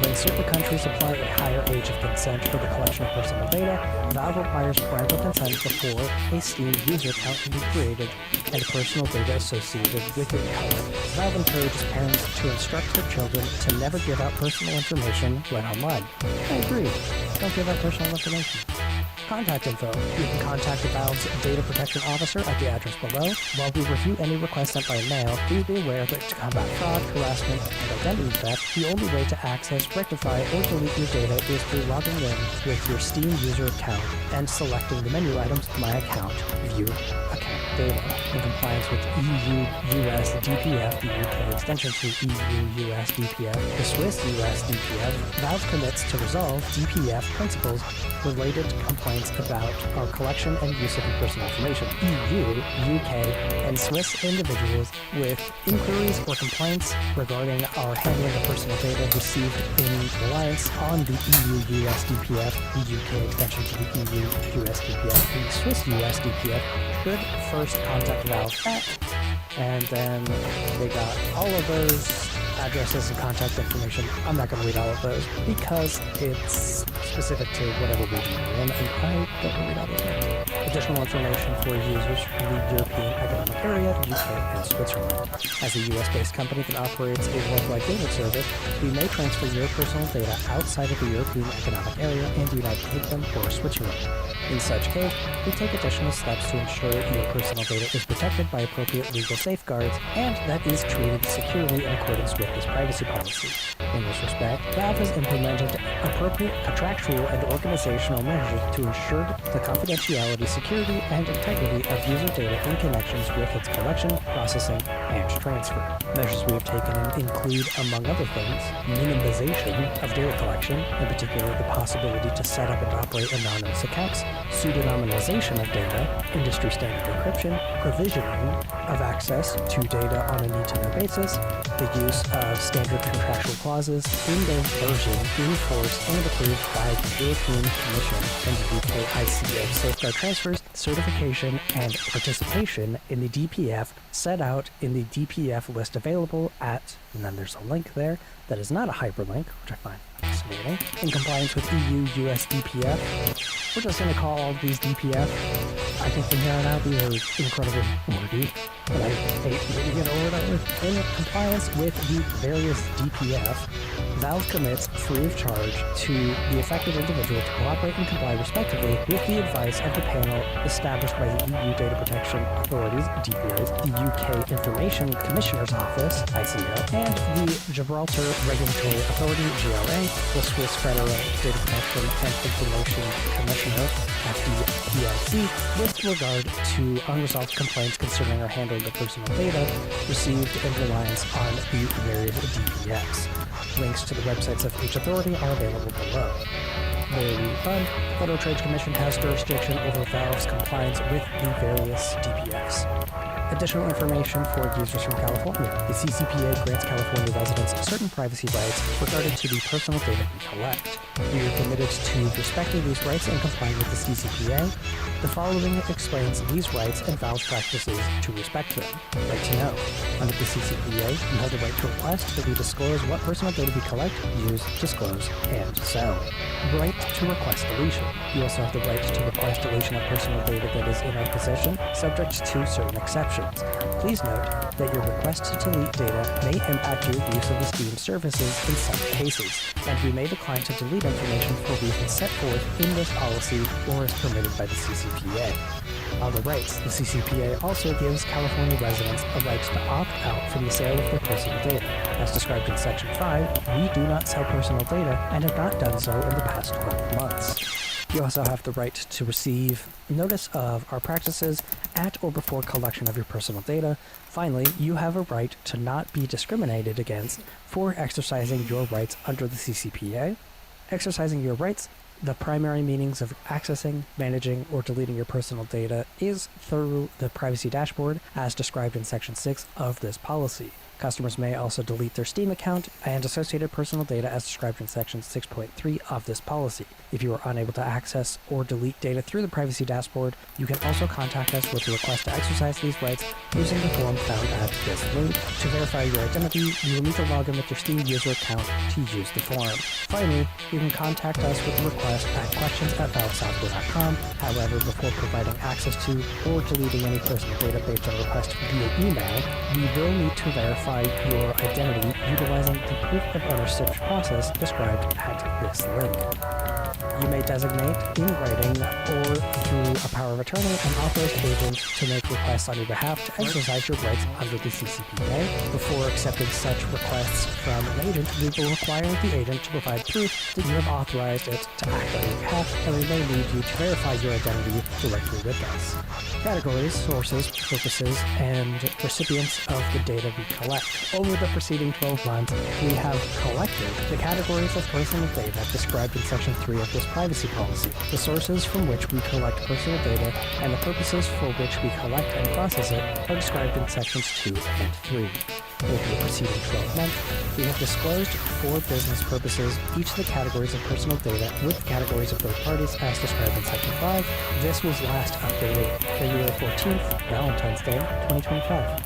When certain countries apply a higher age of consent for the collection of personal data, Valve requires parental consent before a Steam user account can be created and personal data associated with it covered. Valve encourages parents to instruct their children to never give out personal information when online. I agree. Don't give out personal information. Contact info. You can contact the Valve's data protection officer at the address below. While we review any requests sent by mail, please be aware that to combat fraud, harassment, and identity theft, the only way to access, rectify, or delete your data is through logging in with your Steam user account and selecting the menu items My Account, View Account Data. In compliance with EU-US DPF, the UK extension to EU-US DPF, the Swiss US DPF, Valve commits to resolve DPF principles related to complaints about our collection and use of your personal information. EU, UK, and Swiss individuals with inquiries or complaints regarding our handling of personal data received in reliance on the EU-US DPF, the UK extension to the EU-US DPF, and the Swiss US DPF should first contact Valve at, and then they got all of those addresses and contact information. I'm not going to read all of those because it's specific to whatever region you're in, and I don't want to read all those names. Additional information for users from the European Economic Area, UK, and Switzerland. As a US-based company that operates a worldwide gaming service, we may transfer your personal data outside of the European Economic Area and the United Kingdom or Switzerland. In such case, we take additional steps to ensure your personal data is protected by appropriate legal safeguards and that is treated securely in accordance with this privacy policy. In this respect, Valve has implemented appropriate contractual and organizational measures to ensure the confidentiality, security, and integrity of user data in connections with its collection, processing, and transfer. Measures we have taken include, among other things, minimization of data collection, in particular the possibility to set up and operate anonymous accounts, pseudonymization of data, industry standard encryption, provisioning of access to data on a need-to-know basis, the use of standard contractual clauses in their version enforced and approved by the European Commission and the UK ICO safeguard transfers, certification, and participation in the DPF set out in the DPF list available at, and then there's a link there that is not a hyperlink, which I find fascinating. In compliance with EU-US DPF, we're just going to call all of these DPF. I think from here on out, these are incredibly wordy, but I hate reading it over and over. In compliance with the various DPF, Valve commits free of charge to the affected individual to cooperate and comply respectively with the advice of the panel established by the EU Data Protection Authorities, DPAs, the UK Information Commissioner's Office, ICO, and the Gibraltar Regulatory Authority, GRA, the Swiss Federal Data Protection and Information Commissioner, FDPLC, with regard to unresolved complaints concerning our handling of personal data received in reliance on the various DPS. Links to the websites of each authority are available below. Very fun. The Federal Trade Commission has jurisdiction over Valve's compliance with the various DPS. Additional information for users from California. The CCPA grants California residents certain privacy rights regarding to the personal data we collect. We are committed to respecting these rights and complying with the CCPA. The following explains these rights and Valve's practices to respect them. Right to know. Under the CCPA, you have the right to request that we disclose what personal data we collect, use, disclose, and sell. Right to request deletion. You also have the right to request deletion of personal data that is in our possession, subject to certain exceptions. Please note that your request to delete data may impact your use of the Steam services in some cases, and we may decline to delete information for reasons set forth in this policy or as permitted by the CCPA. Other rights. The CCPA also gives California residents a right to opt out from the sale of their personal data. As described in Section 5, we do not sell personal data and have not done so in the past 12 months. You also have the right to receive notice of our practices at or before collection of your personal data. Finally, you have a right to not be discriminated against for exercising your rights under the CCPA. Exercising your rights, the primary meanings of accessing, managing, or deleting your personal data is through the privacy dashboard as described in Section 6 of this policy. Customers may also delete their Steam account and associated personal data as described in Section 6.3 of this policy. If you are unable to access or delete data through the privacy dashboard, you can also contact us with a request to exercise these rights using the form found at this link. To verify your identity, you will need to log in with your Steam user account to use the form. Finally, you can contact us with a request at questions@valvesoftware.com. However, before providing access to or deleting any personal data based on request via email, we will need to verify your identity utilizing the proof of ownership process described at this link. You may designate in writing or through a power of attorney an authorized agent to make requests on your behalf to exercise your rights under the CCPA. Before accepting such requests from an agent, we will require the agent to provide proof that you have authorized it to act on your behalf, and we may need you to verify your identity directly with us. Categories, sources, purposes, and recipients of the data we collect. Over the preceding 12 months, we have collected the categories of personal data described in Section 3 of this privacy policy, the sources from which we collect personal data, and the purposes for which we collect and process it are described in Sections 2 and 3. Over the preceding 12 months, we have disclosed for business purposes each of the categories of personal data with the categories of third parties as described in Section 5. This was last updated February 14th, Valentine's Day, 2025.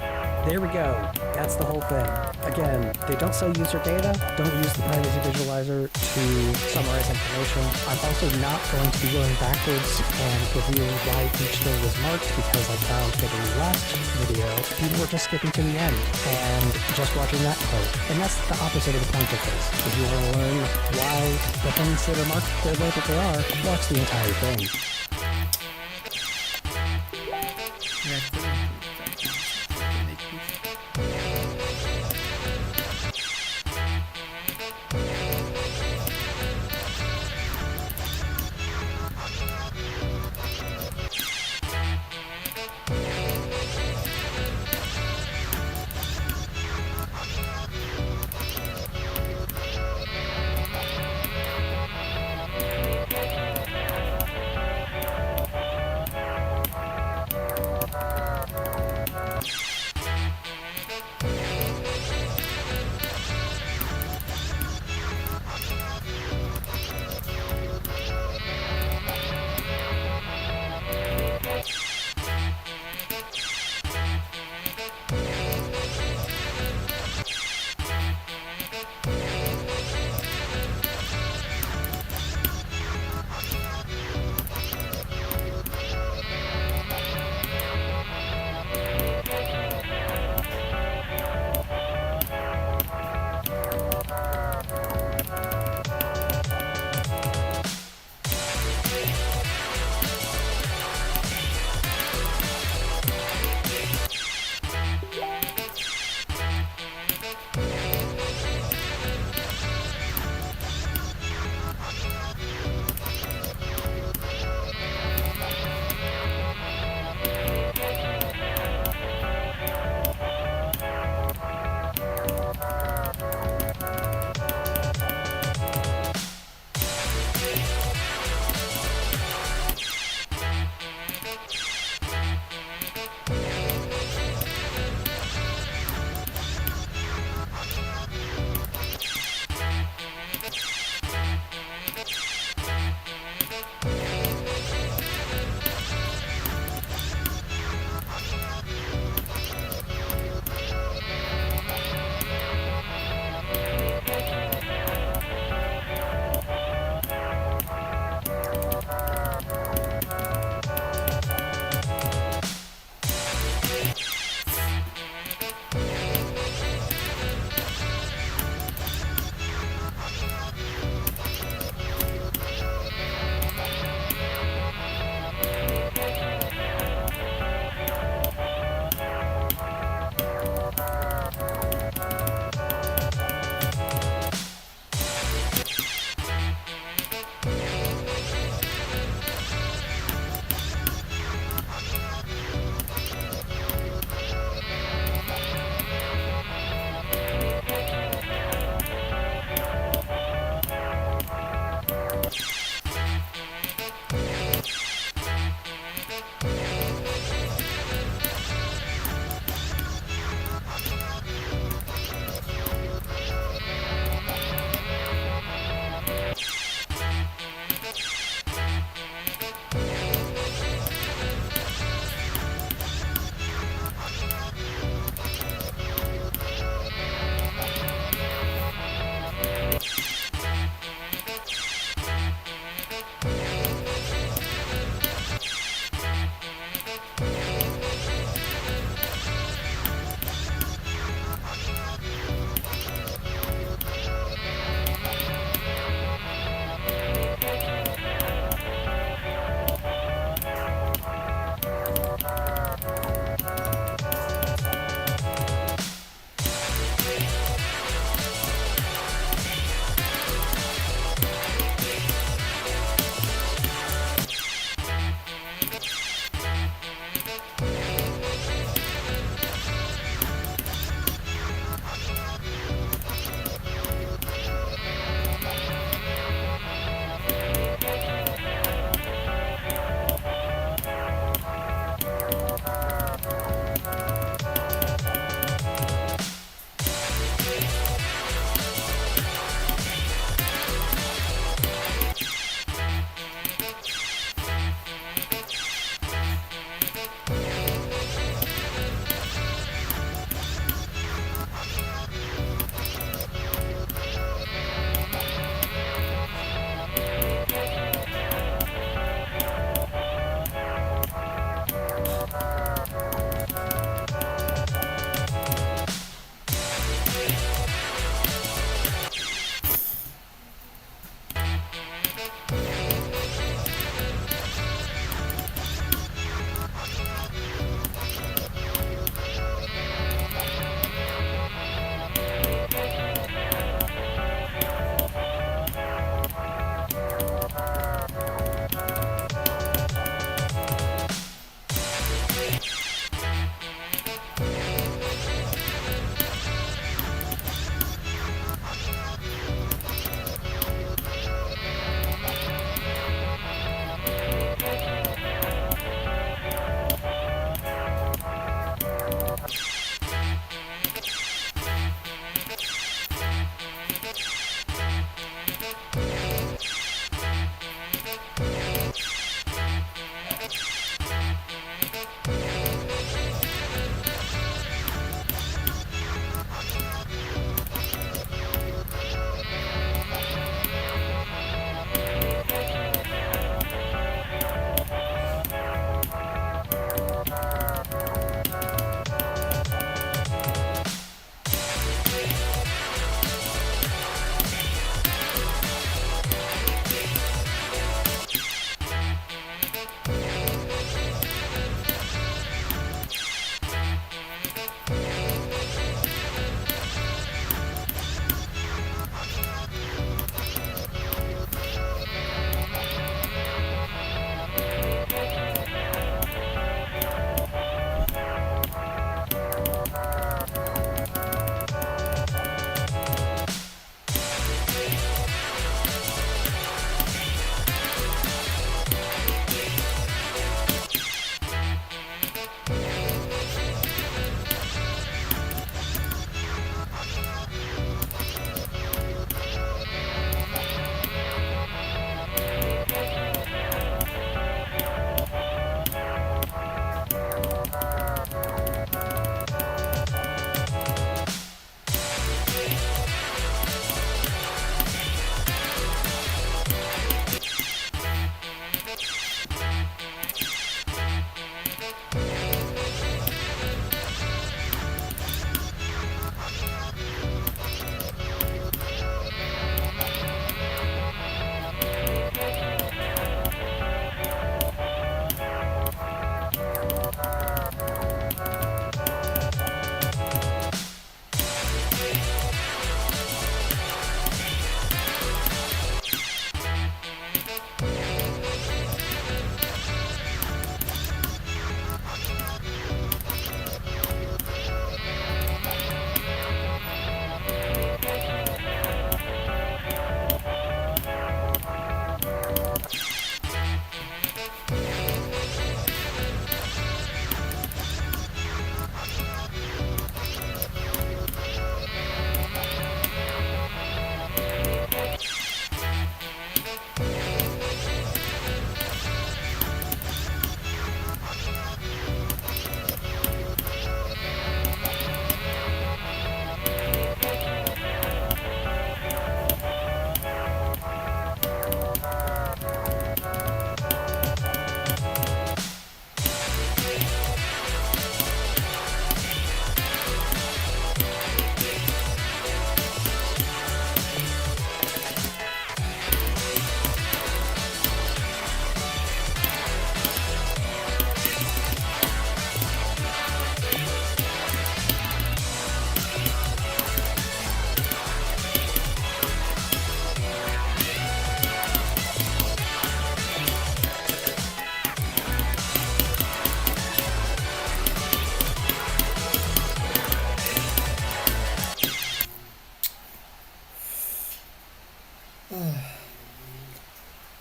There we go. That's the whole thing. Again, they don't sell user data. Don't use the privacy visualizer to summarize information. I'm also not going to be going backwards and reviewing why each thing was marked because I found that in the last video, people were just skipping to the end and just watching that part. And that's the opposite of the point of this. If you want to learn why the things that are marked the way that they are, watch the entire thing.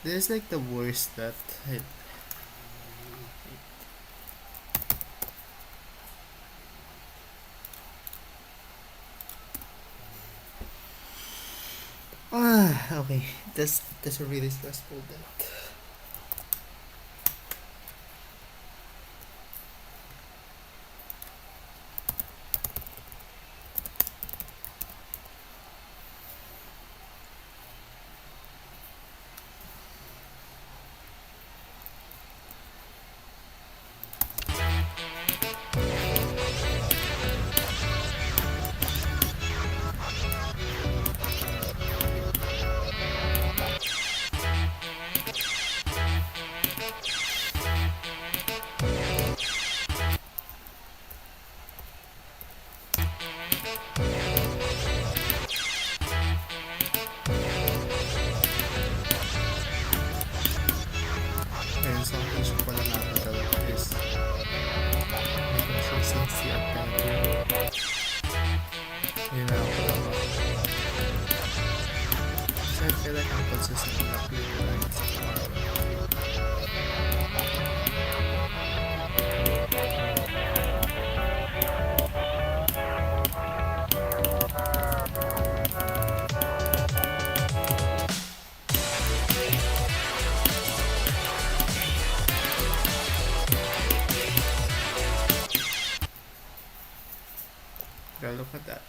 This is like the worst that okay. That's a really stressful day. Hindi na ako dapat. Kasi I feel like I'm consistently uploading lines tomorrow. Gotta look at that.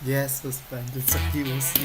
Yes, suspended sa QC.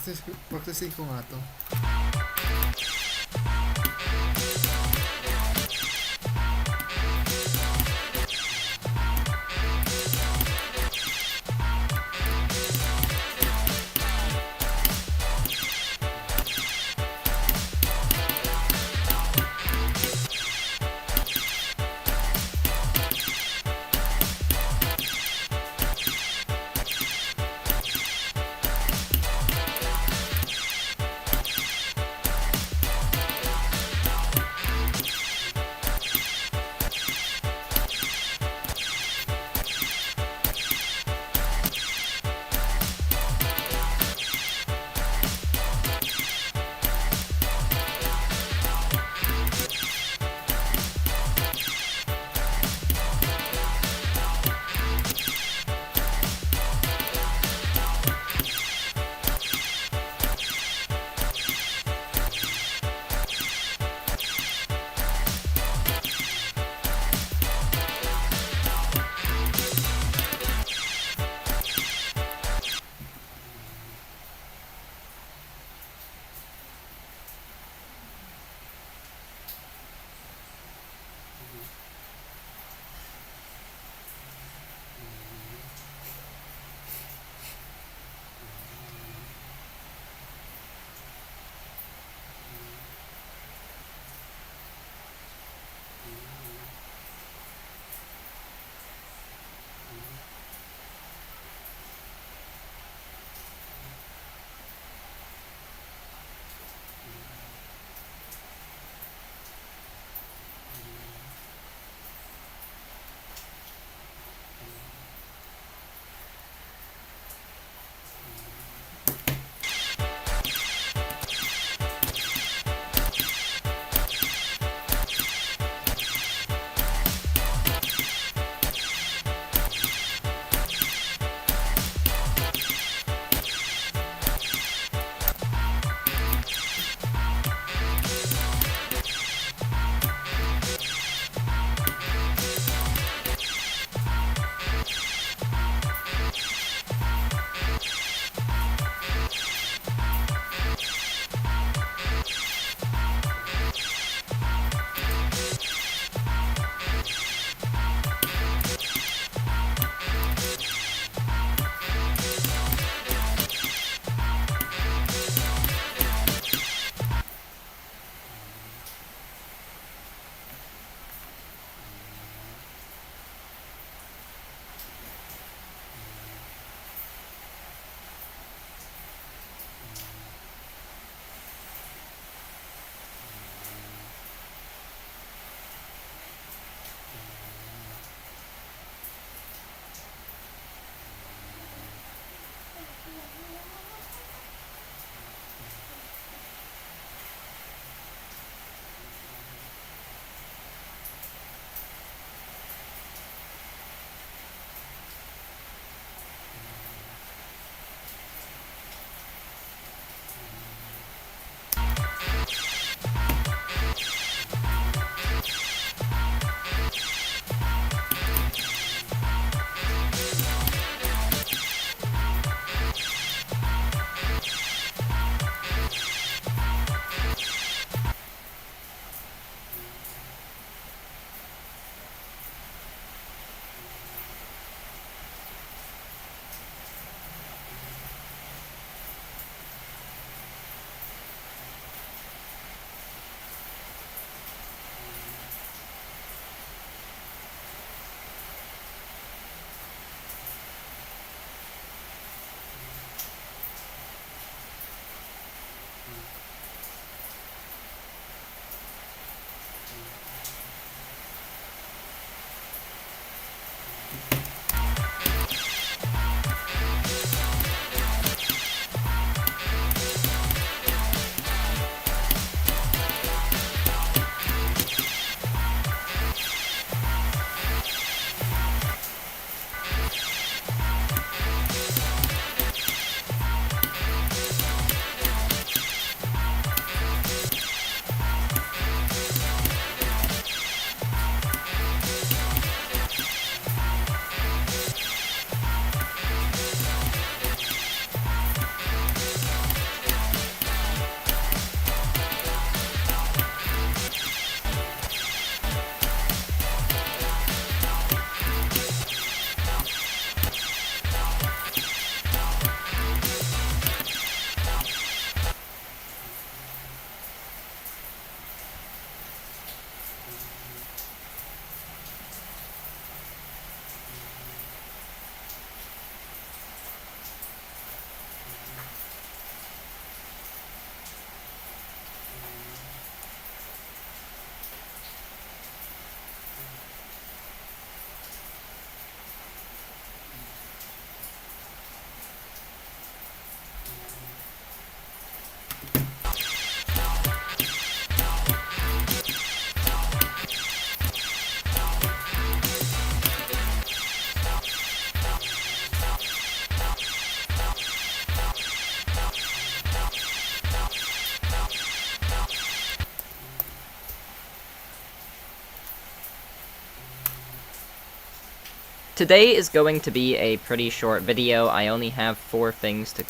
Practice ko nga to. Today is going to be a pretty short video. I only have 4 things to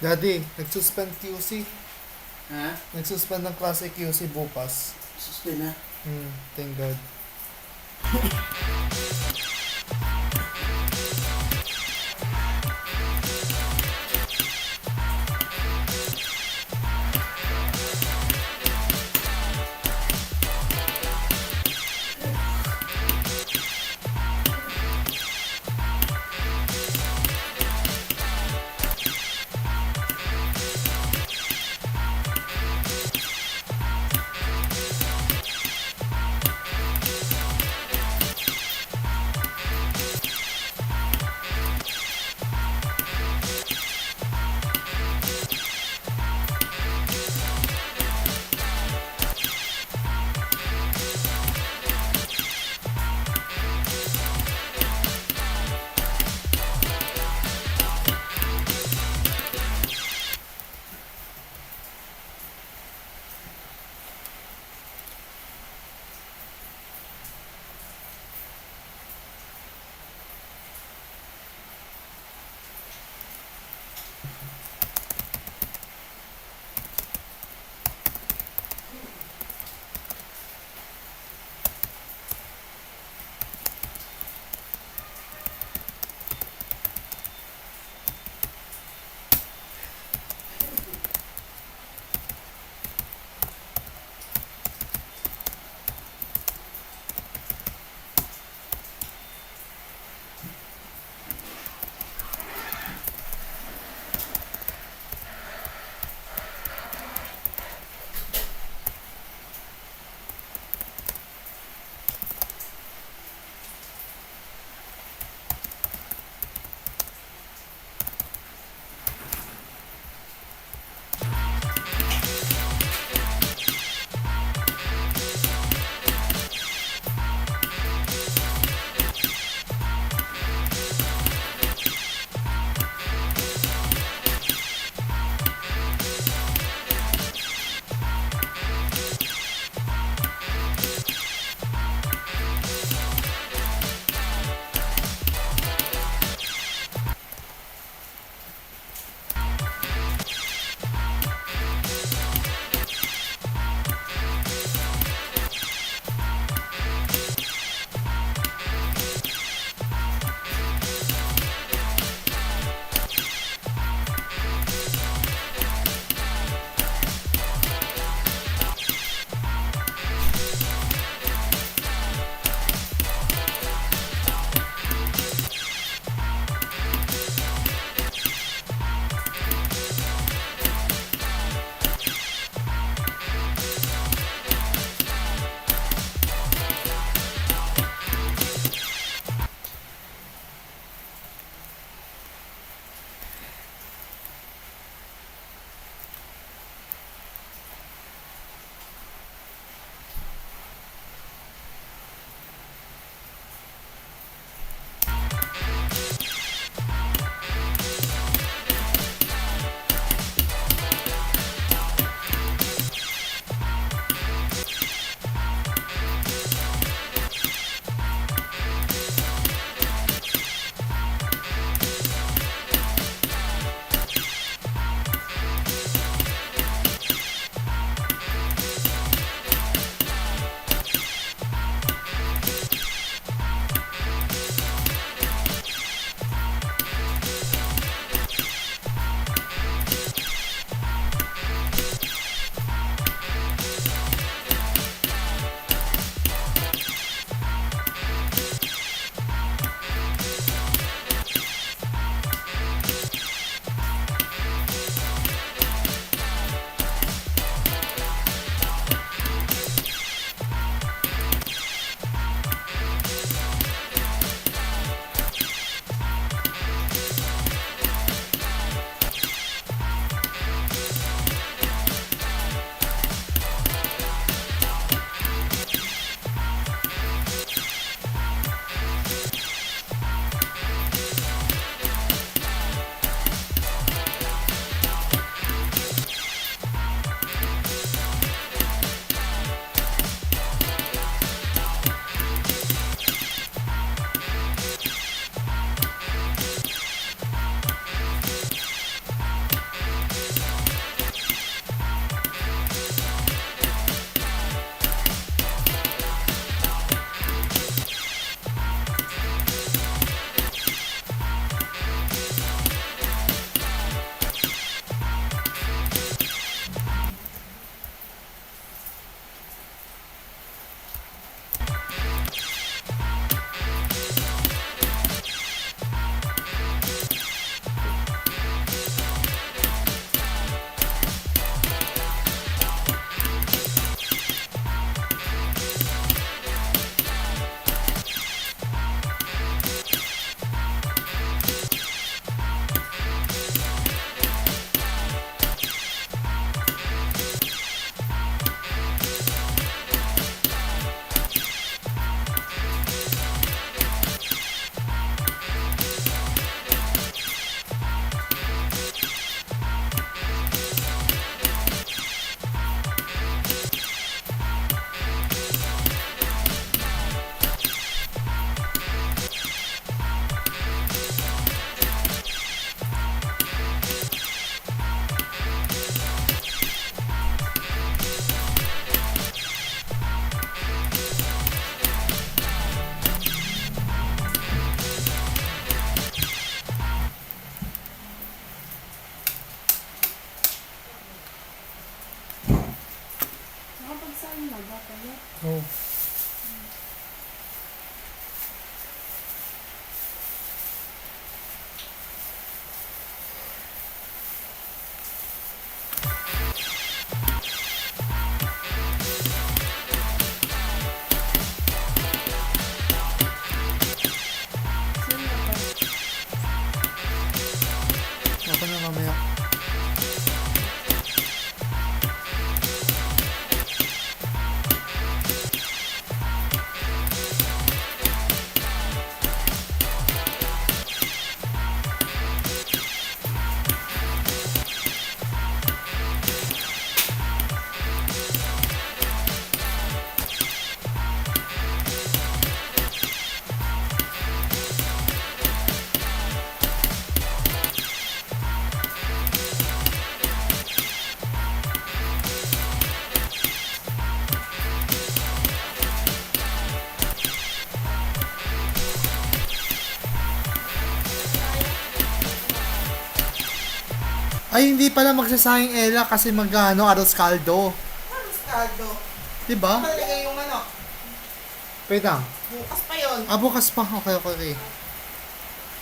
Daddy, nagsuspend QC. Ha? Nagsuspend ng klase QC bukas. Suspend na? Thank God. Ay, hindi pala magsasayang Ella kasi magano aros kaldo. Aros kaldo. Diba? Malagay yung manok. Wait lang. Bukas pa yun. Bukas pa. Okay.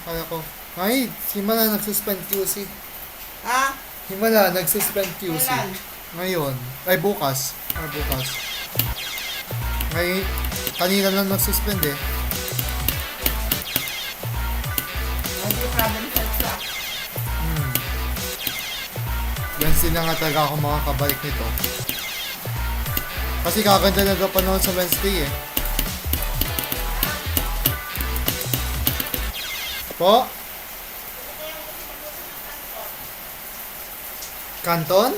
Kaya ko. Ay, himala nagsuspend QC. Ha? Himala nagsuspend QC. Kailan? Ngayon. Ay, bukas. Bukas. Ngay, kanina lang nagsuspend eh. Hindi problem sa Wednesday na nga talaga ako makakabalik nito. Kasi kaganda na daw panahon sa Wednesday eh. Po? Canton?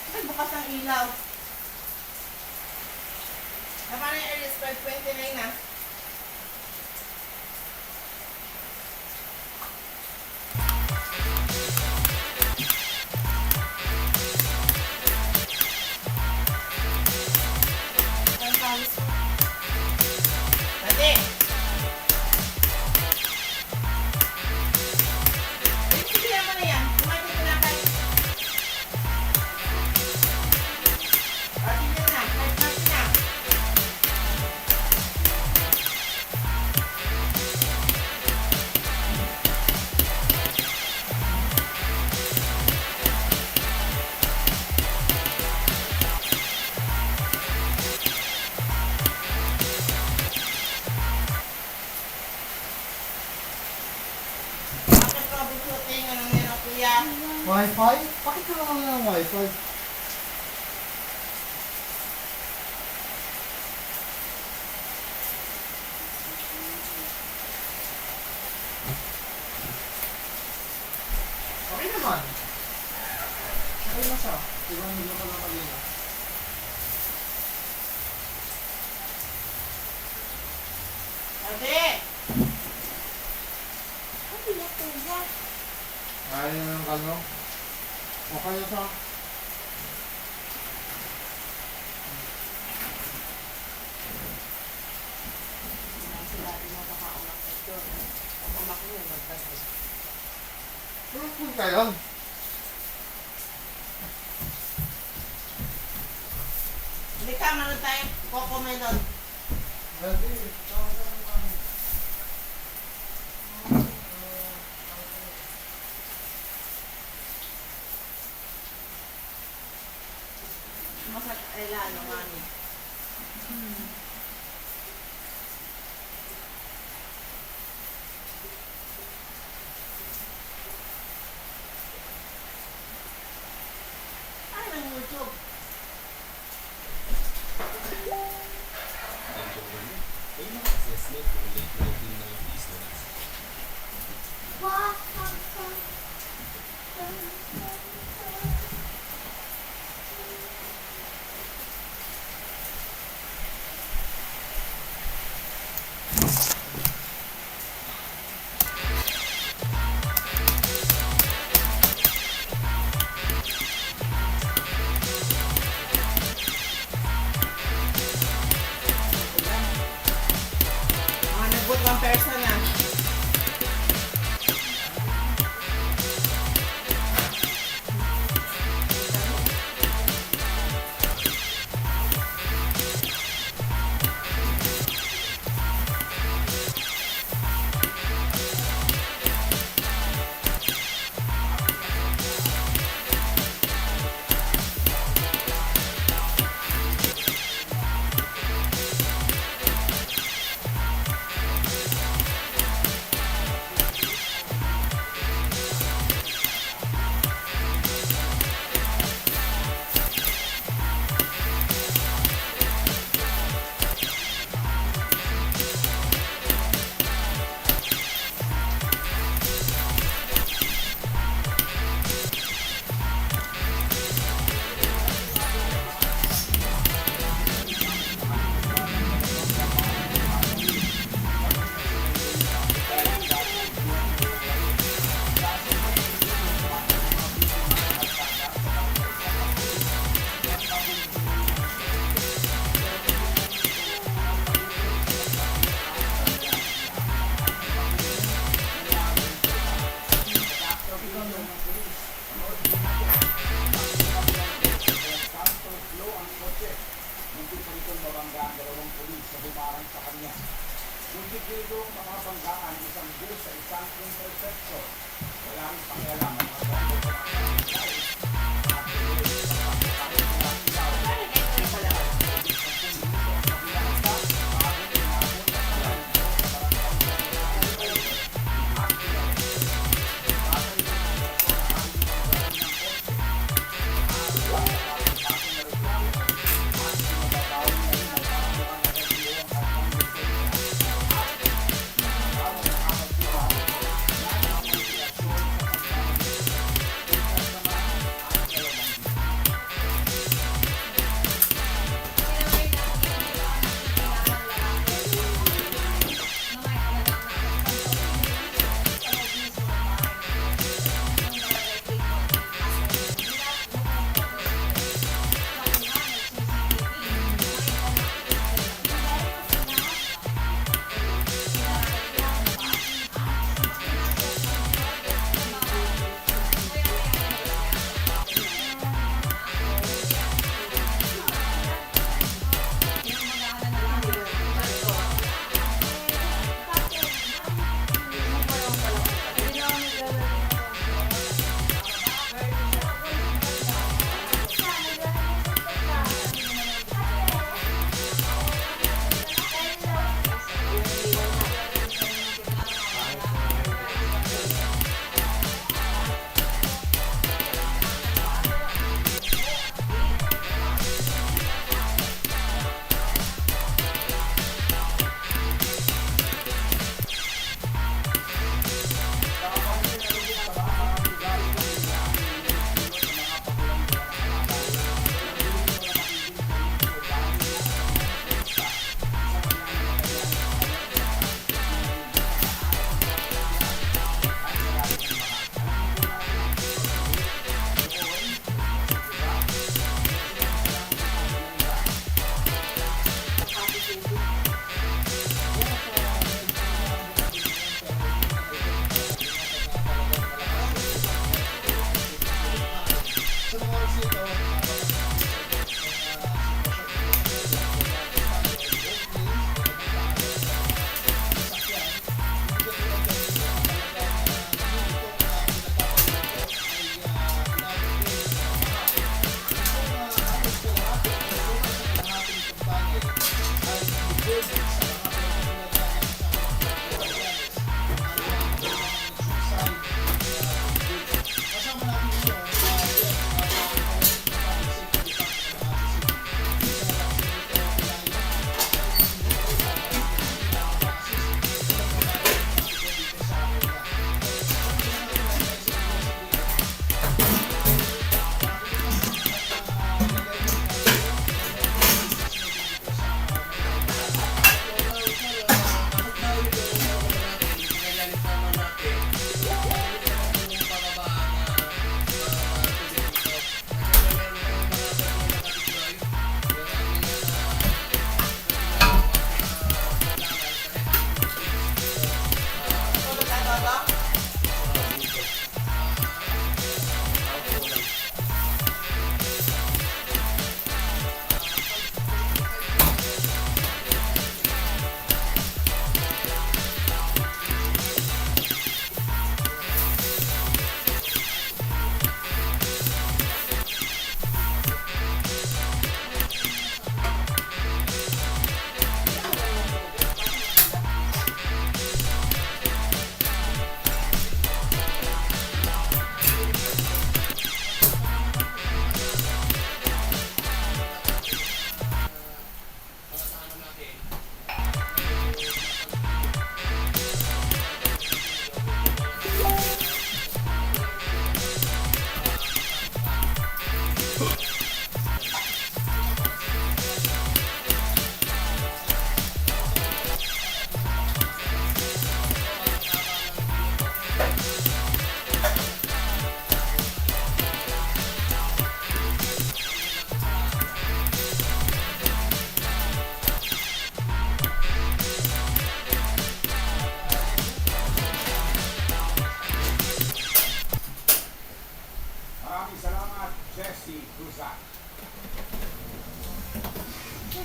Ay, bukas ang ilaw. Naman yung early spread 29 na. Dati. Sige naman na yan. Kumain ko na kayo. Sige na. Kahit natin na. Bakit troubleshooting? Anong meron, kuya? Wi-Fi? Bakit ka naman ng Wi-Fi? Okay naman. Okay na siya. Ibang hindi ko lang kanina. Ate! Ayaw na ng kano. Okay na siya. Fruitful kayo. Hindi ka, manood tayo. Coco Melon. Dati, Masak, ano, mami. Ano ng YouTube?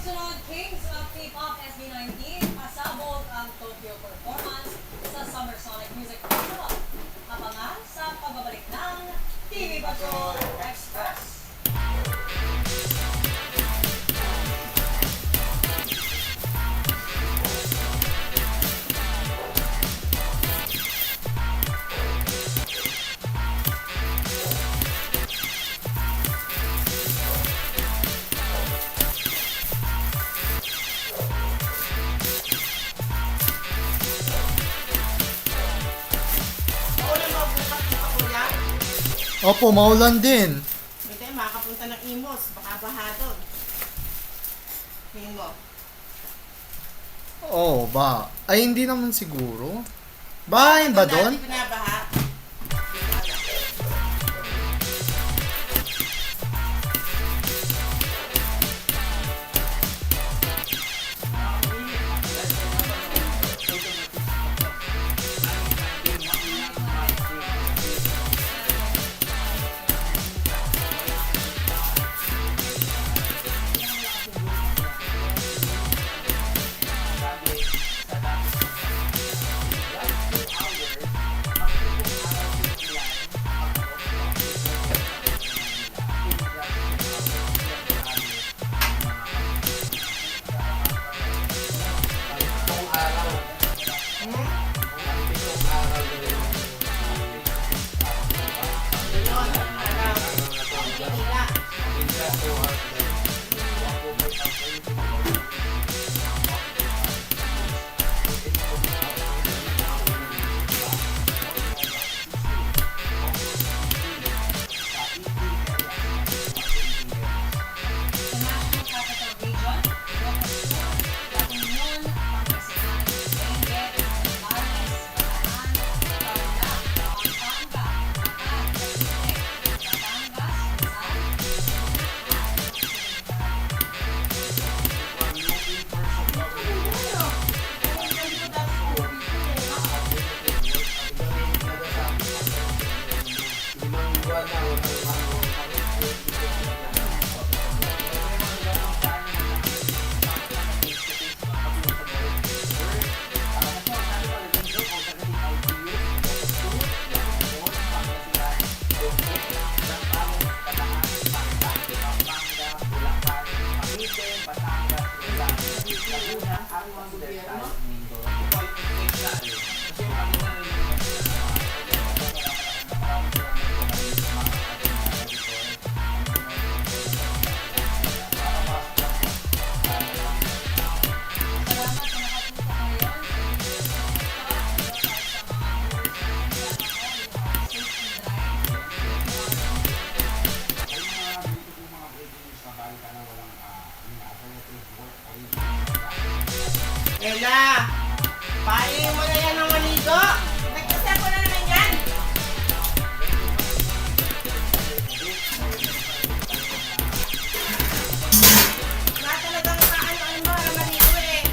Susunod, Kings of K-pop SB19, pasabog ang Tokyo performance sa Summer Sonic Music Festival. Opo, maulan din. May tayo makakapunta ng Imos, baka baha doon. Tingin mo. Oh, ba? Ay, hindi naman siguro. Bahayin ba doon? Hindi binabaha. Ella, pahin mo na yan ng maligo. Nagkasya ko na naman yan. Wala talagang kaano-ano mo na maligo eh.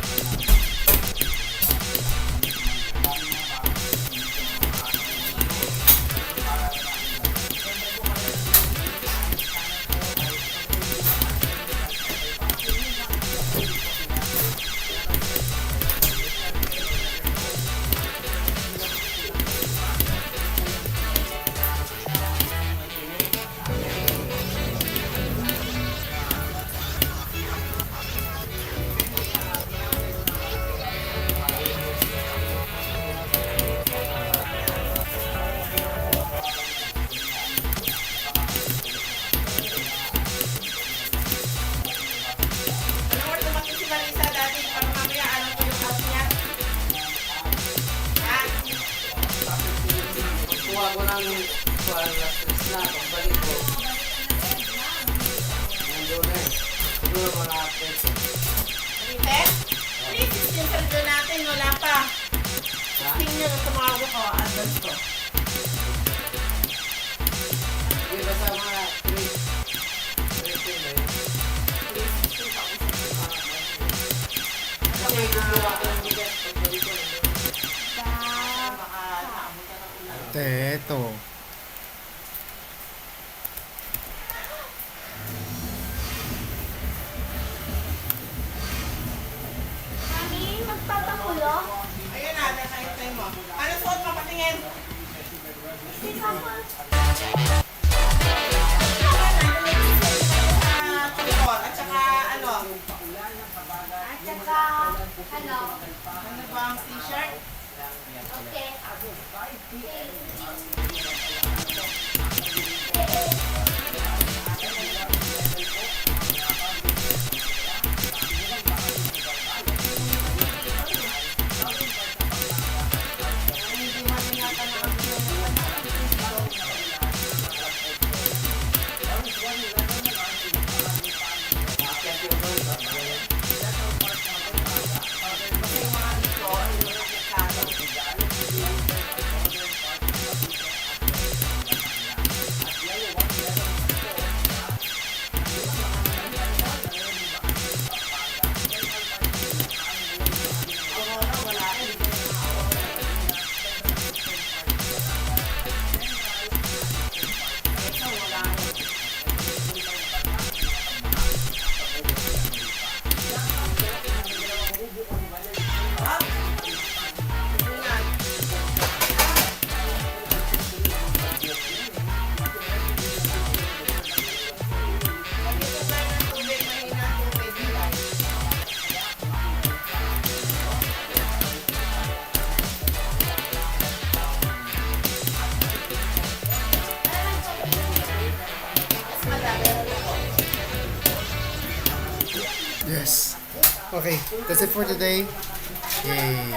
Teto. Mami, magpapakulo? Ayun na, nakahintay mo. Ano suot mo patingin? Si Papa. Ano ba ang t-shirt? Okay. Yes. Okay, that's it for today. Yay.